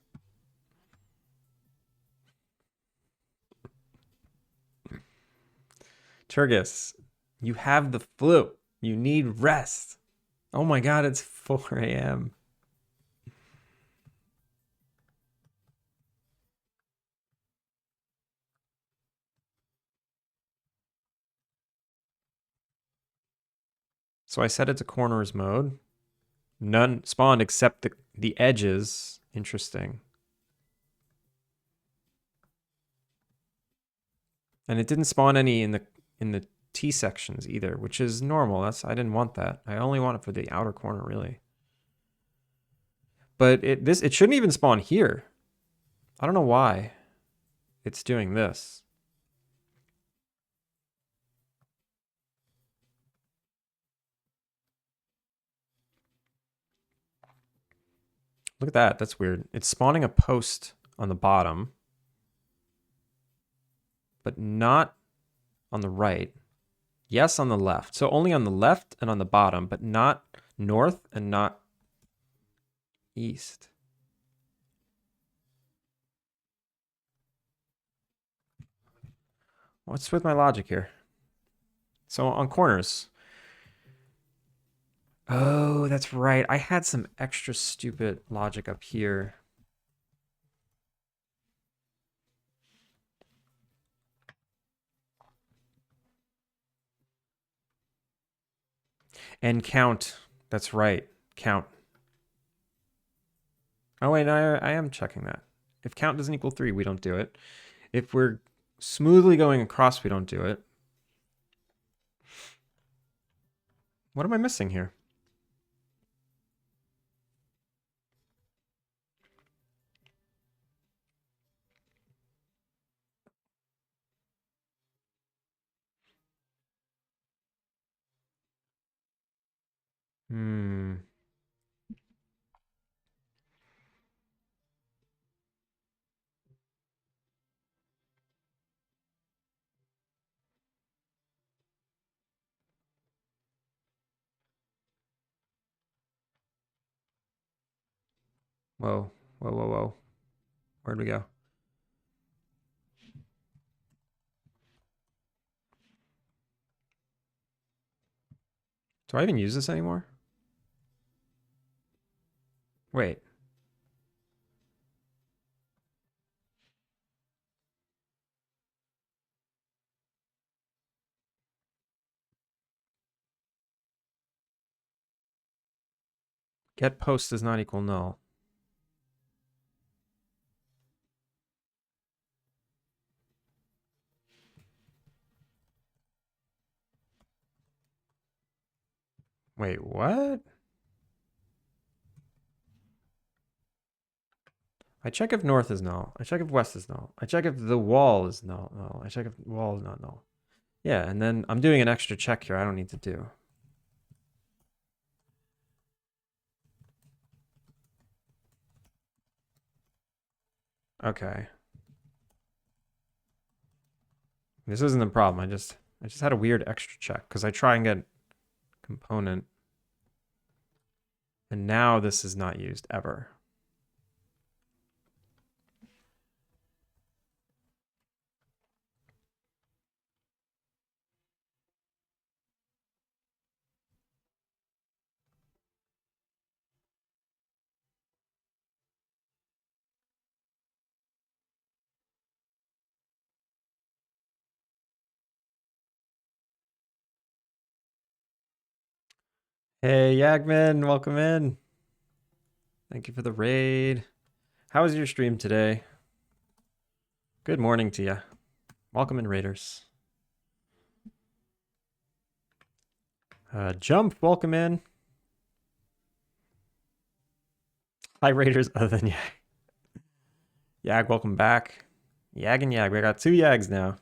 Turgis, you have the flu. You need rest. Oh my god, it's 4 a.m. So I set it to corners mode. None spawned except the edges. Interesting. And it didn't spawn any in the T sections either, which is normal. I didn't want that. I only want it for the outer corner, really. But it shouldn't even spawn here. I don't know why it's doing this. Look at that. That's weird. It's spawning a post on the bottom, but not on the right. Yes, on the left. So only on the left and on the bottom, but not north and not east. What's with my logic here? So on corners. Oh, that's right. I had some extra stupid logic up here. And count. That's right. Count. Oh, wait, no, I am checking that. If count doesn't equal 3, we don't do it. If we're smoothly going across, we don't do it. What am I missing here? Hmm. Whoa. Whoa, whoa, whoa. Where'd we go? Do I even use this anymore? Wait. Get post does not equal null. Wait, what? I check if north is null. I check if west is null. I check if the wall is null. No, I check if the wall is not null. Yeah, and then I'm doing an extra check here I don't need to do. Okay. This isn't the problem. I just had a weird extra check because I try and get component. And now this is not used ever. Hey, Yagman, welcome in. Thank you for the raid. How was your stream today? Good morning to you. Welcome in, Raiders. Jump, welcome in. Hi, Raiders, other than Yag. Yag, welcome back. Yag and Yag. We got 2 Yags now.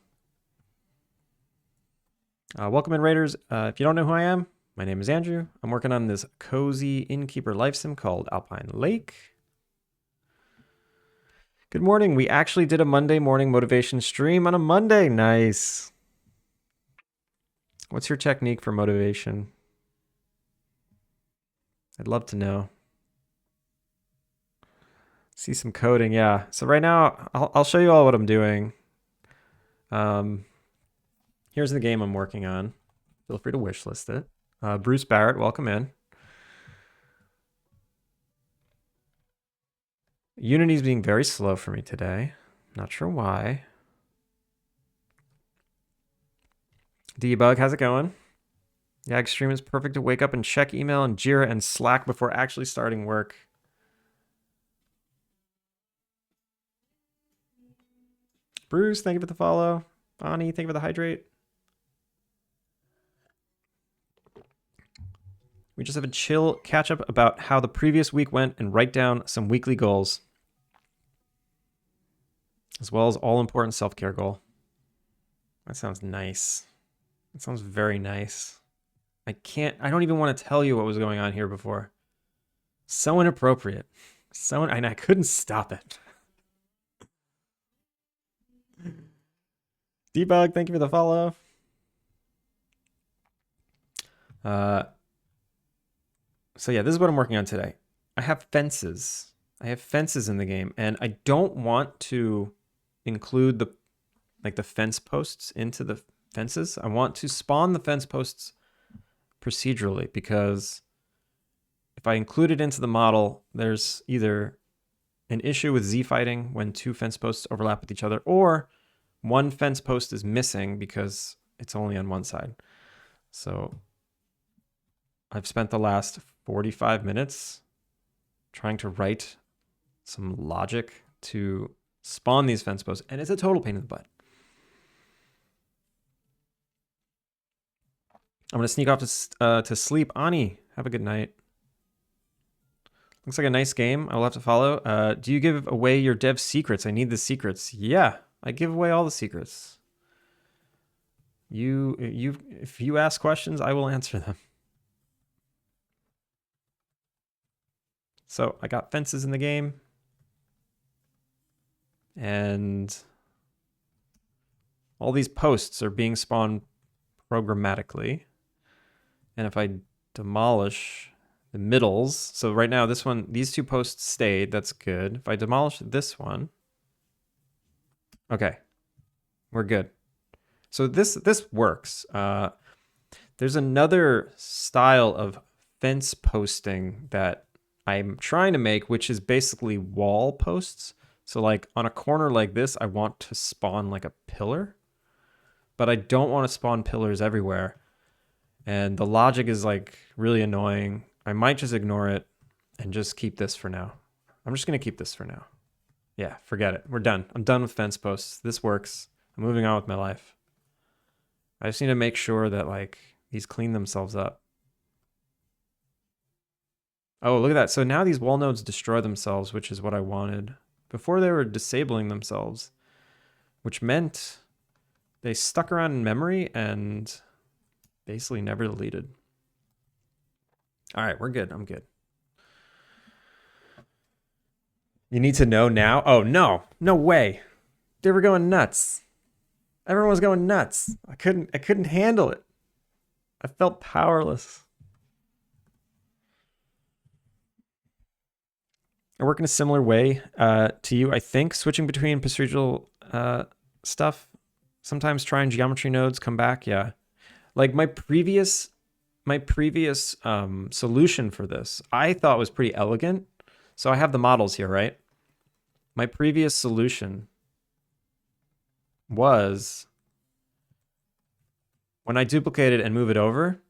Welcome in, Raiders. If you don't know who I am, my name is Andrew. I'm working on this cozy innkeeper life sim called Alpine Lake. Good morning. We actually did a Monday morning motivation stream on a Monday. Nice. What's your technique for motivation? I'd love to know. See some coding, yeah. So right now, I'll show you all what I'm doing. Here's the game I'm working on. Feel free to wishlist it. Bruce Barrett, welcome in. Unity's being very slow for me today. Not sure why. Debug, how's it going? Yag stream is perfect to wake up and check email and Jira and Slack before actually starting work. Bruce, thank you for the follow. Bonnie, thank you for the hydrate. We just have a chill catch up about how the previous week went and write down some weekly goals, as well as all important self-care goal. That sounds nice. That sounds very nice. I don't even want to tell you what was going on here before. So inappropriate. And I couldn't stop it. Debug, thank you for the follow. So yeah, this is what I'm working on today. I have fences. I have fences in the game, and I don't want to include the fence posts into the fences. I want to spawn the fence posts procedurally, because if I include it into the model, there's either an issue with Z fighting when two fence posts overlap with each other, or one fence post is missing because it's only on one side. So I've spent the last 45 minutes trying to write some logic to spawn these fence posts, and it's a total pain in the butt. I'm going to sneak off to sleep. Ani, have a good night. Looks like a nice game. I will have to follow. Do you give away your dev secrets? I need the secrets. Yeah, I give away all the secrets. If you ask questions, I will answer them. So I got fences in the game, and all these posts are being spawned programmatically. And if I demolish the middles, so right now these two posts stayed, that's good. If I demolish this one, okay, we're good. So this works. There's another style of fence posting that I'm trying to make, which is basically wall posts. So like on a corner like this, I want to spawn like a pillar, but I don't want to spawn pillars everywhere. And the logic is like really annoying. I might just ignore it and just keep this for now. I'm just going to keep this for now. Yeah, forget it. We're done. I'm done with fence posts. This works. I'm moving on with my life. I just need to make sure that like these clean themselves up. Oh, look at that. So now these wall nodes destroy themselves, which is what I wanted. Before they were disabling themselves, which meant they stuck around in memory and basically never deleted. All right, we're good. I'm good. You need to know now? Oh, no. No way. They were going nuts. Everyone was going nuts. I couldn't handle it. I felt powerless. I work in a similar way to you, I think, switching between procedural stuff. Sometimes trying geometry nodes, come back, yeah. Like my previous solution for this, I thought was pretty elegant. So I have the models here, right? My previous solution was when I duplicate it and move it over,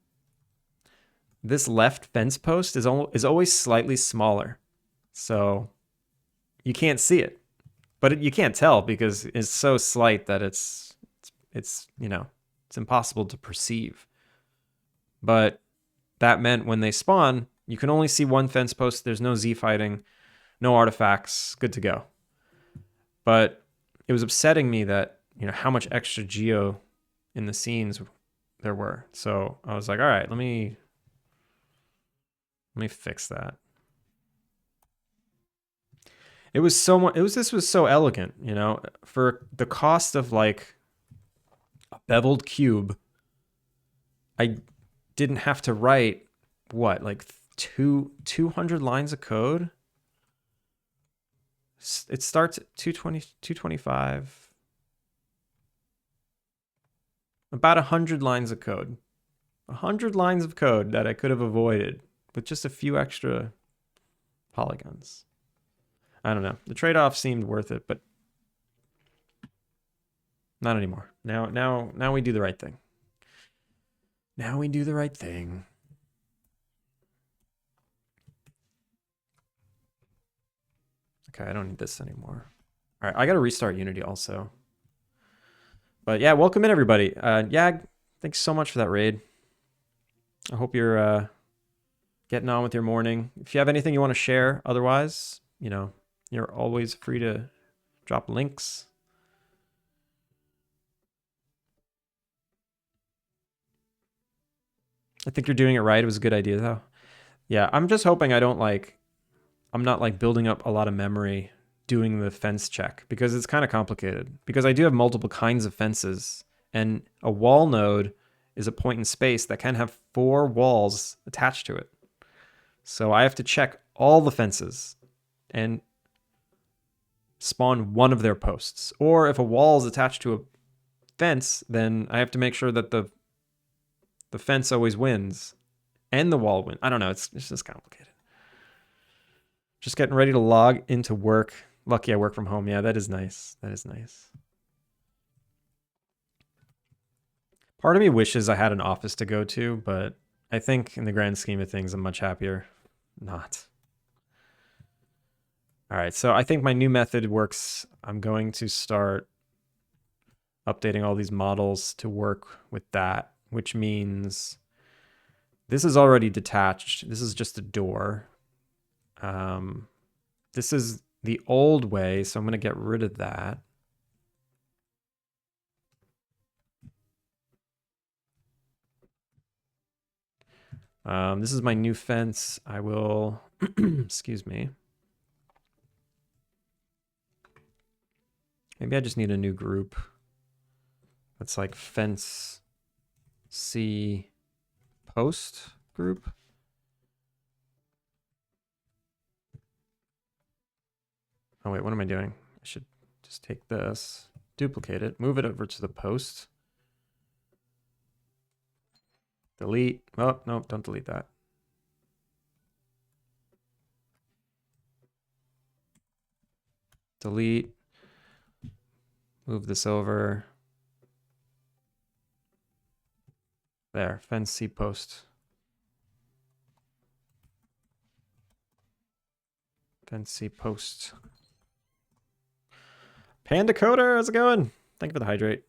this left fence post is always slightly smaller. So you can't see it, but you can't tell because it's so slight that it's you know, it's impossible to perceive. But that meant when they spawn, you can only see one fence post. There's no Z fighting, no artifacts, good to go. But it was upsetting me that, you know, how much extra geo in the scenes there were. So I was like, all right, let me fix that. This was so elegant, you know, for the cost of like a beveled cube. I didn't have to write what, like 200 lines of code. It starts at 220, 225. About 100 lines of code. 100 lines of code that I could have avoided with just a few extra polygons. I don't know. The trade-off seemed worth it, but not anymore. Now we do the right thing. Now we do the right thing. Okay, I don't need this anymore. All right, I got to restart Unity also. But yeah, welcome in everybody. Yag, thanks so much for that raid. I hope you're getting on with your morning. If you have anything you want to share, otherwise, you know, you're always free to drop links. I think you're doing it right. It was a good idea, though. Yeah, I'm just hoping I'm not like building up a lot of memory doing the fence check because it's kind of complicated. Because I do have multiple kinds of fences, and a wall node is a point in space that can have 4 walls attached to it. So I have to check all the fences and spawn one of their posts. Or if a wall is attached to a fence, then I have to make sure that the fence always wins and the wall wins. I don't know. It's just complicated. Just getting ready to log into work. Lucky I work from home. Yeah, that is nice. That is nice. Part of me wishes I had an office to go to, but I think in the grand scheme of things, I'm much happier not. All right, so I think my new method works. I'm going to start updating all these models to work with that, which means this is already detached. This is just a door. This is the old way, so I'm going to get rid of that. This is my new fence. I will, excuse me. Maybe I just need a new group. That's like fence C post group. Oh wait, what am I doing? I should just take this, duplicate it, move it over to the post. Delete. Oh, no, don't delete that. Delete. Move this over. There, fence C post. Fence C post. Panda Coder, how's it going? Thank you for the hydrate.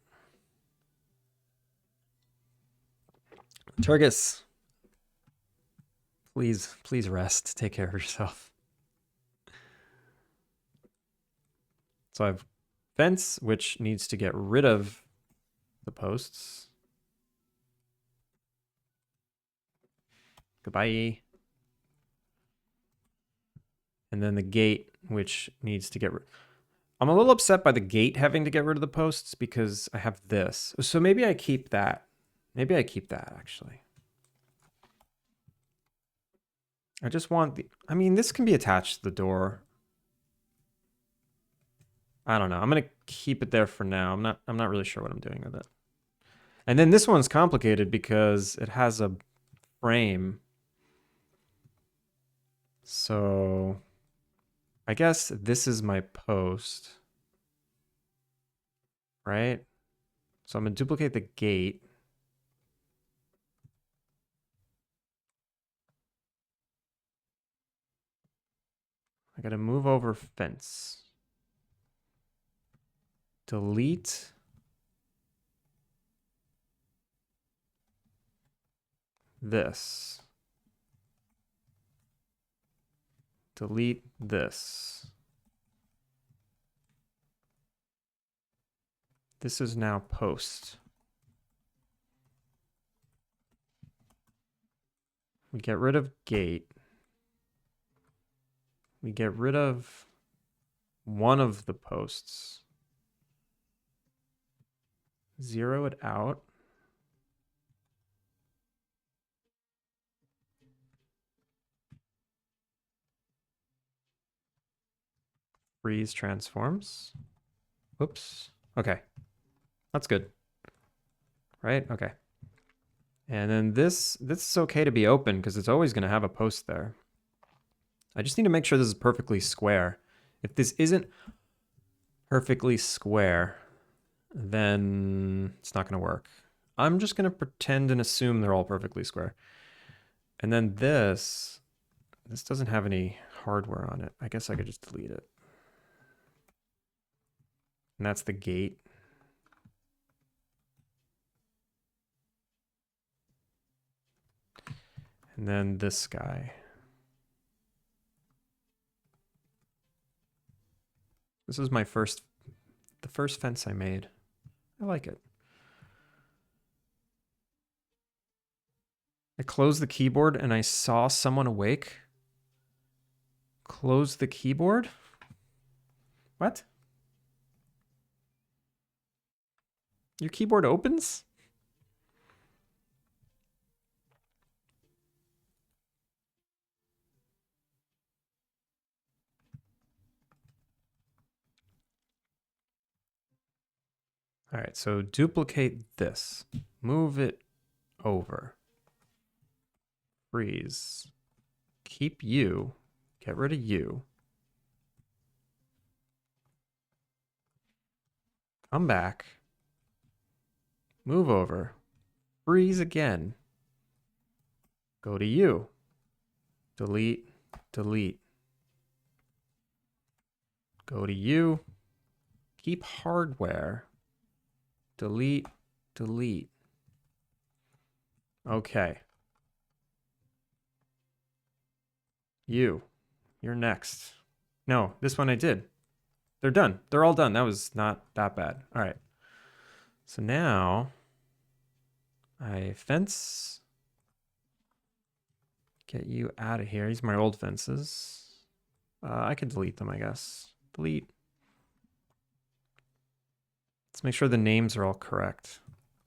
Turgis, please rest. Take care of yourself. So I have fence, which needs to get rid of the posts. Goodbye. And then the gate, which needs to get rid. I'm a little upset by the gate having to get rid of the posts because I have this. So maybe I keep that. Maybe I keep that, actually. I just want the... I mean, this can be attached to the door. I don't know. I'm going to keep it there for now. I'm not really sure what I'm doing with it. And then this one's complicated because it has a frame. So I guess this is my post. Right? So I'm going to duplicate the gate. I got to move over fence. Delete. This. Delete this. This is now post. We get rid of gate. We get rid of one of the posts. Zero it out. Freeze transforms. Oops. Okay. That's good. Right? Okay. And then this is okay to be open because it's always going to have a post there. I just need to make sure this is perfectly square. If this isn't perfectly square, then it's not going to work. I'm just going to pretend and assume they're all perfectly square. And then this doesn't have any hardware on it. I guess I could just delete it. And that's the gate. And then this guy. This is the first fence I made. I like it. I closed the keyboard and I saw someone awake. Close the keyboard? What? Your keyboard opens? All right, so duplicate this. Move it over. Freeze. Keep you. Get rid of you. Come back. Move over. Freeze again. Go to you. Delete. Delete. Go to you. Keep hardware. Delete. Delete. Okay. You're next. No, this one I did. They're done. They're all done. That was not that bad. All right. So now I fence. Get you out of here. These are my old fences. I could delete them, I guess. Delete. Let's make sure the names are all correct.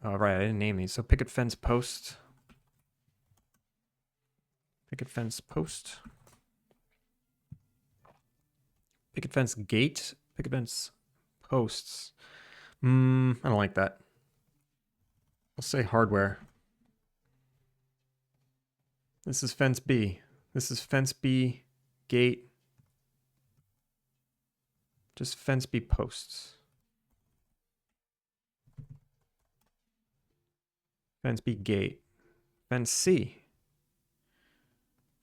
Oh, right, I didn't name these. So picket fence post. Picket fence post. Picket fence gate. Picket fence posts. I don't like that. We'll say hardware. This is fence B. This is fence B gate. Just fence B posts. Fence B gate. Fence C.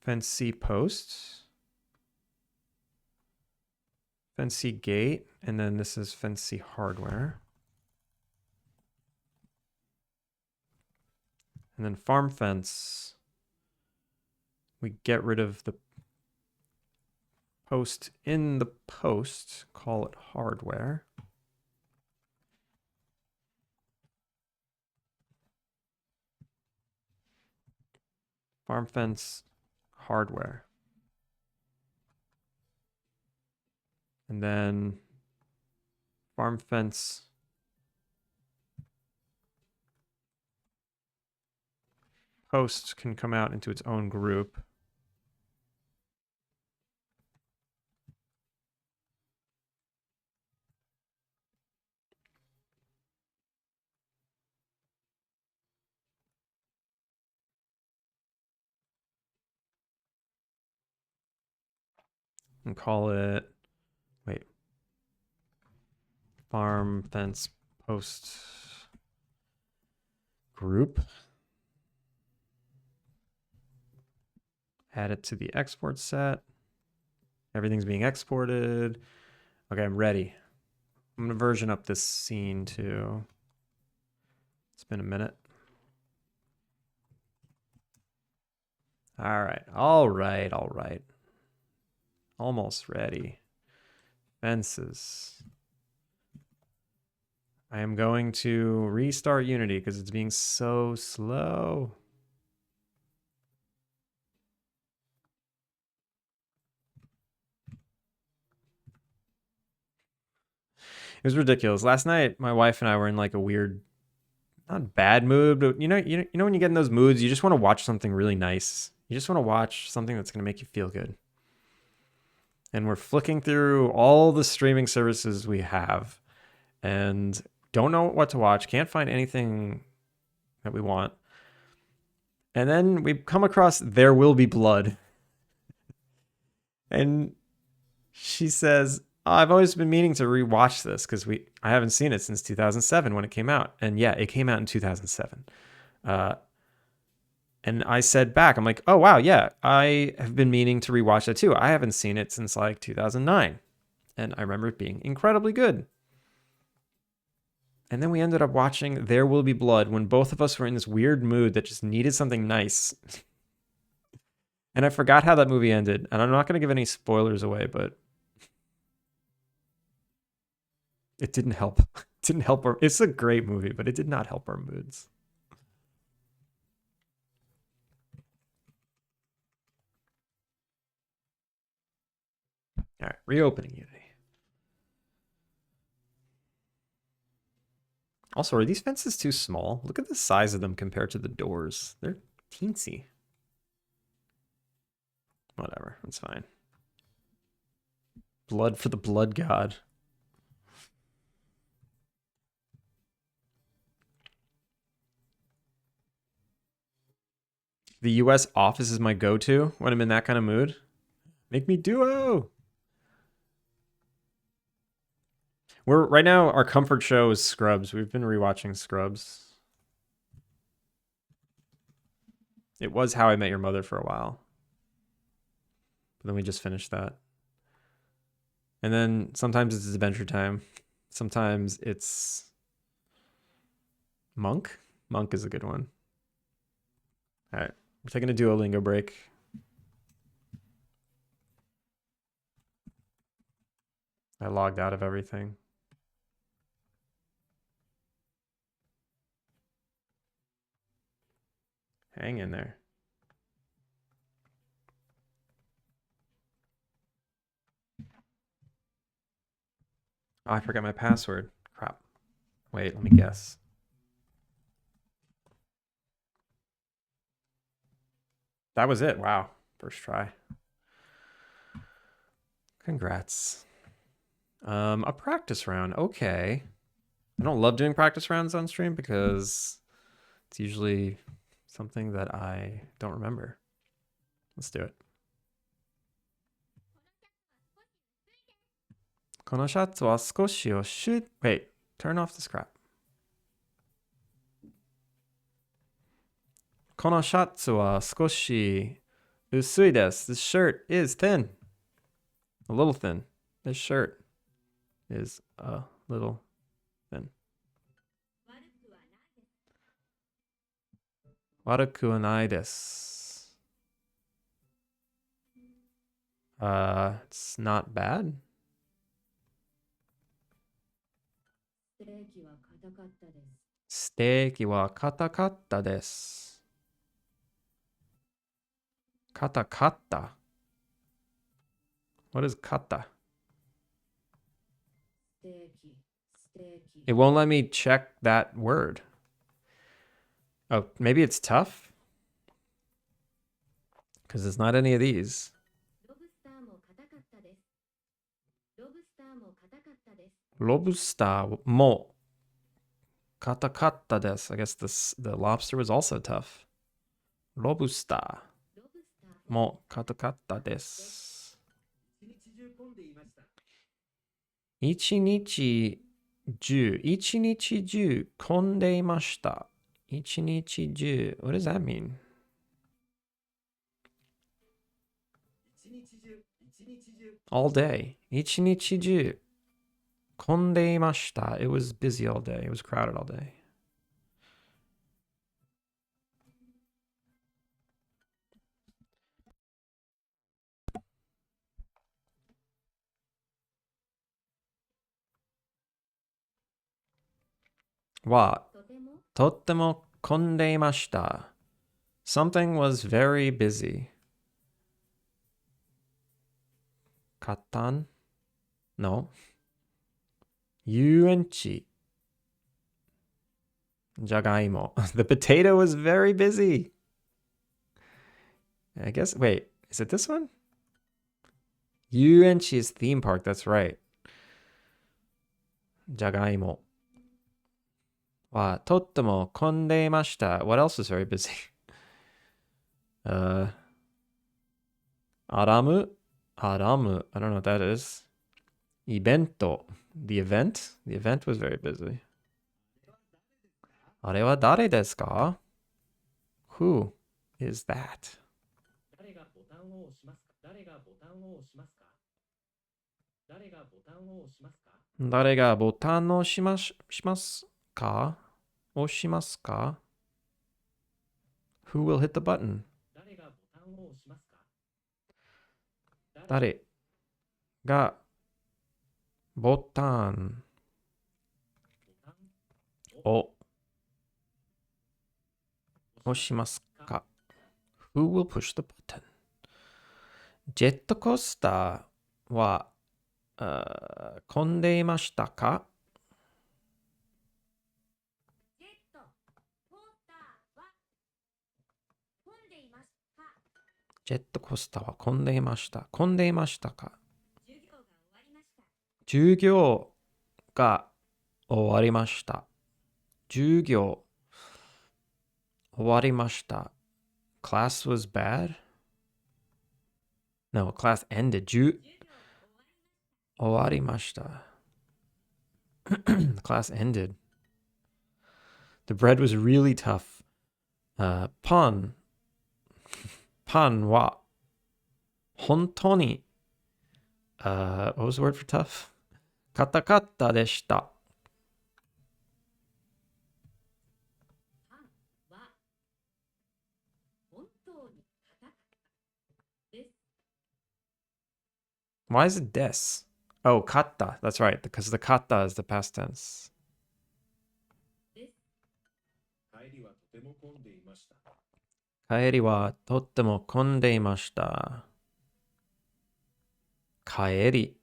Fence C posts. Fence C gate. And then this is fence C hardware. And then farm fence. We get rid of the post in the post. Call it hardware. Farm fence hardware. And then farm fence post can come out into its own group. And call it, wait, farm fence post group. Add it to the export set. Everything's being exported. Okay, I'm ready. I'm gonna version up this scene too. It's been a minute. All right, all right, all right. Almost ready. Fences. I am going to restart Unity because it's being so slow. It was ridiculous. Last night, my wife and I were in like a weird, not bad mood, but you know when you get in those moods, you just want to watch something really nice. You just want to watch something that's going to make you feel good. And we're flicking through all the streaming services we have and don't know what to watch, can't find anything that we want. And then we come across There Will Be Blood. And she says, oh, I've always been meaning to rewatch this because I haven't seen it since 2007 when it came out. And yeah, it came out in 2007. And I said back, I'm like, oh, wow, yeah, I have been meaning to rewatch that too. I haven't seen it since like 2009. And I remember it being incredibly good. And then we ended up watching There Will Be Blood when both of us were in this weird mood that just needed something nice. And I forgot how that movie ended. And I'm not going to give any spoilers away, but it didn't help. It didn't help our. It's a great movie, but it did not help our moods. All right, reopening Unity. Also, are these fences too small? Look at the size of them compared to the doors. They're teensy. Whatever, that's fine. Blood for the blood god. The US office is my go-to when I'm in that kind of mood. Make me duo. We're right now, our comfort show is Scrubs. We've been rewatching Scrubs. It was How I Met Your Mother for a while. But then we just finished that. And then sometimes it's Adventure Time. Sometimes it's Monk. Monk is a good one. All right, we're taking a Duolingo break. I logged out of everything. Hang in there. Oh, I forgot my password. Crap. Wait, let me guess. That was it. Wow. First try. Congrats. A practice round. Okay. I don't love doing practice rounds on stream because it's usually something that I don't remember. Let's do it. このシャツは少し薄い. Wait, turn off this crap. このシャツは少し薄いです. This shirt is thin. A little thin. This shirt is a little thin. 悪くはないです. It's not bad. ステーキは硬かったです. 硬かった. What is kata? It won't let me check that word. Oh, maybe it's tough? Because it's not any of these. Lobster mo katakatta desu. I guess the lobster was also tough. Lobster mo katakatta desu. 一日中、一日中混んでいました。一日中. What does that mean? all day. 一日中混んでいました. It was busy all day. It was crowded all day. Wa とっても混んでいました. Something was very busy. Katan? No. 遊園地. Jagaimo. The potato was very busy. I guess, wait, is it this one? 遊園地 is theme park, that's right. Jagaimo. Wa とっても混んでいました. What else was very busy? Aramu? Aramu. I don't know what that is. Ibento. The event? The event was very busy. あれは誰ですか? Who is that? 誰がボタンを押しますか? 誰がボタンを押しますか? 誰がボタンを押しますか? 誰がボタンを押しますか? 押しますか? Who will hit the button? 誰がボタンを押しますか?誰がボタンを押しますか？ Who will push the button? ジェットコースターは混んでいましたか？ジェットコースターは混んでいました。混んでいましたか？授業が終わりました。授業終わりました。Class was bad? No, class ended. 終わりました。Class ended. The bread was really tough.パンは本当にwhat was the word for tough? 硬かったでした。Why is it des? Oh, kata. That's right, because the kata is the past tense. 帰りはとっても混んでいました。帰り。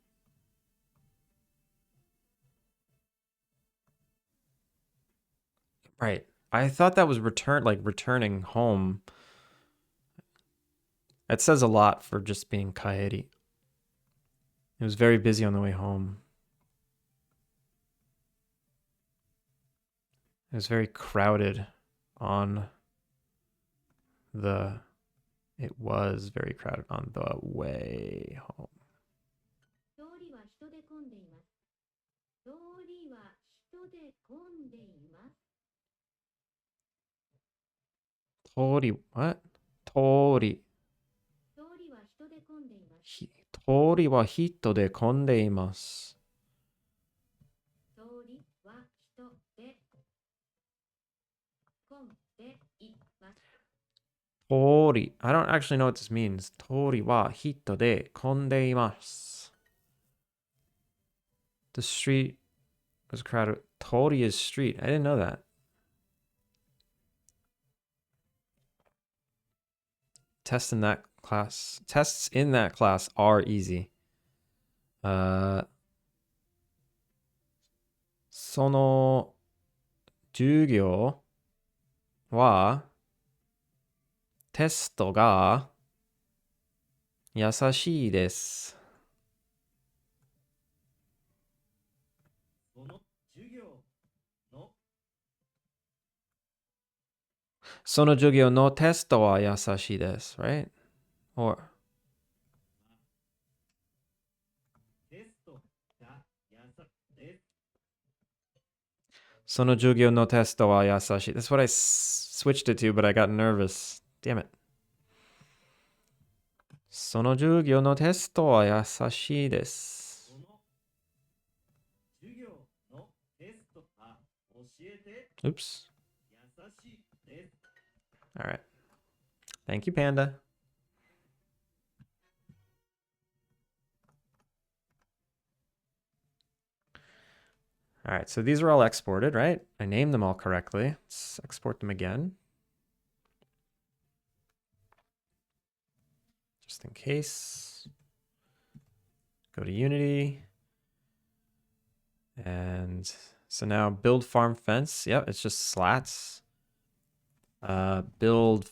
Right. I thought that was returning home. It says a lot for just being kaeri. It was very busy on the way home. It was very crowded on the... It was very crowded on the way home. 通り what? 通り。通りは人で混んでいます。通り。I don't actually know what this means. 通りは人で混んでいます。The street was crowded. 通り is street. I didn't know that. Tests in that class are easy. その授業はテストが優しいです。その授業のテストは優しいです。Right? Or その授業のテストは優しい。That's what I switched it to, but I got nervous. Damn it. その授業のテストは優しいです。Oops. All right. Thank you, Panda. All right, so these are all exported, right? I named them all correctly. Let's export them again. Just in case. Go to Unity. And so now build farm fence. Yep, it's just slats. Build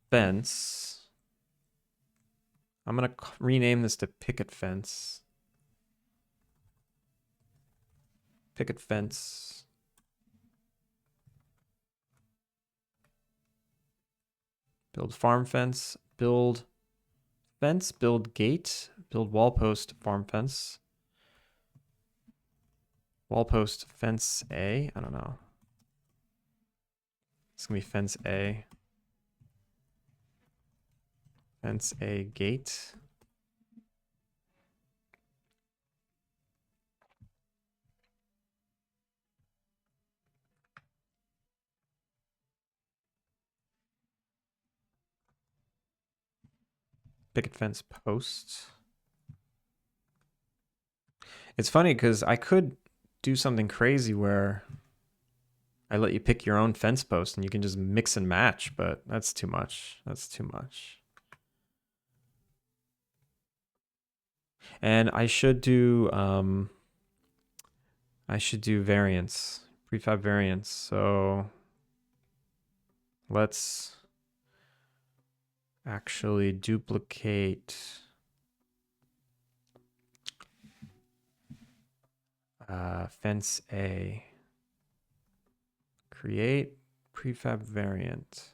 fence. I'm going to rename this to picket fence. Picket fence. Build farm fence. Build fence. Build gate. Build wall post farm fence. Wall post fence A. I don't know. It's going to be fence A. Fence A gate. Picket fence post. It's funny because I could do something crazy where I let you pick your own fence post and you can just mix and match, but that's too much. That's too much. And I should do variants, prefab variants. So let's actually duplicate fence A. Create prefab variant.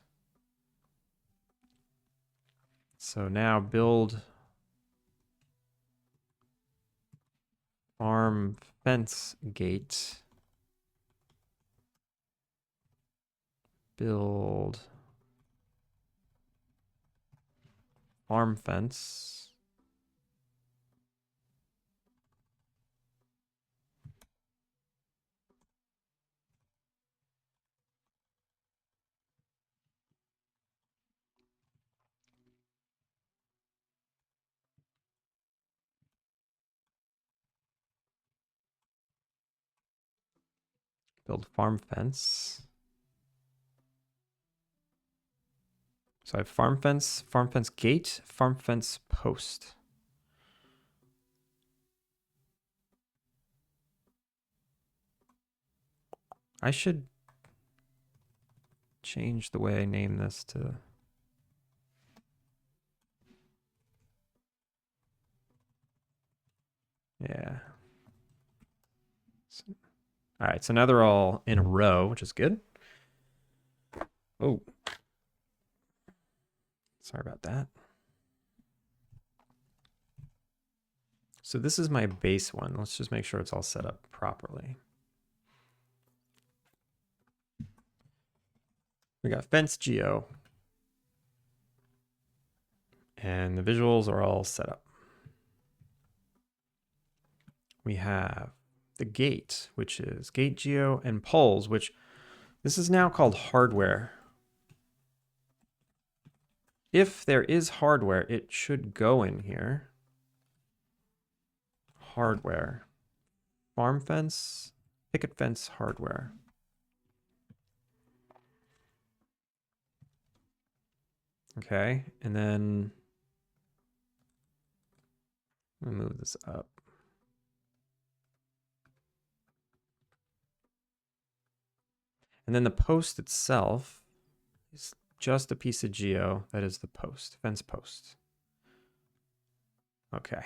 So now build farm fence gate. Build farm fence. Build farm fence. So I have farm fence gate, farm fence post. I should change the way I name this to... Yeah. All right, so now they're all in a row, which is good. Oh. Sorry about that. So this is my base one. Let's just make sure it's all set up properly. We got fence geo. And the visuals are all set up. We have the gate, which is gate geo, and poles, which this is now called hardware. If there is hardware, it should go in here. Hardware. Farm fence, picket fence, hardware. Okay, and then let me move this up. And then the post itself is just a piece of geo that is the post, fence post. Okay.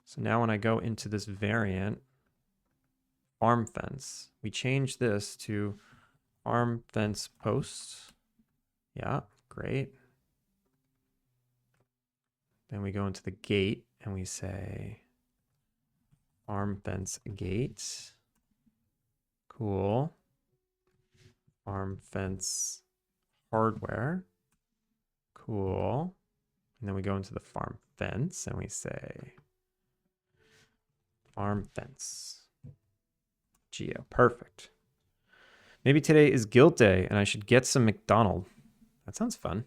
So now when I go into this variant, farm fence, we change this to farm fence post. Yeah, great. Then we go into the gate and we say farm fence gate. Cool. Farm fence hardware. Cool. And then we go into the farm fence and we say farm fence geo. Perfect. Maybe today is guild day and I should get some McDonald's. That sounds fun.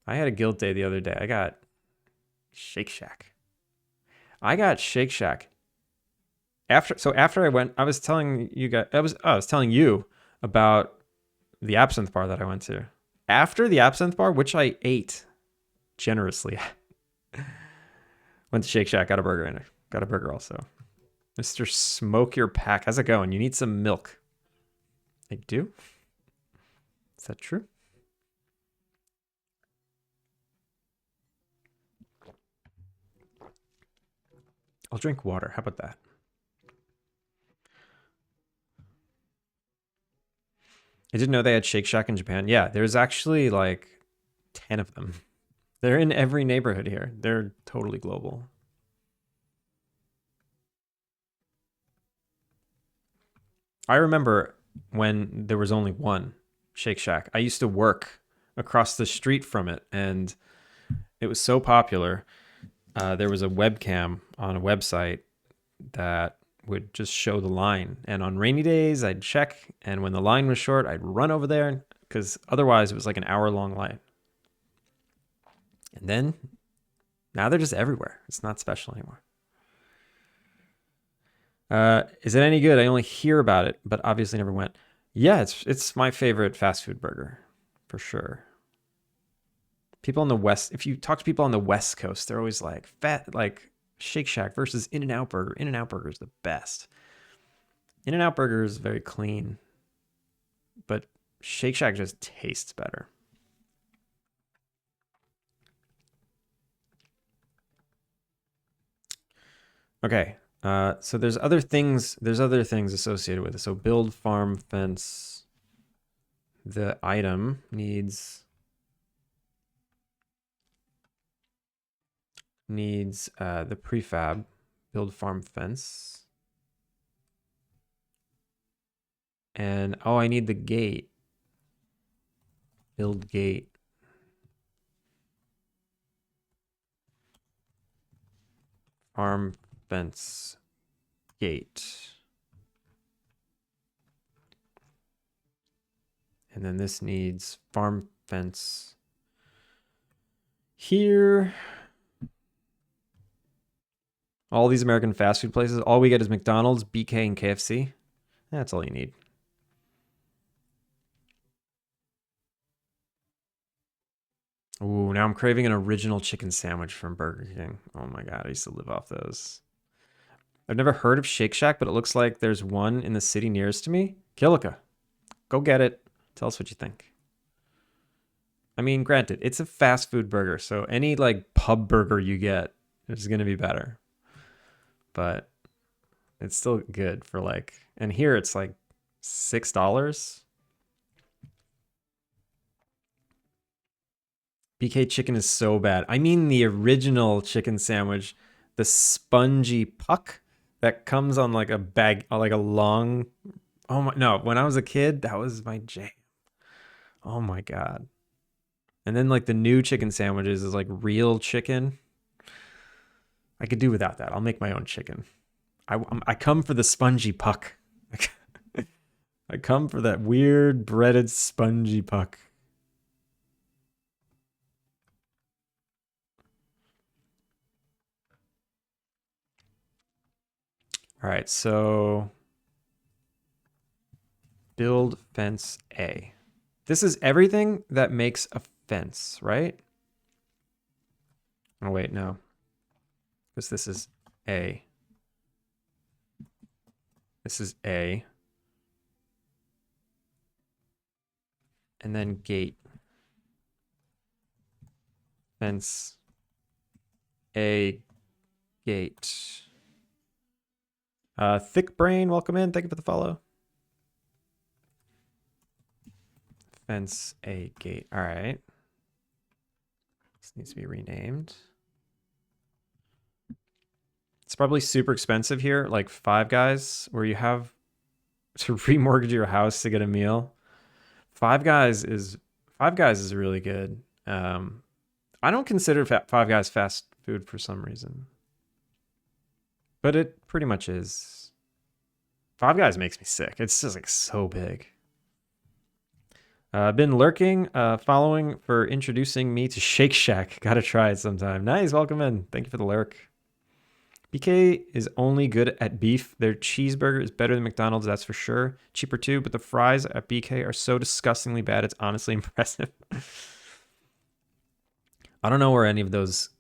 I had a guild day the other day. I got Shake Shack. After I went, I was telling you guys, I was telling you about the absinthe bar that I went to. After the absinthe bar, which I ate generously, went to Shake Shack, got a burger in it. Got a burger also. Mr. Smoke Your Pack. How's it going? You need some milk. I do? Is that true? I'll drink water. How about that? I didn't know they had Shake Shack in Japan. Yeah, there's actually like 10 of them. They're in every neighborhood here. They're totally global. I remember when there was only one Shake Shack. I used to work across the street from it, and it was so popular. There was a webcam on a website that would just show the line. And on rainy days, I'd check. And when the line was short, I'd run over there because otherwise it was like an hour-long line. And then Now they're just everywhere. It's not special anymore. Is it any good? I only hear about it, but obviously never went. Yeah, it's my favorite fast food burger, for sure. People on the West, if you talk to people on the West Coast, they're always like Shake Shack versus In-N-Out Burger. In-N-Out Burger is the best. In-N-Out Burger is very clean, but Shake Shack just tastes better. Okay. So there's other things. There's other things associated with it. So build, farm, fence. The item needs the prefab, build, farm, fence, and oh, I need the gate. Build gate. Farm, fence, gate. And then this needs farm, fence here. All these American fast food places, all we get is McDonald's, BK, and KFC. That's all you need. Ooh, now I'm craving an original chicken sandwich from Burger King. Oh my God, I used to live off those. I've never heard of Shake Shack, but it looks like there's one in the city nearest to me. Killica, go get it. Tell us what you think. I mean, granted, it's a fast food burger, so any like pub burger you get is going to be better. But it's still good for like, and here it's like $6. BK chicken is so bad. I mean the original chicken sandwich, the spongy puck that comes on like a bag, like a long. Oh my, no, when I was a kid, that was my jam. Oh my God. And then like the new chicken sandwiches is like real chicken. I could do without that. I'll make my own chicken. I come for the spongy puck. I come for that weird breaded spongy puck. All right, so build fence A. This is everything that makes a fence, right? Oh, wait, no. Because this is A. This is A. And then gate. Fence A gate. Thick Brain, welcome in. Thank you for the follow. Fence A gate. All right. This needs to be renamed. It's probably super expensive here, like Five Guys, where you have to remortgage your house to get a meal. Five Guys is really good. I don't consider Five Guys fast food for some reason, but it pretty much is. Five Guys makes me sick. It's just like so big. Been lurking, following for introducing me to Shake Shack. Gotta try it sometime. Nice, welcome in. Thank you for the lurk. BK is only good at beef. Their cheeseburger is better than McDonald's, that's for sure. Cheaper too, but the fries at BK are so disgustingly bad, it's honestly impressive. I don't know where any of those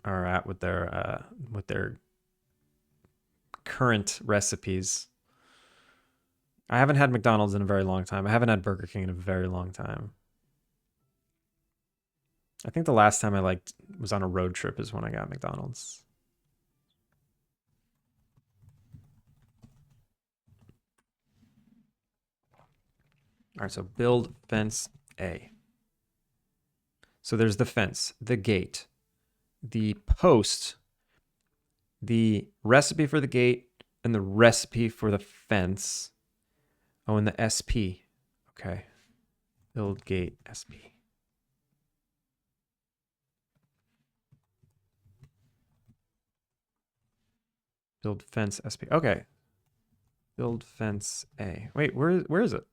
are at with their current recipes. I haven't had McDonald's in a very long time. I haven't had Burger King in a very long time. I think the last time I was on a road trip is when I got McDonald's. All right, so build fence A. So there's the fence, the gate, the post, the recipe for the gate, and the recipe for the fence. Oh, and the SP. Okay. Build gate SP. Build fence SP. Okay. Build fence A. Wait, where is it?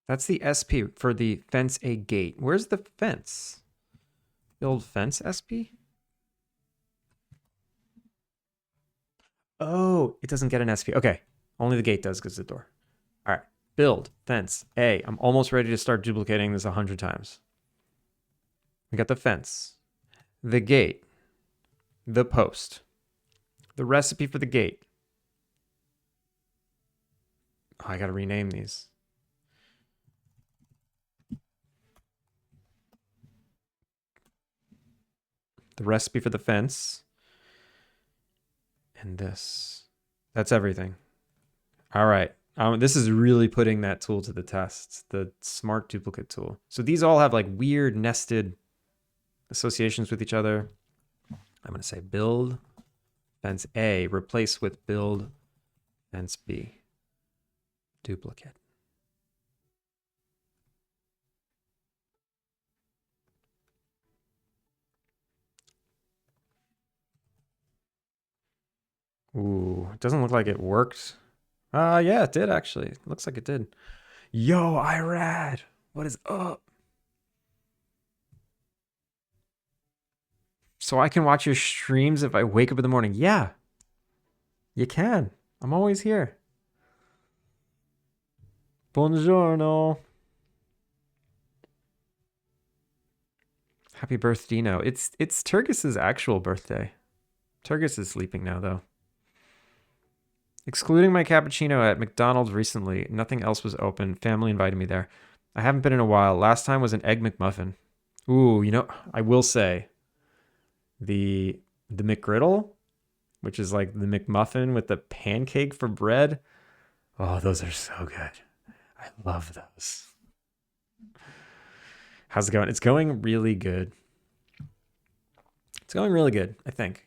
That's the SP for the fence a gate. Where's the fence? Build fence SP? Oh, it doesn't get an SP. Okay. Only the gate does because it's the door. All right. Build fence A. I'm almost ready to start duplicating this 100 times. We got the fence, the gate, the post, the recipe for the gate. Oh, I got to rename these. The recipe for the fence. And this. That's everything. All right. This is really putting that tool to the test, the smart duplicate tool. So these all have like weird nested associations with each other. I'm going to say build fence A, replace with build fence B. Duplicate. Ooh, it doesn't look like it worked. Yeah, it did actually. It looks like it did. Yo, Irad, what is up? So I can watch your streams if I wake up in the morning. Yeah, you can. I'm always here. Buongiorno. Happy birthday, Dino. It's Turgis's actual birthday. Turgis is sleeping now though. Excluding my cappuccino at McDonald's recently, nothing else was open. Family invited me there. I haven't been in a while. Last time was an egg McMuffin. Ooh, you know, I will say the McGriddle, which is like the McMuffin with the pancake for bread. Oh, those are so good. I love those. How's it going? It's going really good. It's going really good, I think.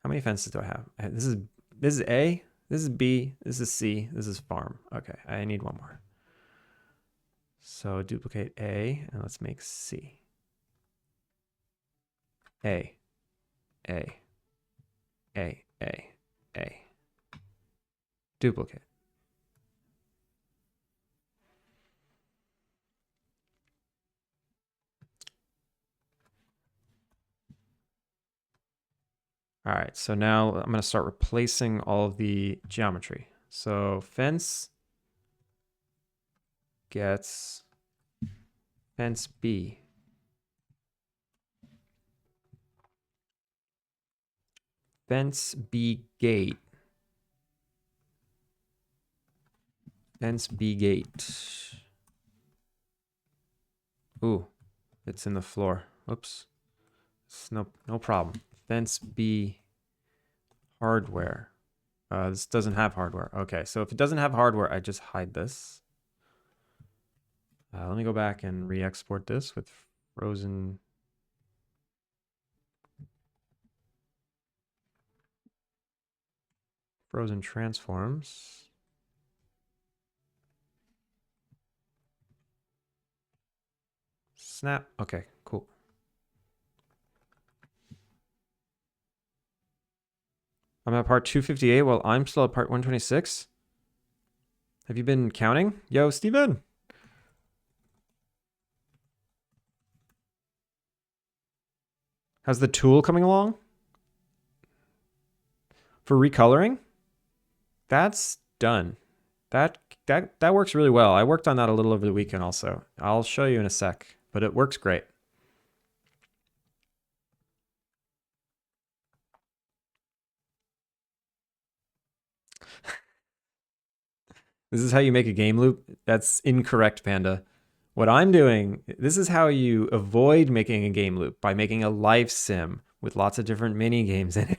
How many fences do I have? This is A, this is B, this is C, this is farm. Okay, I need one more. So duplicate A and let's make C. A, A, A, A, A. Duplicate. All right, so now I'm going to start replacing all of the geometry. So fence gets fence B. Fence B gate. Fence B gate. Ooh, it's in the floor. Oops. It's no problem. Fence B hardware. This doesn't have hardware. Okay, so if it doesn't have hardware, I just hide this. Let me go back and re-export this with frozen. Frozen transforms. Snap. Okay, cool. I'm at part 258 while I'm still at part 126. Have you been counting? Yo, Steven. How's the tool coming along? For recoloring? That's done. That works really well. I worked on that a little over the weekend also. I'll show you in a sec, but it works great. This is how you make a game loop? That's incorrect, Panda. What I'm doing, this is how you avoid making a game loop, by making a life sim with lots of different mini games in it.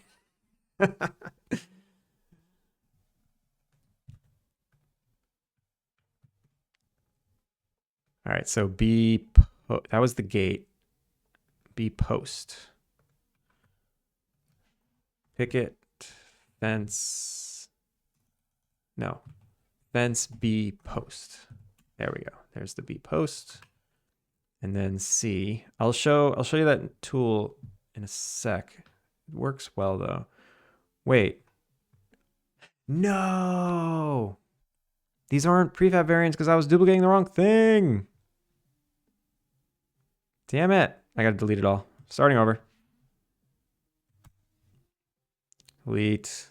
All right, so that was the gate. B post. Picket, fence. No, fence B post. There we go. There's the B post. And then C. I'll show you that tool in a sec. It works well though. Wait. No. These aren't prefab variants because I was duplicating the wrong thing. Damn it. I gotta delete it all. Starting over. Delete.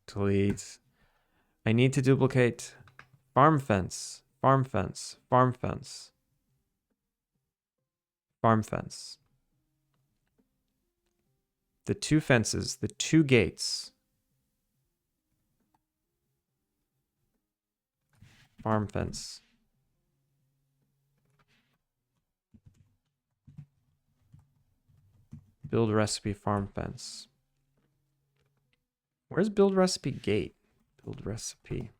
Delete. I need to duplicate farm fence, farm fence, farm fence, farm fence. The two fences, the two gates. Farm fence. Build recipe farm fence. Where's build recipe gate? Build recipe.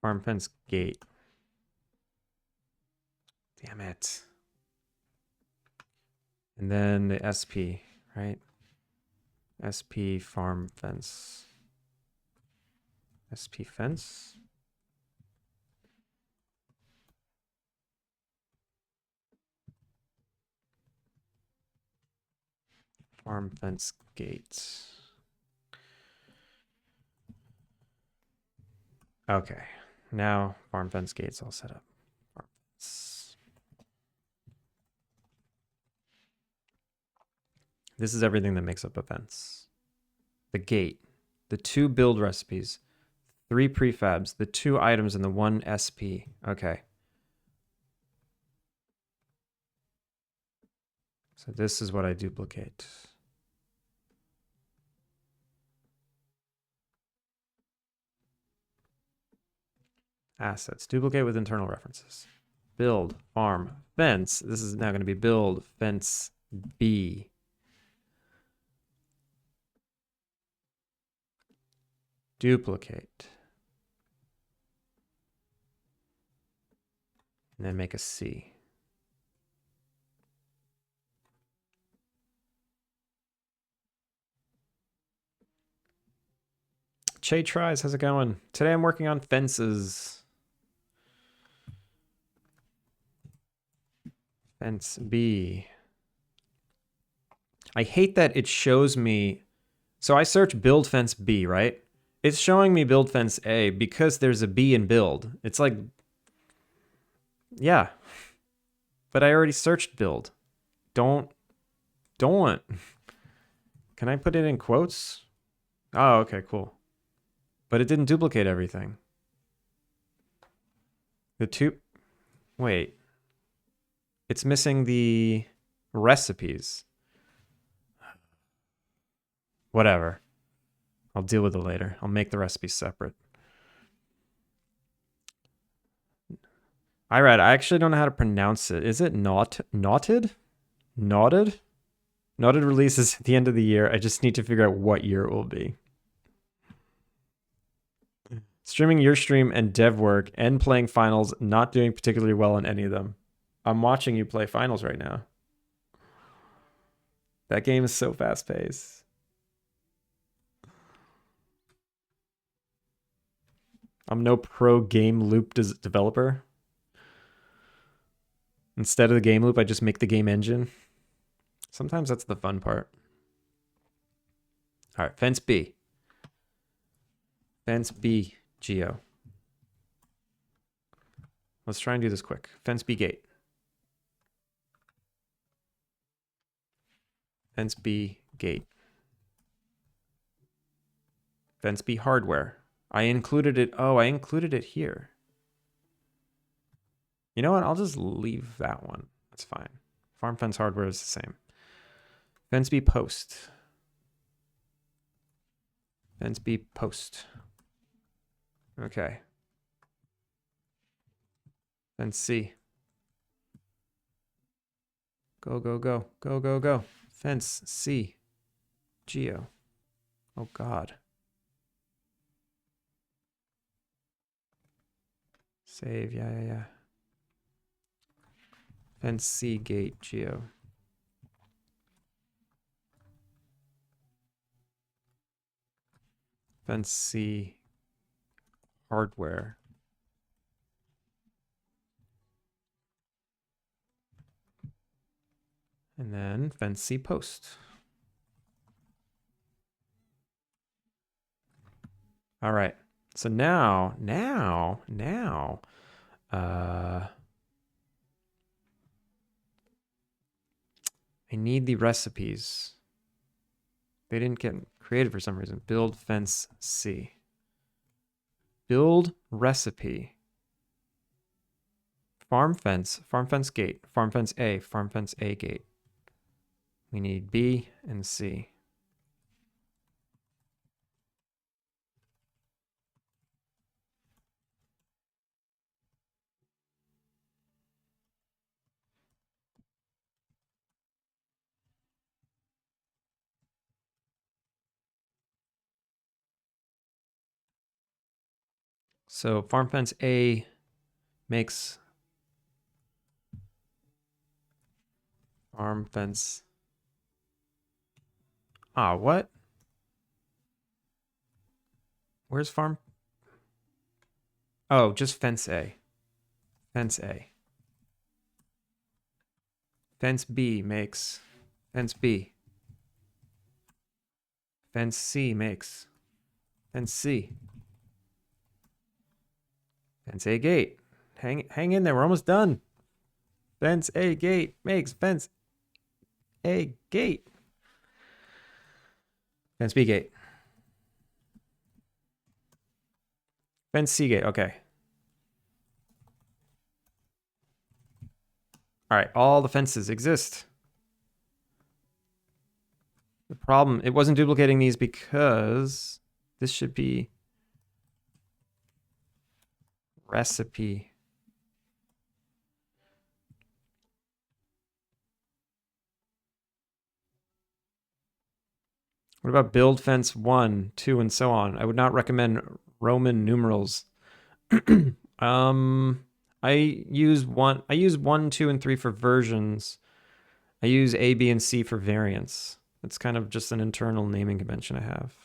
Farm fence gate. Damn it. And then the SP, right? SP farm fence. SP fence. Farm fence gate. Okay. Now farm fence gate's all set up. Farm fence. This is everything that makes up a fence. The gate, the two build recipes, 3 prefabs, the 2 items, and the 1 SP. Okay. So this is what I duplicate. Assets. Duplicate with internal references. Build, farm, fence. This is now going to be build, fence, B. Duplicate. And then make a C. Che tries, how's it going? Today I'm working on fences. Fence B. I hate that it shows me. So I search build fence B, right? It's showing me build fence A because there's a B in build. It's like, yeah. But I already searched build. Don't. Can I put it in quotes? Oh, okay, cool. But it didn't duplicate everything. The two. Wait. It's missing the recipes. Whatever. I'll deal with it later. I'll make the recipes separate. I actually don't know how to pronounce it. Is it knotted? Knotted? Knotted releases at the end of the year. I just need to figure out what year it will be. Streaming your stream and dev work and playing finals, not doing particularly well in any of them. I'm watching you play finals right now. That game is so fast paced. I'm no pro game loop developer. Instead of the game loop, I just make the game engine. Sometimes that's the fun part. All right, fence B. Fence B, Geo. Let's try and do this quick. Fence B gate. Fence B gate. Fence B hardware. I included it. Oh, I included it here. You know what? I'll just leave that one. That's fine. Farm fence hardware is the same. Fence B post. Fence B post. Okay. Fence C. Go, go, go. Go, go, go. Fence C. Geo. Oh, God. Save. Yeah. Fence C gate Geo. Fence C hardware. And then fence C post. All right. So now, I need the recipes. They didn't get created for some reason. Build fence C. Build recipe. Farm fence gate, farm fence A gate. We need B and C. So farm fence A makes farm fence. Ah, what? Where's farm? Oh, just fence A. Fence A. Fence B makes fence B. Fence C makes fence C. Fence A gate. Hang in there. We're almost done. Fence A gate makes fence A gate. Fence B gate. Fence C gate. Okay. All right. All the fences exist. The problem, it wasn't duplicating these because this should be recipe. What about build fence 1, 2, and so on? I would not recommend Roman numerals. I use 1, 2, and 3 for versions. I use A, B, and C for variants. It's kind of just an internal naming convention I have.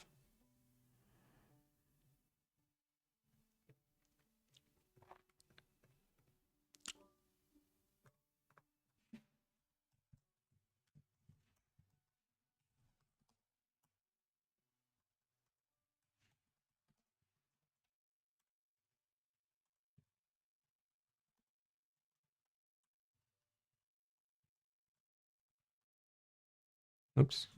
Oops.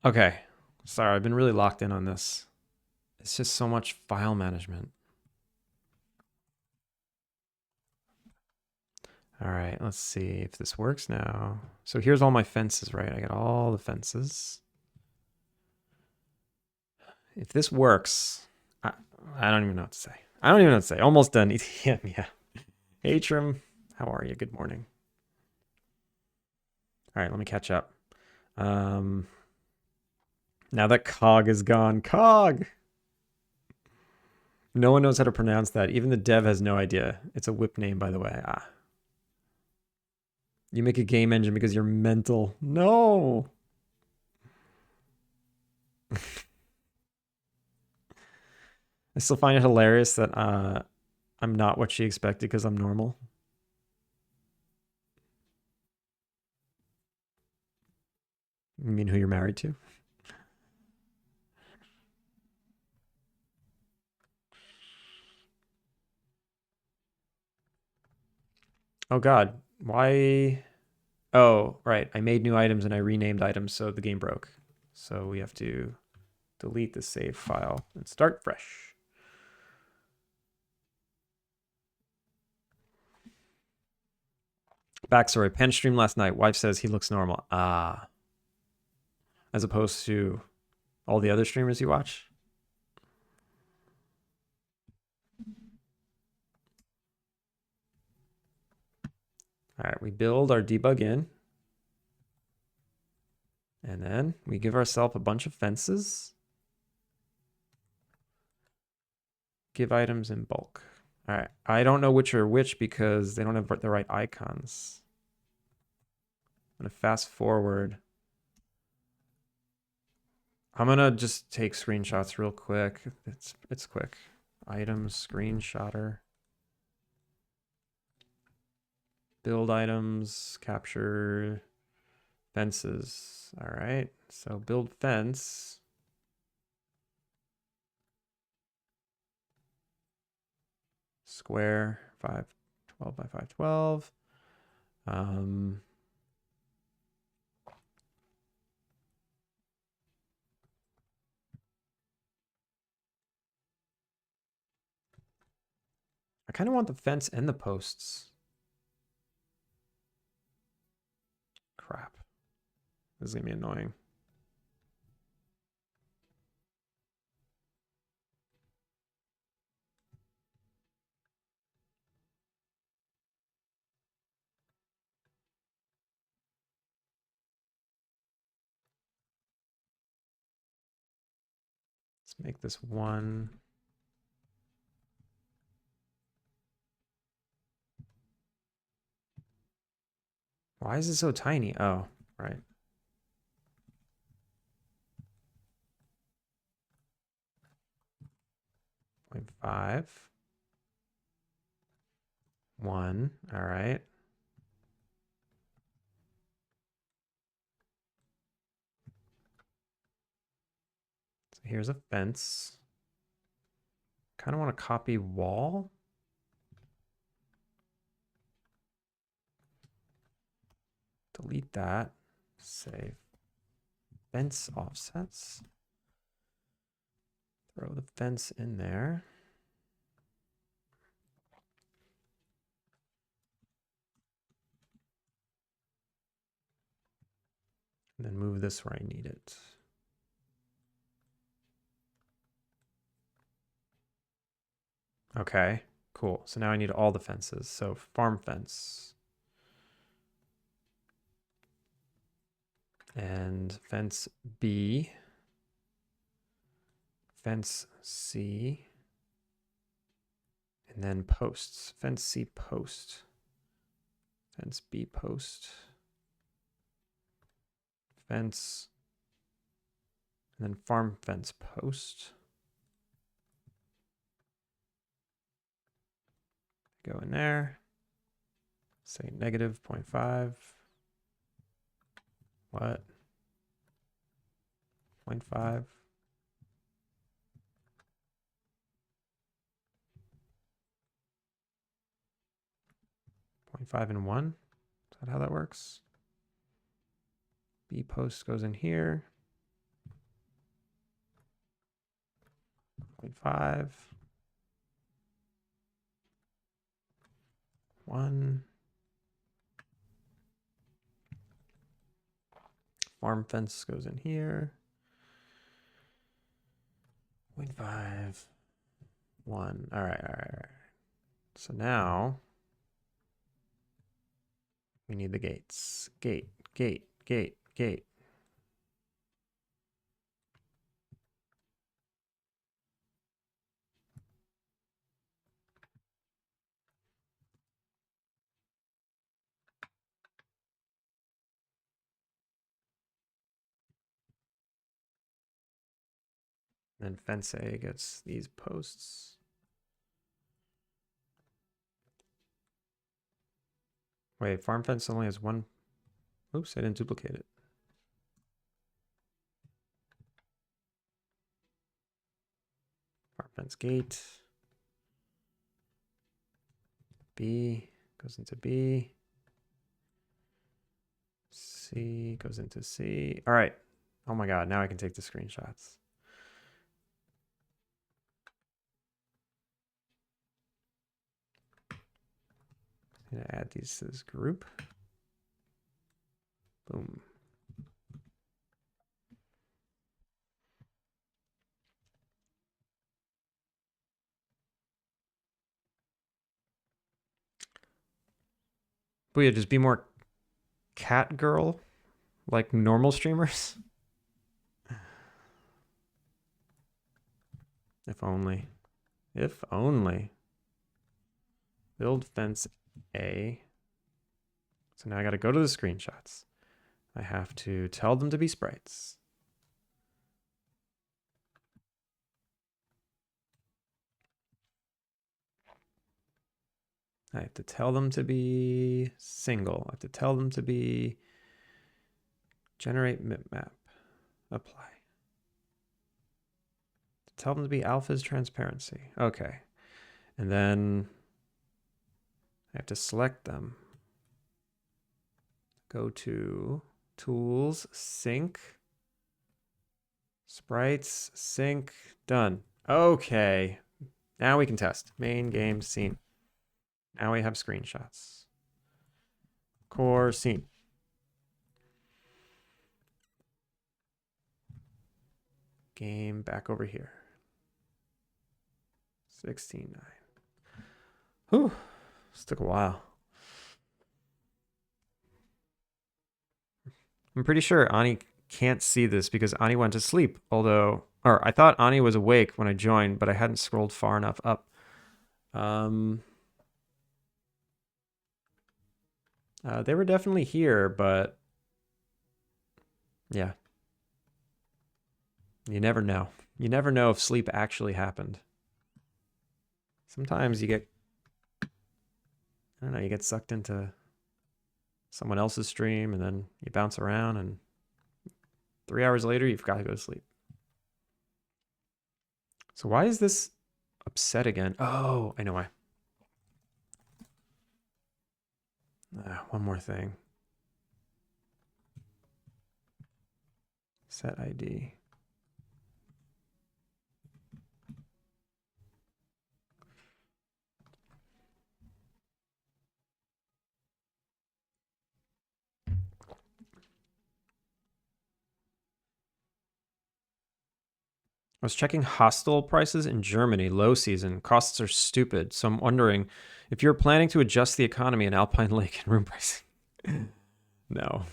Okay. Sorry, I've been really locked in on this. It's just so much file management. All right, let's see if this works now. So here's all my fences, right? I got all the fences. If this works, I don't even know what to say. I don't even know what to say. Almost done. Yeah. Hey, Trim. How are you? Good morning. All right, let me catch up. Now that cog is gone. Cog! No one knows how to pronounce that. Even the dev has no idea. It's a whip name, by the way. Ah. You make a game engine because you're mental. No! I still find it hilarious that I'm not what she expected because I'm normal. You mean who you're married to? Oh god. Why? Oh, right. I made new items and I renamed items, so the game broke. So we have to delete the save file and start fresh. Backstory. Pen streamed last night. Wife says he looks normal. Ah. As opposed to all the other streamers you watch. All right, we build our debug in. And then we give ourselves a bunch of fences. Give items in bulk. All right, I don't know which are which because they don't have the right icons. I'm gonna fast forward. I'm gonna just take screenshots real quick. It's quick. Items, screenshotter. Build items, capture fences. All right, so build fence. Square, 512 by 512. I kind of want the fence and the posts. Crap. This is gonna be annoying. Let's make this one. Why is it so tiny? Oh, right. 0.5. 1. All right. So here's a fence. Kind of want to copy wall. Delete that. Save. Fence offsets. Throw the fence in there. And then move this where I need it. Okay, cool. So now I need all the fences. So farm fence. And fence B. Fence C. And then posts. Fence C post. Fence B post. Fence. And then farm fence post. Go in there. Say negative 0.5. What? 0.5. 0.5 and 1. Is that how that works? B post goes in here. 0.5. 1. Farm fence goes in here. 0.5. 1. All right. So now we need the gates. Gate. Then fence A gets these posts. Wait, farm fence only has one. Oops, I didn't duplicate it. Farm fence gate. B goes into B. C goes into C. All right. Oh my God, now I can take the screenshots. I'm gonna add these to this group. Boom. But yeah, just be more cat girl like normal streamers. If only. If only. Build fence A. So now I got to go to the screenshots. I have to tell them to be sprites. I have to tell them to be single. I have to tell them to be generate map. Apply. Tell them to be alpha's transparency. Okay. And then I have to select them. Go to tools, sync, sprites, sync, done. Okay. Now we can test. Main game scene. Now we have screenshots. Core scene. Game back over here. 16:9. Whew. This took a while. I'm pretty sure Ani can't see this because Ani went to sleep. Or I thought Ani was awake when I joined, but I hadn't scrolled far enough up. They were definitely here, but yeah. You never know. You never know if sleep actually happened. Sometimes you get, I don't know, you get sucked into someone else's stream and then you bounce around and 3 hours later, you've got to go to sleep. So why is this upset again? Oh, I know why. One more thing. Set ID. I was checking hostel prices in Germany, low season. Costs are stupid. So I'm wondering if you're planning to adjust the economy in Alpine Lake and room pricing. No.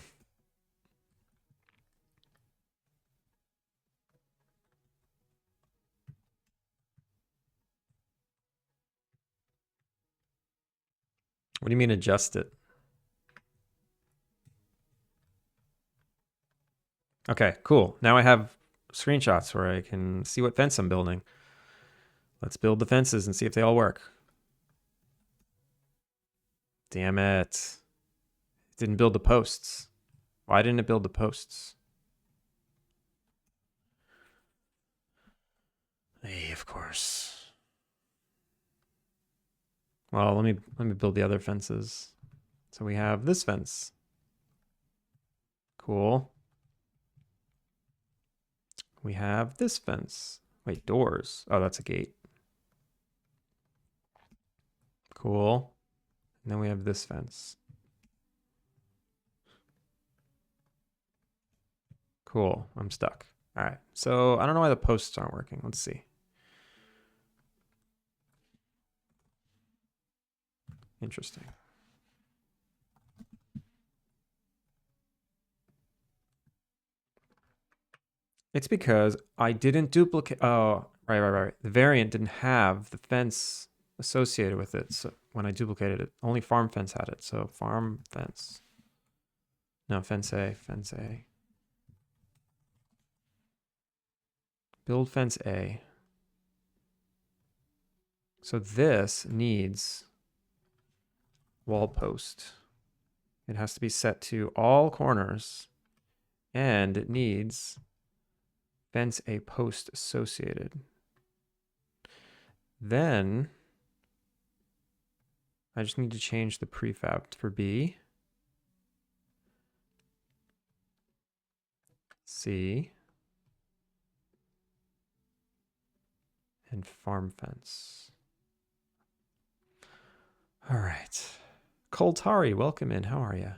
What do you mean adjust it? Okay, cool. Now I have screenshots where I can see what fence I'm building. Let's build the fences and see if they all work. Damn it. It didn't build the posts. Why didn't it build the posts? Hey, of course. Well, let me build the other fences. So we have this fence. Cool. We have this fence. Wait, doors. Oh, that's a gate. Cool. And then we have this fence. Cool. I'm stuck. All right. So I don't know why the posts aren't working. Let's see. Interesting. It's because I didn't duplicate. Oh, right. The variant didn't have the fence associated with it. So when I duplicated it, only farm fence had it. So farm fence. No, fence A, fence A. Build fence A. So this needs wall post. It has to be set to all corners and it needs fence A post associated. Then I just need to change the prefab for B. C. And farm fence. All right. Koltari, welcome in. How are you?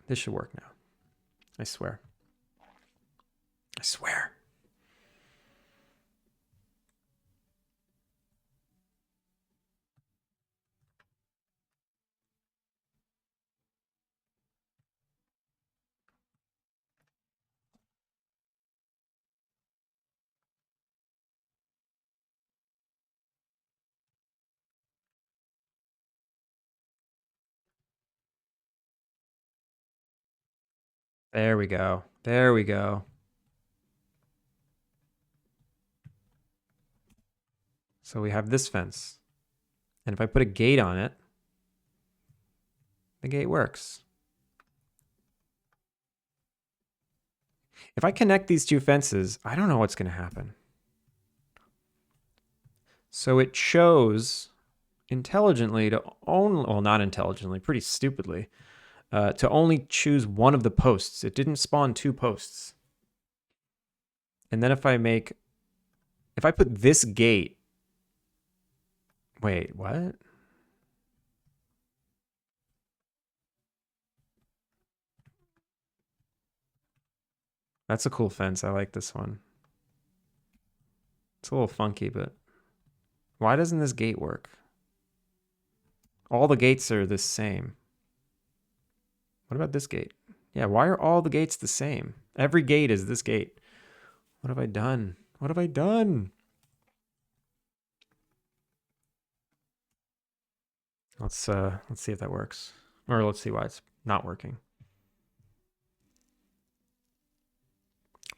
This should work now. I swear. I swear. There we go. There we go. So we have this fence. And if I put a gate on it, the gate works. If I connect these two fences, I don't know what's going to happen. So it chose intelligently to only, well, not intelligently, pretty stupidly, to only choose one of the posts. It didn't spawn two posts. And then if I put this gate, wait, what? That's a cool fence. I like this one. It's a little funky, but why doesn't this gate work? All the gates are the same. What about this gate? Yeah, why are all the gates the same? Every gate is this gate. What have I done? What have I done? Let's see if that works. Or let's see why it's not working.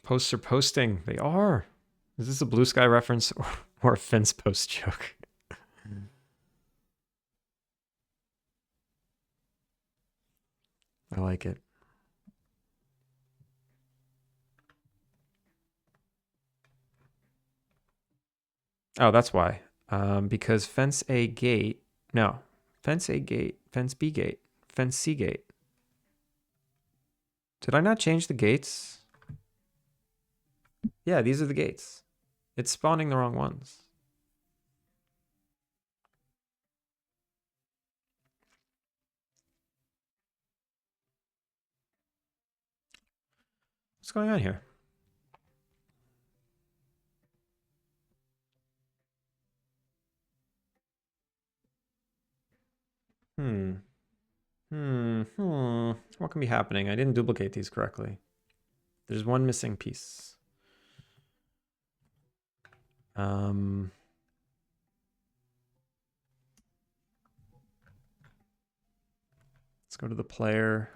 Posts are posting. They are. Is this a Blue Sky reference or a fence post joke? I like it. Oh, that's why. Because fence A gate. No. Fence A gate. Fence B gate. Fence C gate. Did I not change the gates? Yeah, these are the gates. It's spawning the wrong ones. What's going on here? What can be happening? I didn't duplicate these correctly. There's one missing piece. Let's go to the player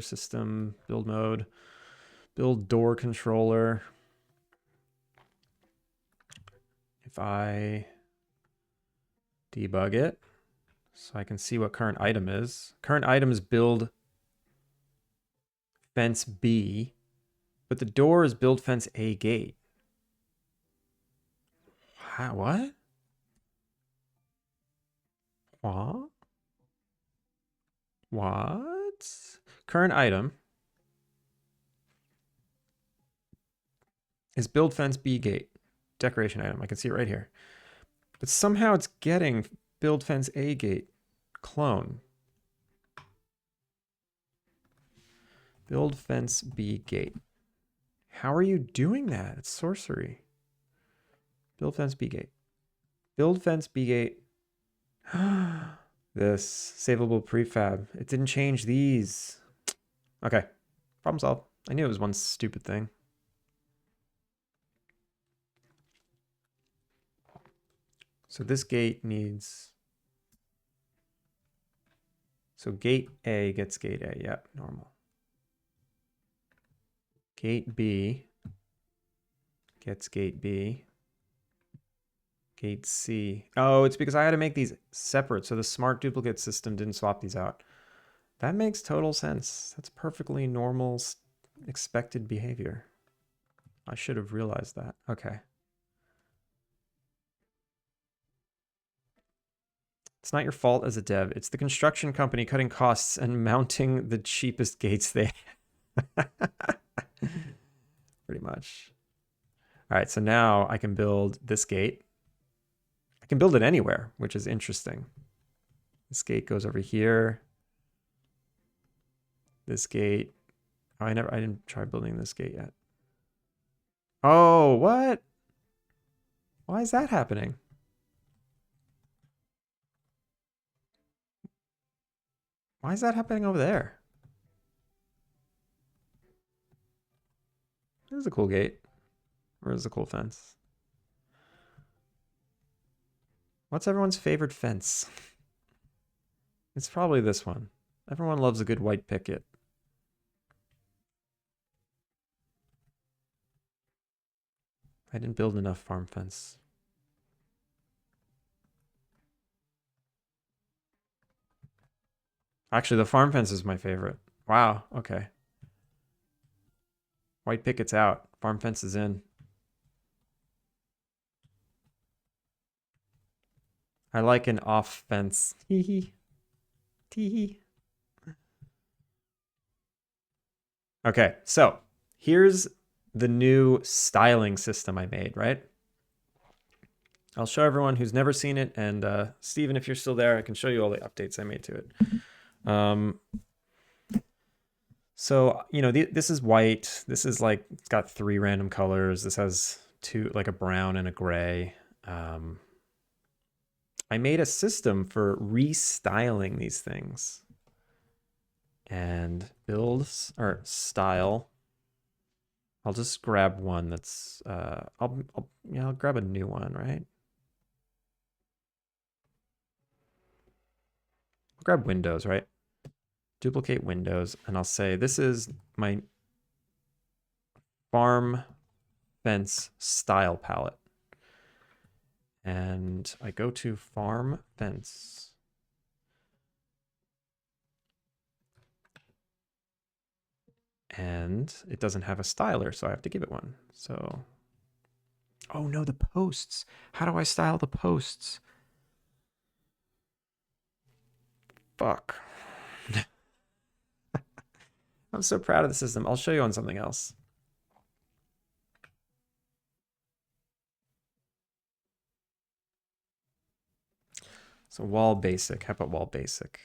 system, build mode, build door controller. If I debug it, so I can see what current item is. Current item is build fence B, but the door is build fence A gate. What? What? What? Current item is build fence B gate. Decoration item. I can see it right here. But somehow it's getting build fence A gate clone. Build fence B gate. How are you doing that? It's sorcery. Build fence B gate. Build fence B gate. This savable prefab. It didn't change these. Okay. Problem solved. I knew it was one stupid thing. So this gate needs... So gate A gets gate A. Yep, normal. Gate B gets gate B. Gate C. Oh, it's because I had to make these separate, so the smart duplicate system didn't swap these out. That makes total sense. That's perfectly normal, expected behavior. I should have realized that. Okay. It's not your fault as a dev. It's the construction company cutting costs and mounting the cheapest gates they pretty much. All right, so now I can build this gate. I can build it anywhere, which is interesting. This gate goes over here. This gate. Oh, I didn't try building this gate yet. Oh, what? Why is that happening? Why is that happening over there? This is a cool gate. Or is a cool fence? What's everyone's favorite fence? It's probably this one. Everyone loves a good white picket. I didn't build enough farm fence. Actually, the farm fence is my favorite. Wow. Okay. White picket's out. Farm fence is in. I like an off fence. Tee hee. Tee hee. Okay, so here's the new styling system I made, right? I'll show everyone who's never seen it, and Steven, if you're still there, I can show you all the updates I made to it. So, you know, this is white. This is like, it's got 3 random colors. This has 2, like a brown and a gray. I made a system for restyling these things. And builds, or style. I'll just grab one that's, I'll grab a new one, right? I'll grab Windows, right? Duplicate Windows, and I'll say this is my farm fence style palette. And I go to farm fence. And it doesn't have a styler, so I have to give it one. So, oh no, the posts. How do I style the posts? Fuck. I'm so proud of the system. I'll show you on something else. So wall basic. How about wall basic?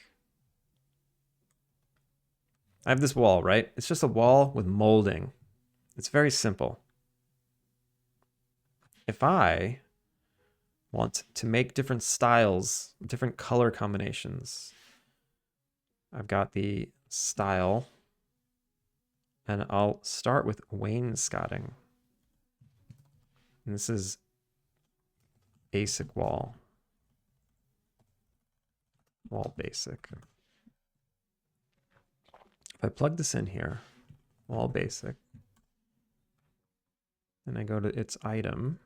I have this wall, right? It's just a wall with molding. It's very simple. If I want to make different styles, different color combinations, I've got the style, and I'll start with wainscoting. And this is basic wall. Wall basic. If I plug this in here, wall basic, and I go to its item,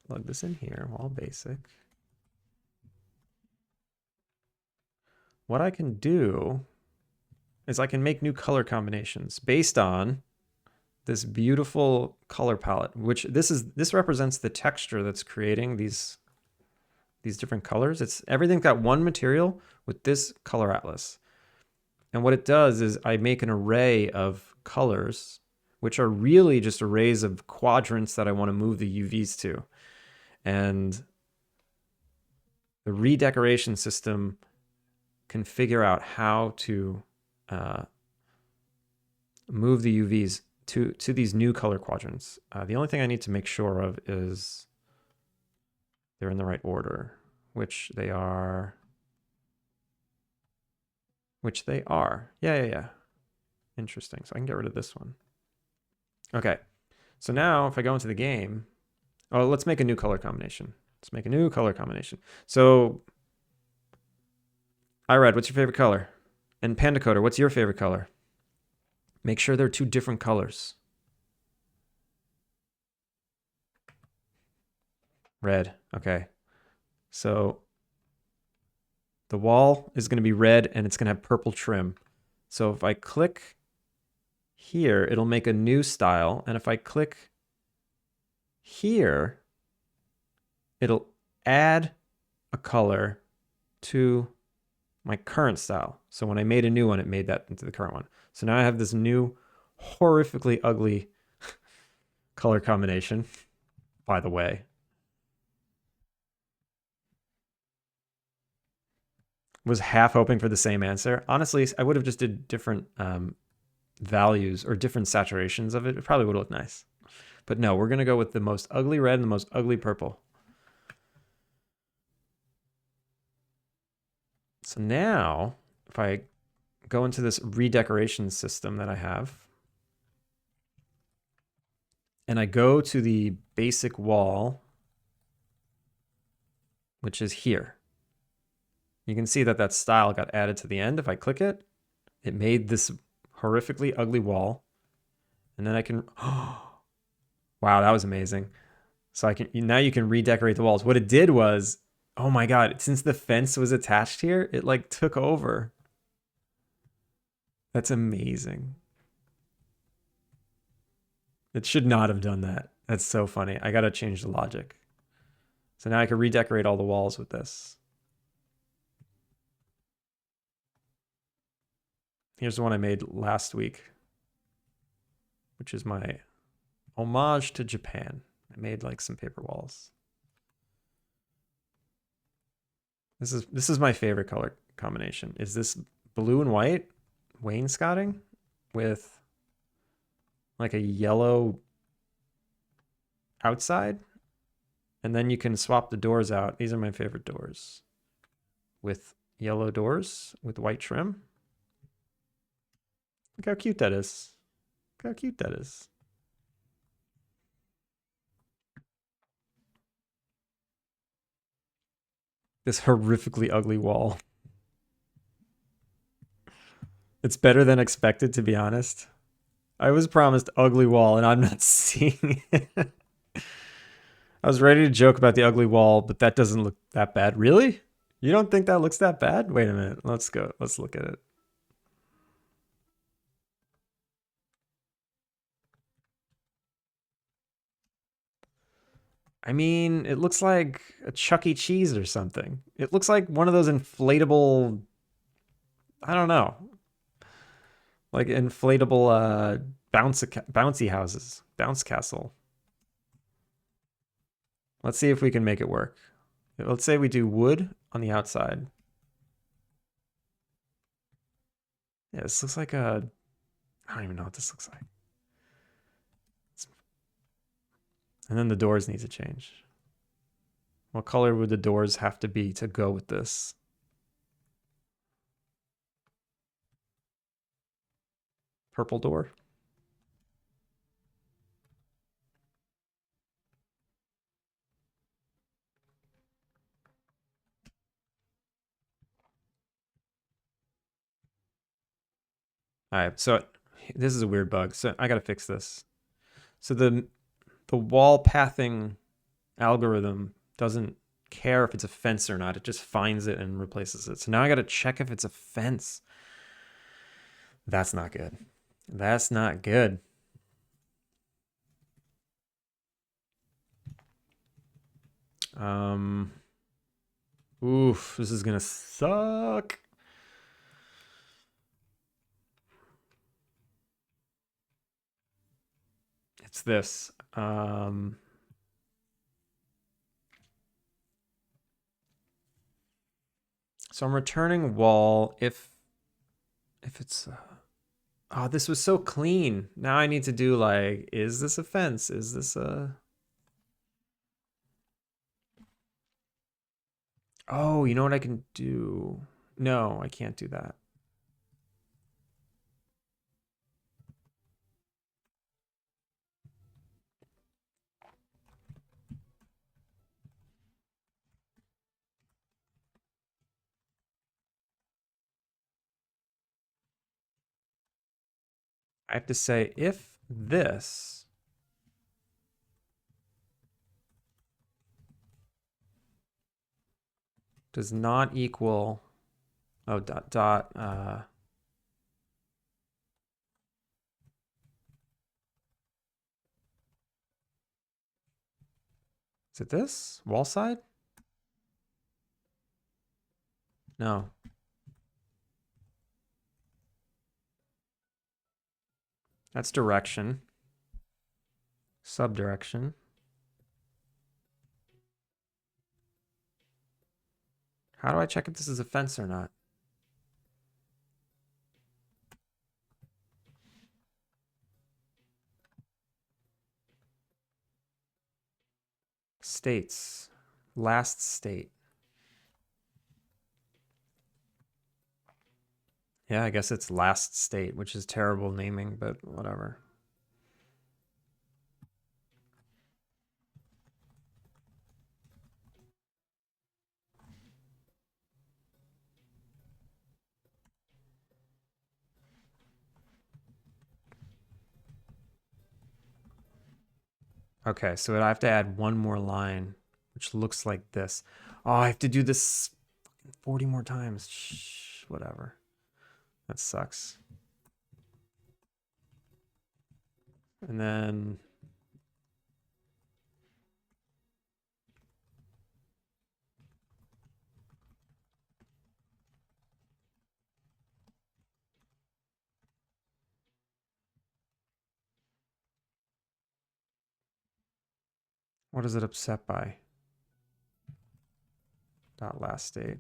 plug this in here, wall basic. What I can do is I can make new color combinations based on this beautiful color palette, which this represents the texture that's creating these different colors. It's everything's got one material with this color atlas. And what it does is I make an array of colors, which are really just arrays of quadrants that I want to move the UVs to. And the redecoration system can figure out how to move the UVs to these new color quadrants. The only thing I need to make sure of is they're in the right order, which they are. Yeah. Interesting. So I can get rid of this one. Okay. So now if I go into the game, oh, let's make a new color combination. Let's make a new color combination. So, iRed, what's your favorite color? And Panda Coder, what's your favorite color? Make sure they're 2 different colors. Red. Okay. So the wall is going to be red and it's going to have purple trim. So if I click here, it'll make a new style. And if I click here, it'll add a color to my current style. So when I made a new one, it made that into the current one. So now I have this new horrifically ugly color combination, by the way. Was half hoping for the same answer. Honestly, I would have just did different values or different saturations of it. It probably would look nice. But no, we're going to go with the most ugly red and the most ugly purple. So now, if I go into this redecoration system that I have, and I go to the basic wall, which is here, you can see that that style got added to the end. If I click it, it made this horrifically ugly wall. And then I can, wow, that was amazing. So I can, now you can redecorate the walls. What it did was, Oh my God. Since the fence was attached here, it like took over. That's amazing. It should not have done that. That's so funny. I gotta change the logic. So now I can redecorate all the walls with this. Here's the one I made last week, which is my homage to Japan. I made like some paper walls. This is my favorite color combination. Is this blue and white wainscoting with like a yellow outside? And then you can swap the doors out. These are my favorite doors. With yellow doors with white trim. Look how cute that is. Look how cute that is. This horrifically ugly wall. It's better than expected, to be honest. I was promised ugly wall, and I'm not seeing it. I was ready to joke about the ugly wall, but that doesn't look that bad. Really? You don't think that looks that bad? Wait a minute. Let's go. Let's look at it. I mean, it looks like a Chuck E. Cheese or something. It looks like one of those inflatable, I don't know, like inflatable bouncy houses, bounce castle. Let's see if we can make it work. Let's say we do wood on the outside. Yeah, this looks like a, I don't even know what this looks like. And then the doors need to change. What color would the doors have to be to go with this? Purple door. All right, so this is a weird bug. So I gotta fix this. So the wall pathing algorithm doesn't care if it's a fence or not. It just finds it and replaces it. So now I gotta check if it's a fence. That's not good. That's not good. Oof, this is gonna suck. It's this. So I'm returning wall if it's oh, this was so clean. Now I need to do like, is this a fence? Is this a Oh, you know what I can do? No, I can't do that. I have to say if this does not equal dot dot is it this wall side? No. That's direction. Subdirection. How do I check if this is a fence or not? States. Last state. Yeah, I guess it's last state, which is terrible naming, but whatever. Okay, so I have to add one more line, which looks like this. Oh, I have to do this 40 more times. Shh, whatever. That sucks. And then what is it upset by? Dot last state.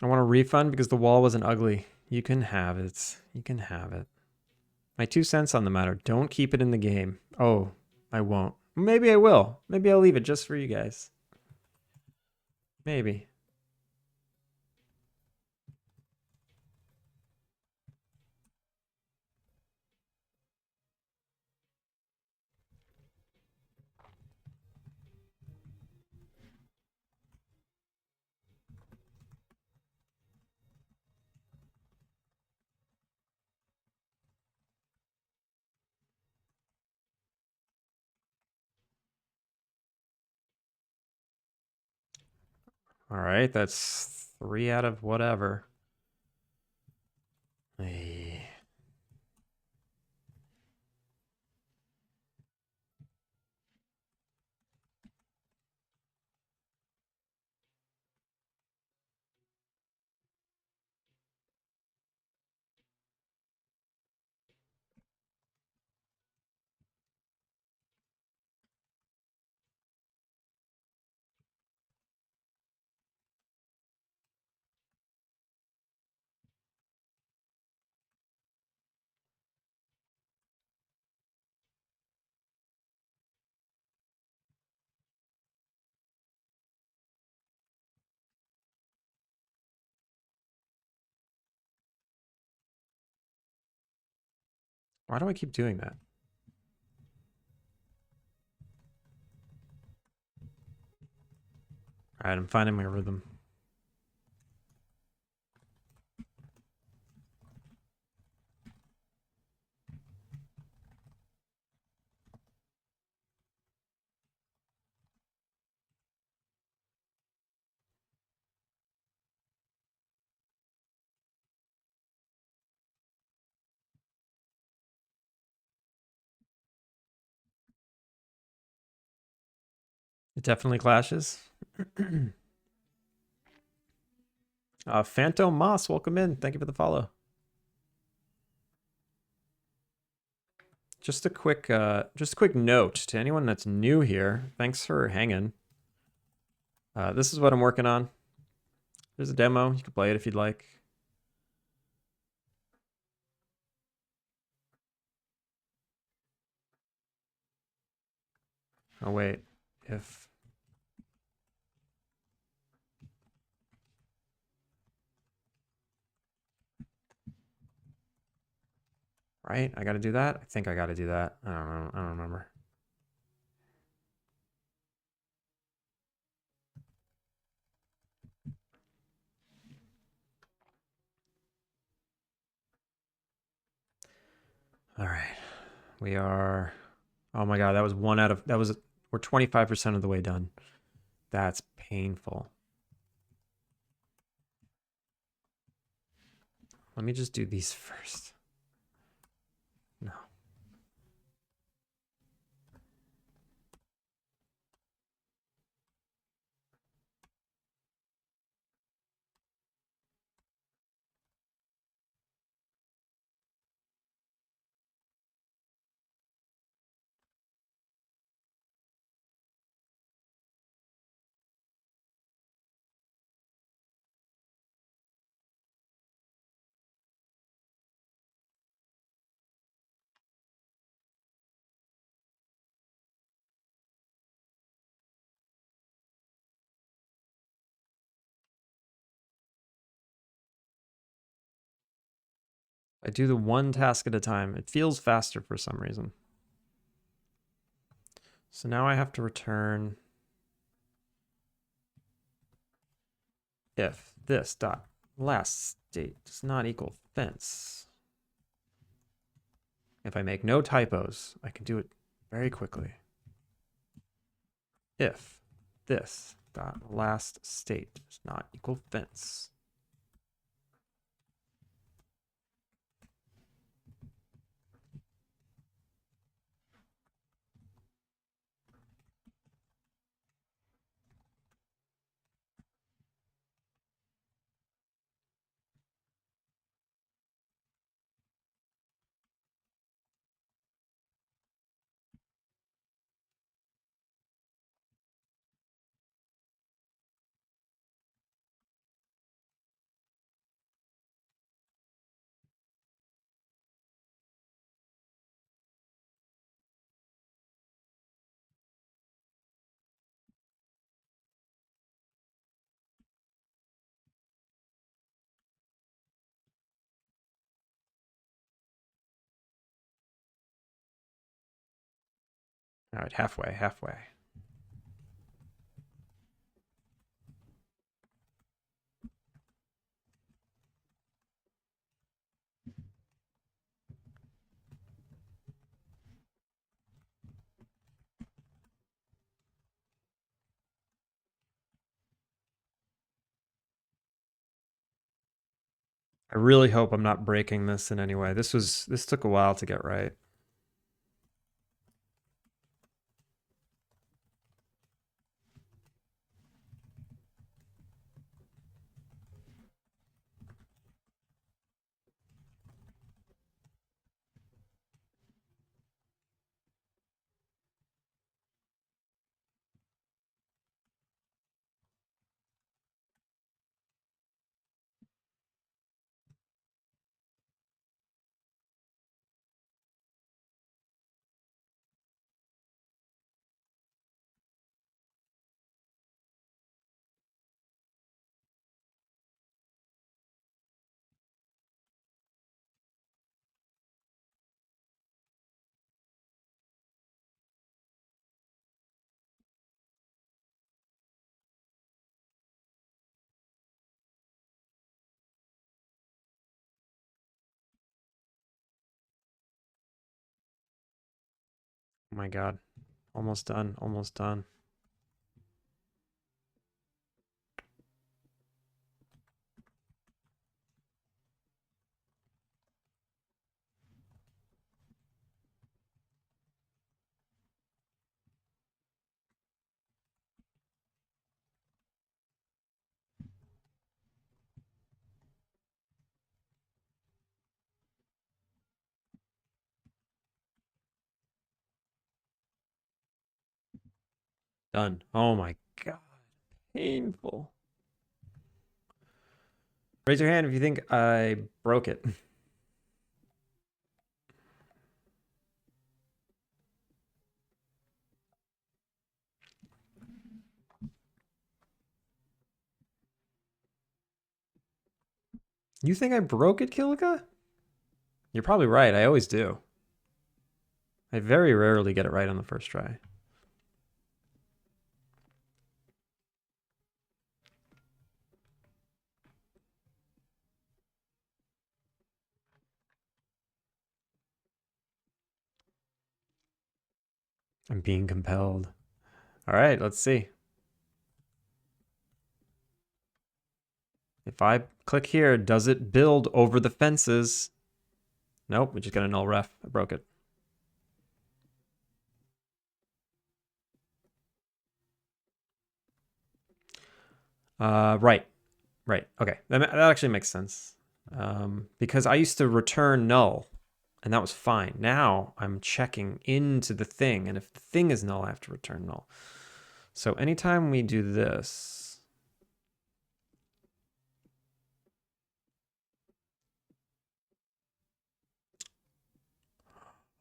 I want a refund because the wall wasn't ugly. You can have it. You can have it. My 2 cents on the matter. Don't keep it in the game. Oh, I won't. Maybe I will. Maybe I'll leave it just for you guys. Maybe. All right, that's 3 out of whatever. Hey. Why do I keep doing that? All right, I'm finding my rhythm. It definitely clashes. Phantom Moss, welcome in. Thank you for the follow. Just a quick note to anyone that's new here. Thanks for hanging. This is what I'm working on. There's a demo. You can play it if you'd like. Oh wait, if right, I got to do that. I think I got to do that. I don't know. I don't remember. All right, we are. Oh my god, that was one out of that was. We're 25% of the way done. That's painful. Let me just do these first. No. I do the one task at a time. It feels faster for some reason. So now I have to return if this dot last state does not equal fence. If I make no typos, I can do it very quickly. If this dot last state does not equal fence. All right, halfway, halfway. I really hope I'm not breaking this in any way. This took a while to get right. Oh my God. Almost done, almost done. Done. Oh my God. Painful. Raise your hand if you think I broke it. You think I broke it, Kilika? You're probably right. I always do. I very rarely get it right on the first try. I'm being compelled. All right, let's see. If I click here, does it build over the fences? Nope, we just got a null ref. I broke it. Right. Right. Okay. That actually makes sense. Because I used to return null, and that was fine. Now I'm checking into the thing, and if the thing is null, I have to return null. So anytime we do this,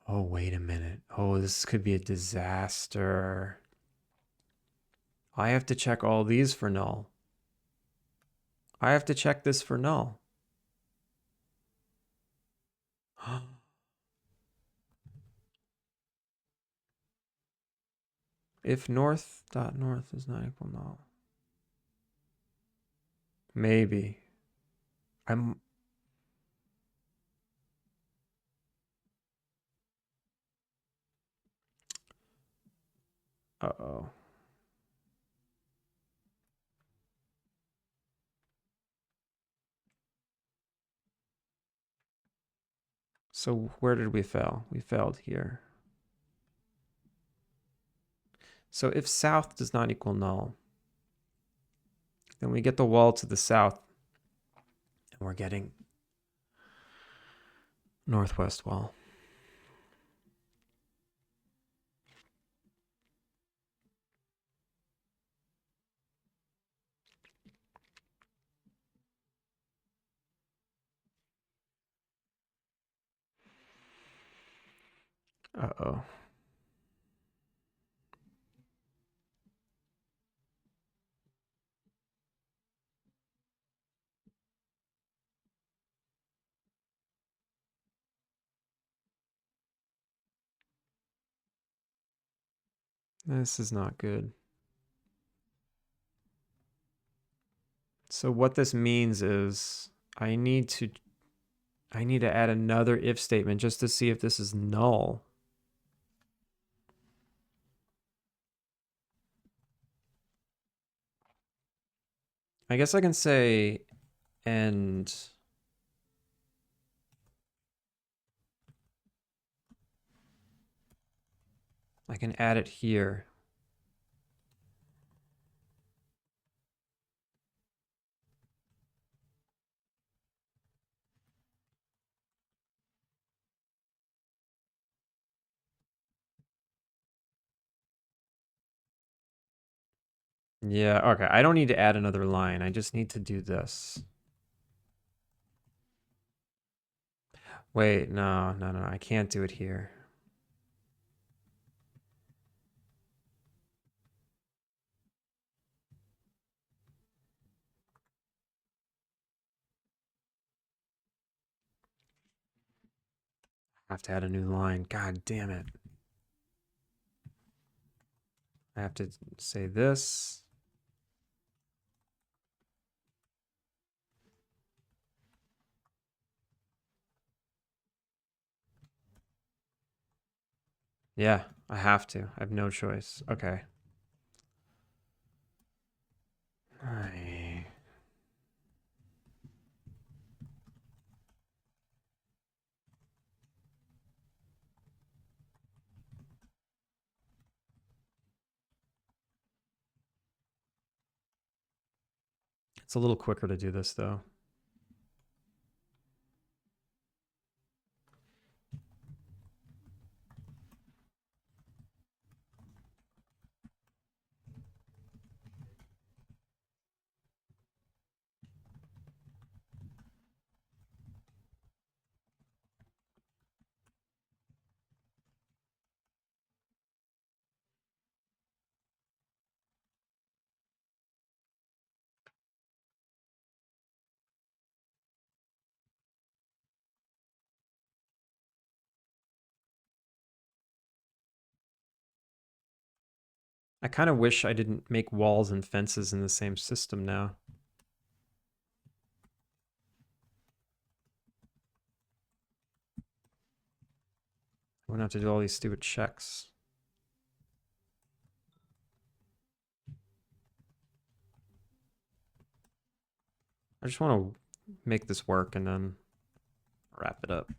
oh, wait a minute. Oh, this could be a disaster. I have to check all these for null. I have to check this for null. If north dot north is not equal null. Maybe. I'm Uh-oh. So where did we fail? We failed here. So if south does not equal null, then we get the wall to the south, and we're getting northwest wall. Uh-oh. This is not good. So what this means is I need to add another if statement just to see if this is null. I guess I can say and I can add it here. Yeah, okay. I don't need to add another line. I just need to do this. Wait, no, no, no. I can't do it here. I have to add a new line. God damn it. I have to say this. Yeah, I have to. I have no choice. Okay. It's a little quicker to do this though. I kind of wish I didn't make walls and fences in the same system now. I wouldn't have to do all these stupid checks. I just want to make this work and then wrap it up.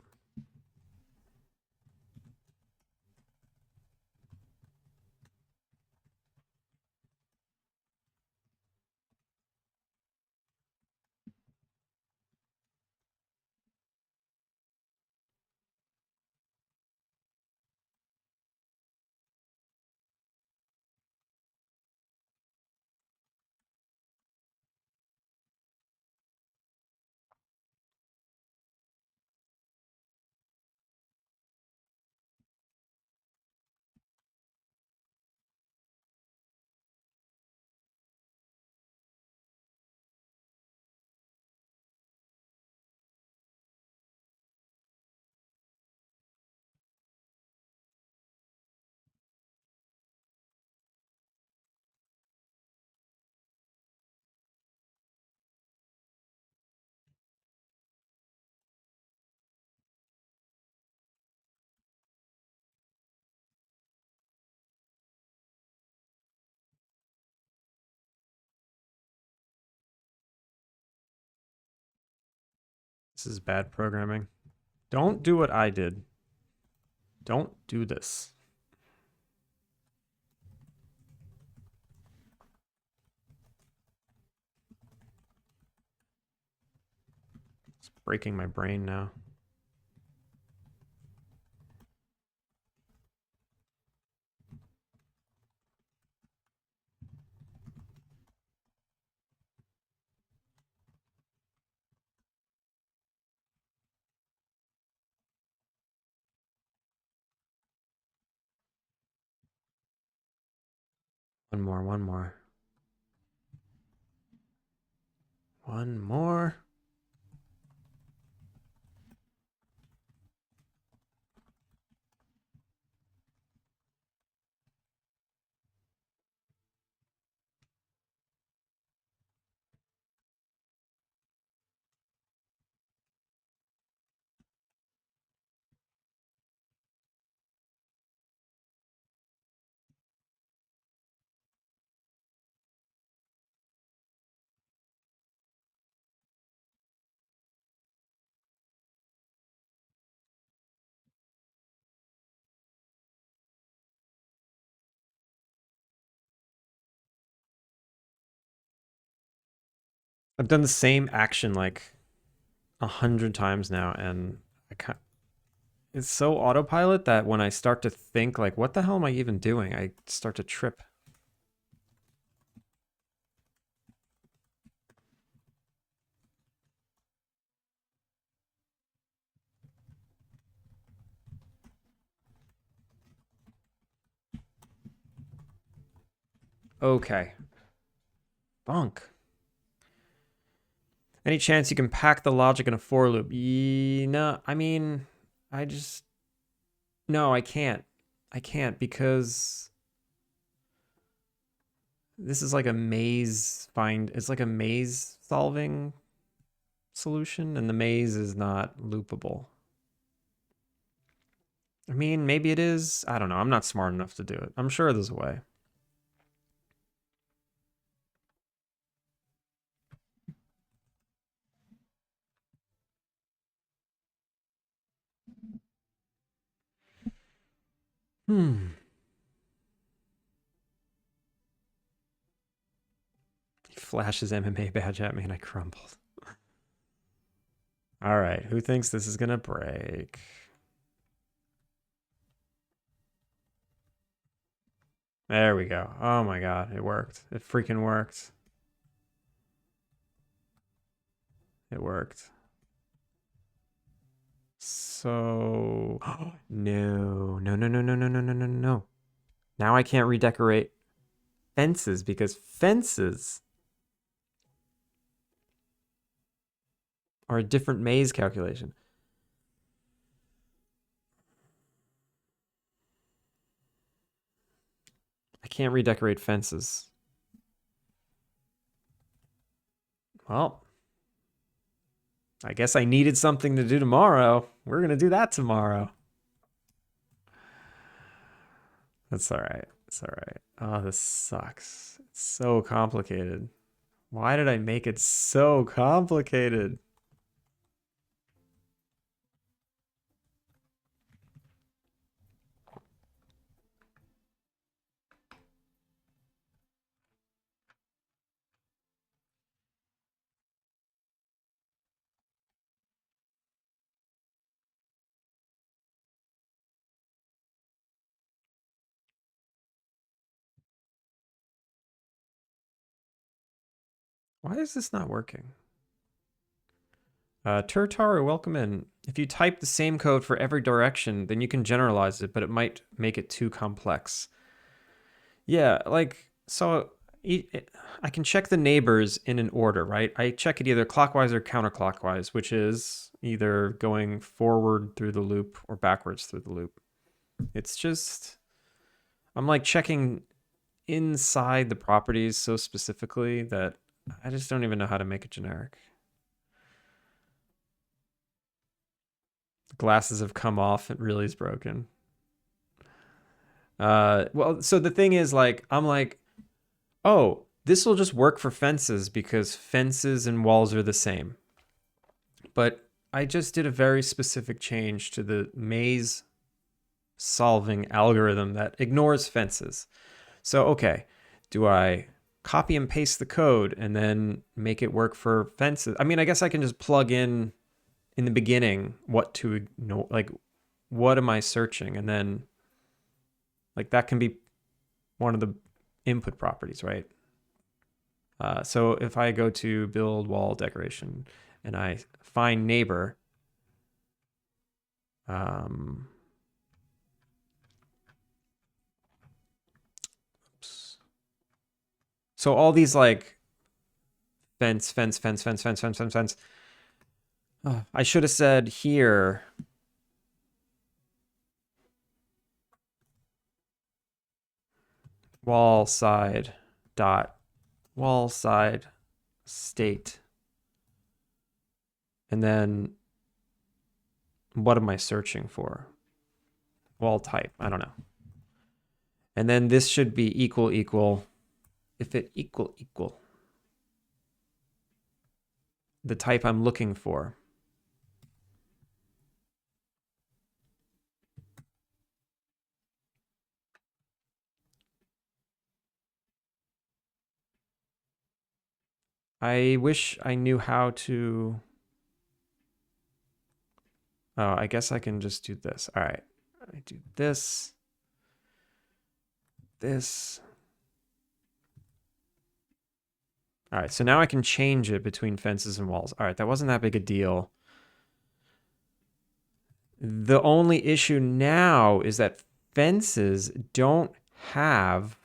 This is bad programming. Don't do what I did. Don't do this. It's breaking my brain now. One more, one more. One more. I've done the same action like 100 times now, and I can't. It's so autopilot that when I start to think like, what the hell am I even doing? I start to trip. Okay. Bunk. Any chance you can pack the logic in a for loop? No, I mean, I just... No, I can't. I can't because this is like a maze it's like a maze solving solution, and the maze is not loopable. I mean, maybe it is. I don't know. I'm not smart enough to do it. I'm sure there's a way. He flashes MMA badge at me and I crumbled. All right, who thinks this is gonna break? There we go. Oh my god, it worked. It freaking worked. It worked. So no, no, no, no, no, no, no, no, no, no. Now I can't redecorate fences because fences are a different maze calculation. I can't redecorate fences. Well, I guess I needed something to do tomorrow. We're going to do that tomorrow. That's all right. It's all right. Oh, this sucks. It's so complicated. Why did I make it so complicated? Why is this not working? Turtaru, welcome in. If you type the same code for every direction, then you can generalize it, but it might make it too complex. Yeah, like, so I can check the neighbors in an order, right? I check it either clockwise or counterclockwise, which is either going forward through the loop or backwards through the loop. It's just, I'm like checking inside the properties so specifically that I just don't even know how to make it generic. The glasses have come off. It really is broken. Well, so the thing is, like, I'm like, oh, this will just work for fences because fences and walls are the same. But I just did a very specific change to the maze solving algorithm that ignores fences. So, okay, do I copy and paste the code and then make it work for fences? I mean, I guess I can just plug in the beginning what to ignore, like what am I searching, and then like that can be one of the input properties, right? So if I go to build wall decoration and I find neighbor, um, oops. So all these like fence, fence, fence, fence, fence, fence, fence, fence. I should have said here. Wall side dot wall side state. And then what am I searching for? Wall type. I don't know. And then this should be equal equal. If it equal equal the type I'm looking for. I wish I knew how to. Oh, I guess I can just do this. All right. I do this. This. All right. So now I can change it between fences and walls. All right. That wasn't that big a deal. The only issue now is that fences don't have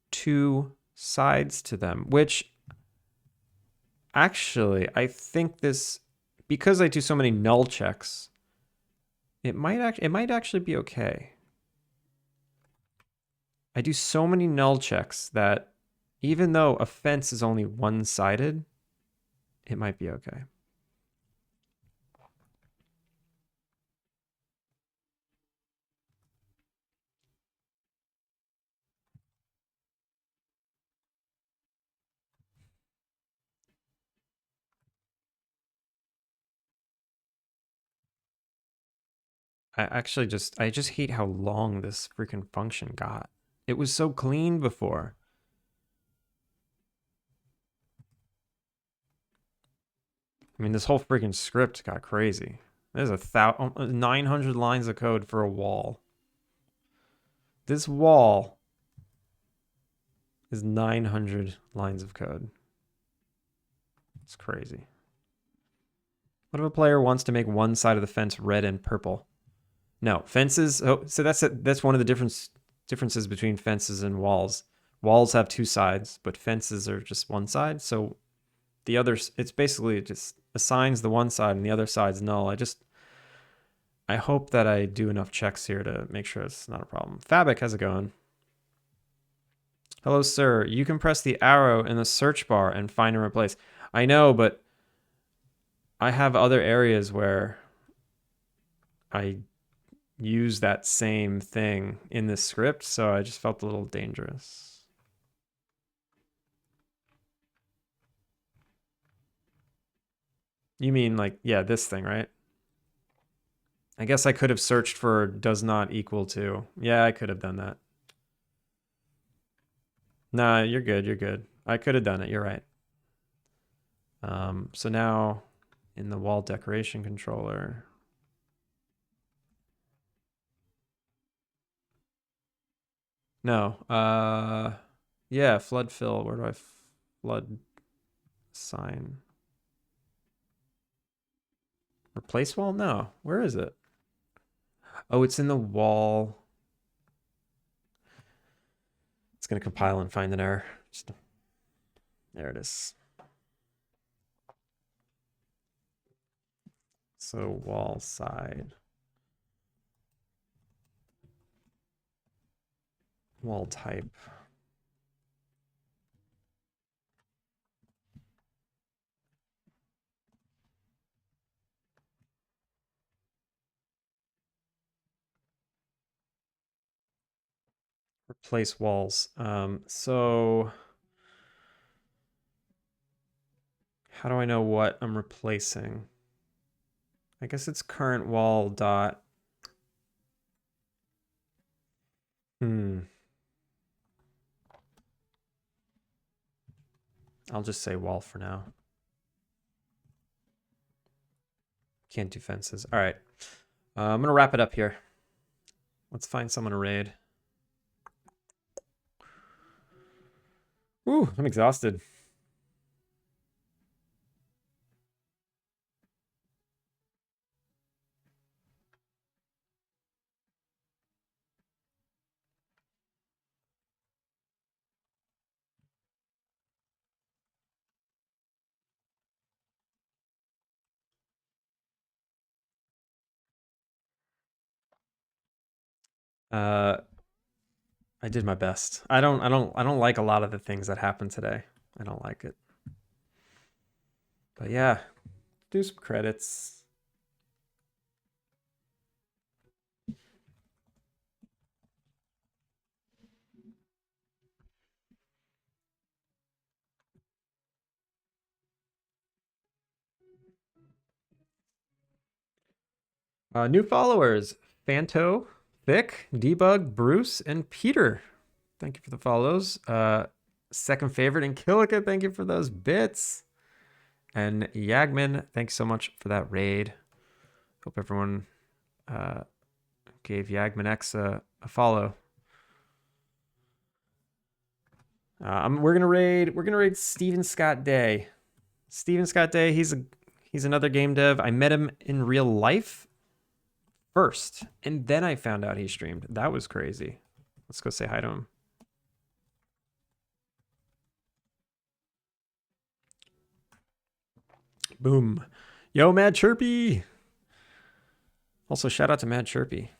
two sides to them, which actually I think this, because I do so many null checks, it might actually be okay. I do so many null checks that even though a fence is only one-sided, it might be okay. I just hate how long this freaking function got. It was so clean before. I mean, this whole freaking script got crazy. There's 900 lines of code for a wall. This wall is 900 lines of code. It's crazy. What if a player wants to make one side of the fence red and purple? No, fences. Oh, so that's one of the differences between fences and walls. Walls have two sides, but fences are just one side. So the others, it's basically just assigns the one side and the other side's null. I hope that I do enough checks here to make sure it's not a problem. Fabic, how's it going? Hello, sir. You can press the arrow in the search bar and find and replace. I know, but I have other areas where I use that same thing in this script, so I just felt a little dangerous. You mean like, yeah, this thing, right? I guess I could have searched for does not equal to. Yeah, I could have done that. Nah, you're good. You're good. I could have done it. You're right. So now in the wall decoration controller. No. Yeah, flood fill. Where do I flood sign? Replace wall? No. Where is it? Oh, it's in the wall. It's going to compile and find an error. There it is. So wall side. Wall type. Replace walls. So how do I know what I'm replacing? I guess it's current wall dot. I'll just say wall for now. Can't do fences. All right. I'm going to wrap it up here. Let's find someone to raid. Ooh, I'm exhausted. I did my best. I don't like a lot of the things that happened today. I don't like it. But yeah, do some credits. New followers: Fanto, Vic, Debug, Bruce, and Peter. Thank you for the follows. Second favorite and Killica, thank you for those bits. And Yagman, thanks so much for that raid. Hope everyone gave Yagman X a follow. We're gonna raid Steven Scott Day. Steven Scott Day, he's another game dev. I met him in real life first, and then I found out he streamed. That was crazy. Let's go say hi to him. Boom. Yo, Mad Chirpy. Also, shout out to Mad Chirpy.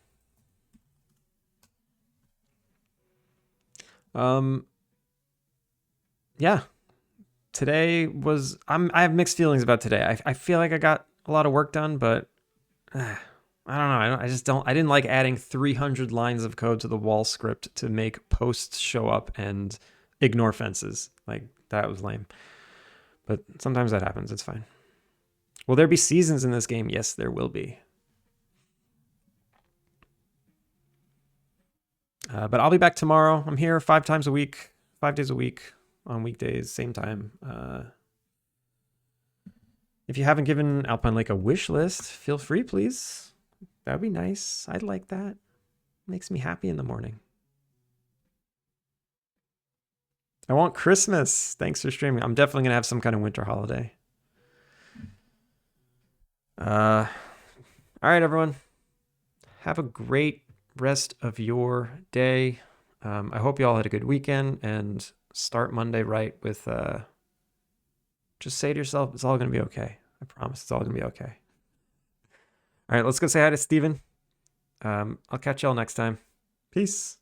Yeah. Today was I have mixed feelings about today. I feel like I got a lot of work done, but I don't know. I didn't like adding 300 lines of code to the wall script to make posts show up and ignore fences. Like, that was lame. But sometimes that happens. It's fine. Will there be seasons in this game? Yes, there will be. But I'll be back tomorrow. I'm here 5 days a week on weekdays, same time. If you haven't given Alpine Lake a wish list, feel free, please. That would be nice. I'd like that. Makes me happy in the morning. I want Christmas. Thanks for streaming. I'm definitely going to have some kind of winter holiday. All right, everyone. Have a great rest of your day. I hope you all had a good weekend and start Monday right with just say to yourself, it's all going to be okay. I promise it's all going to be okay. All right, let's go say hi to Steven. I'll catch y'all next time. Peace.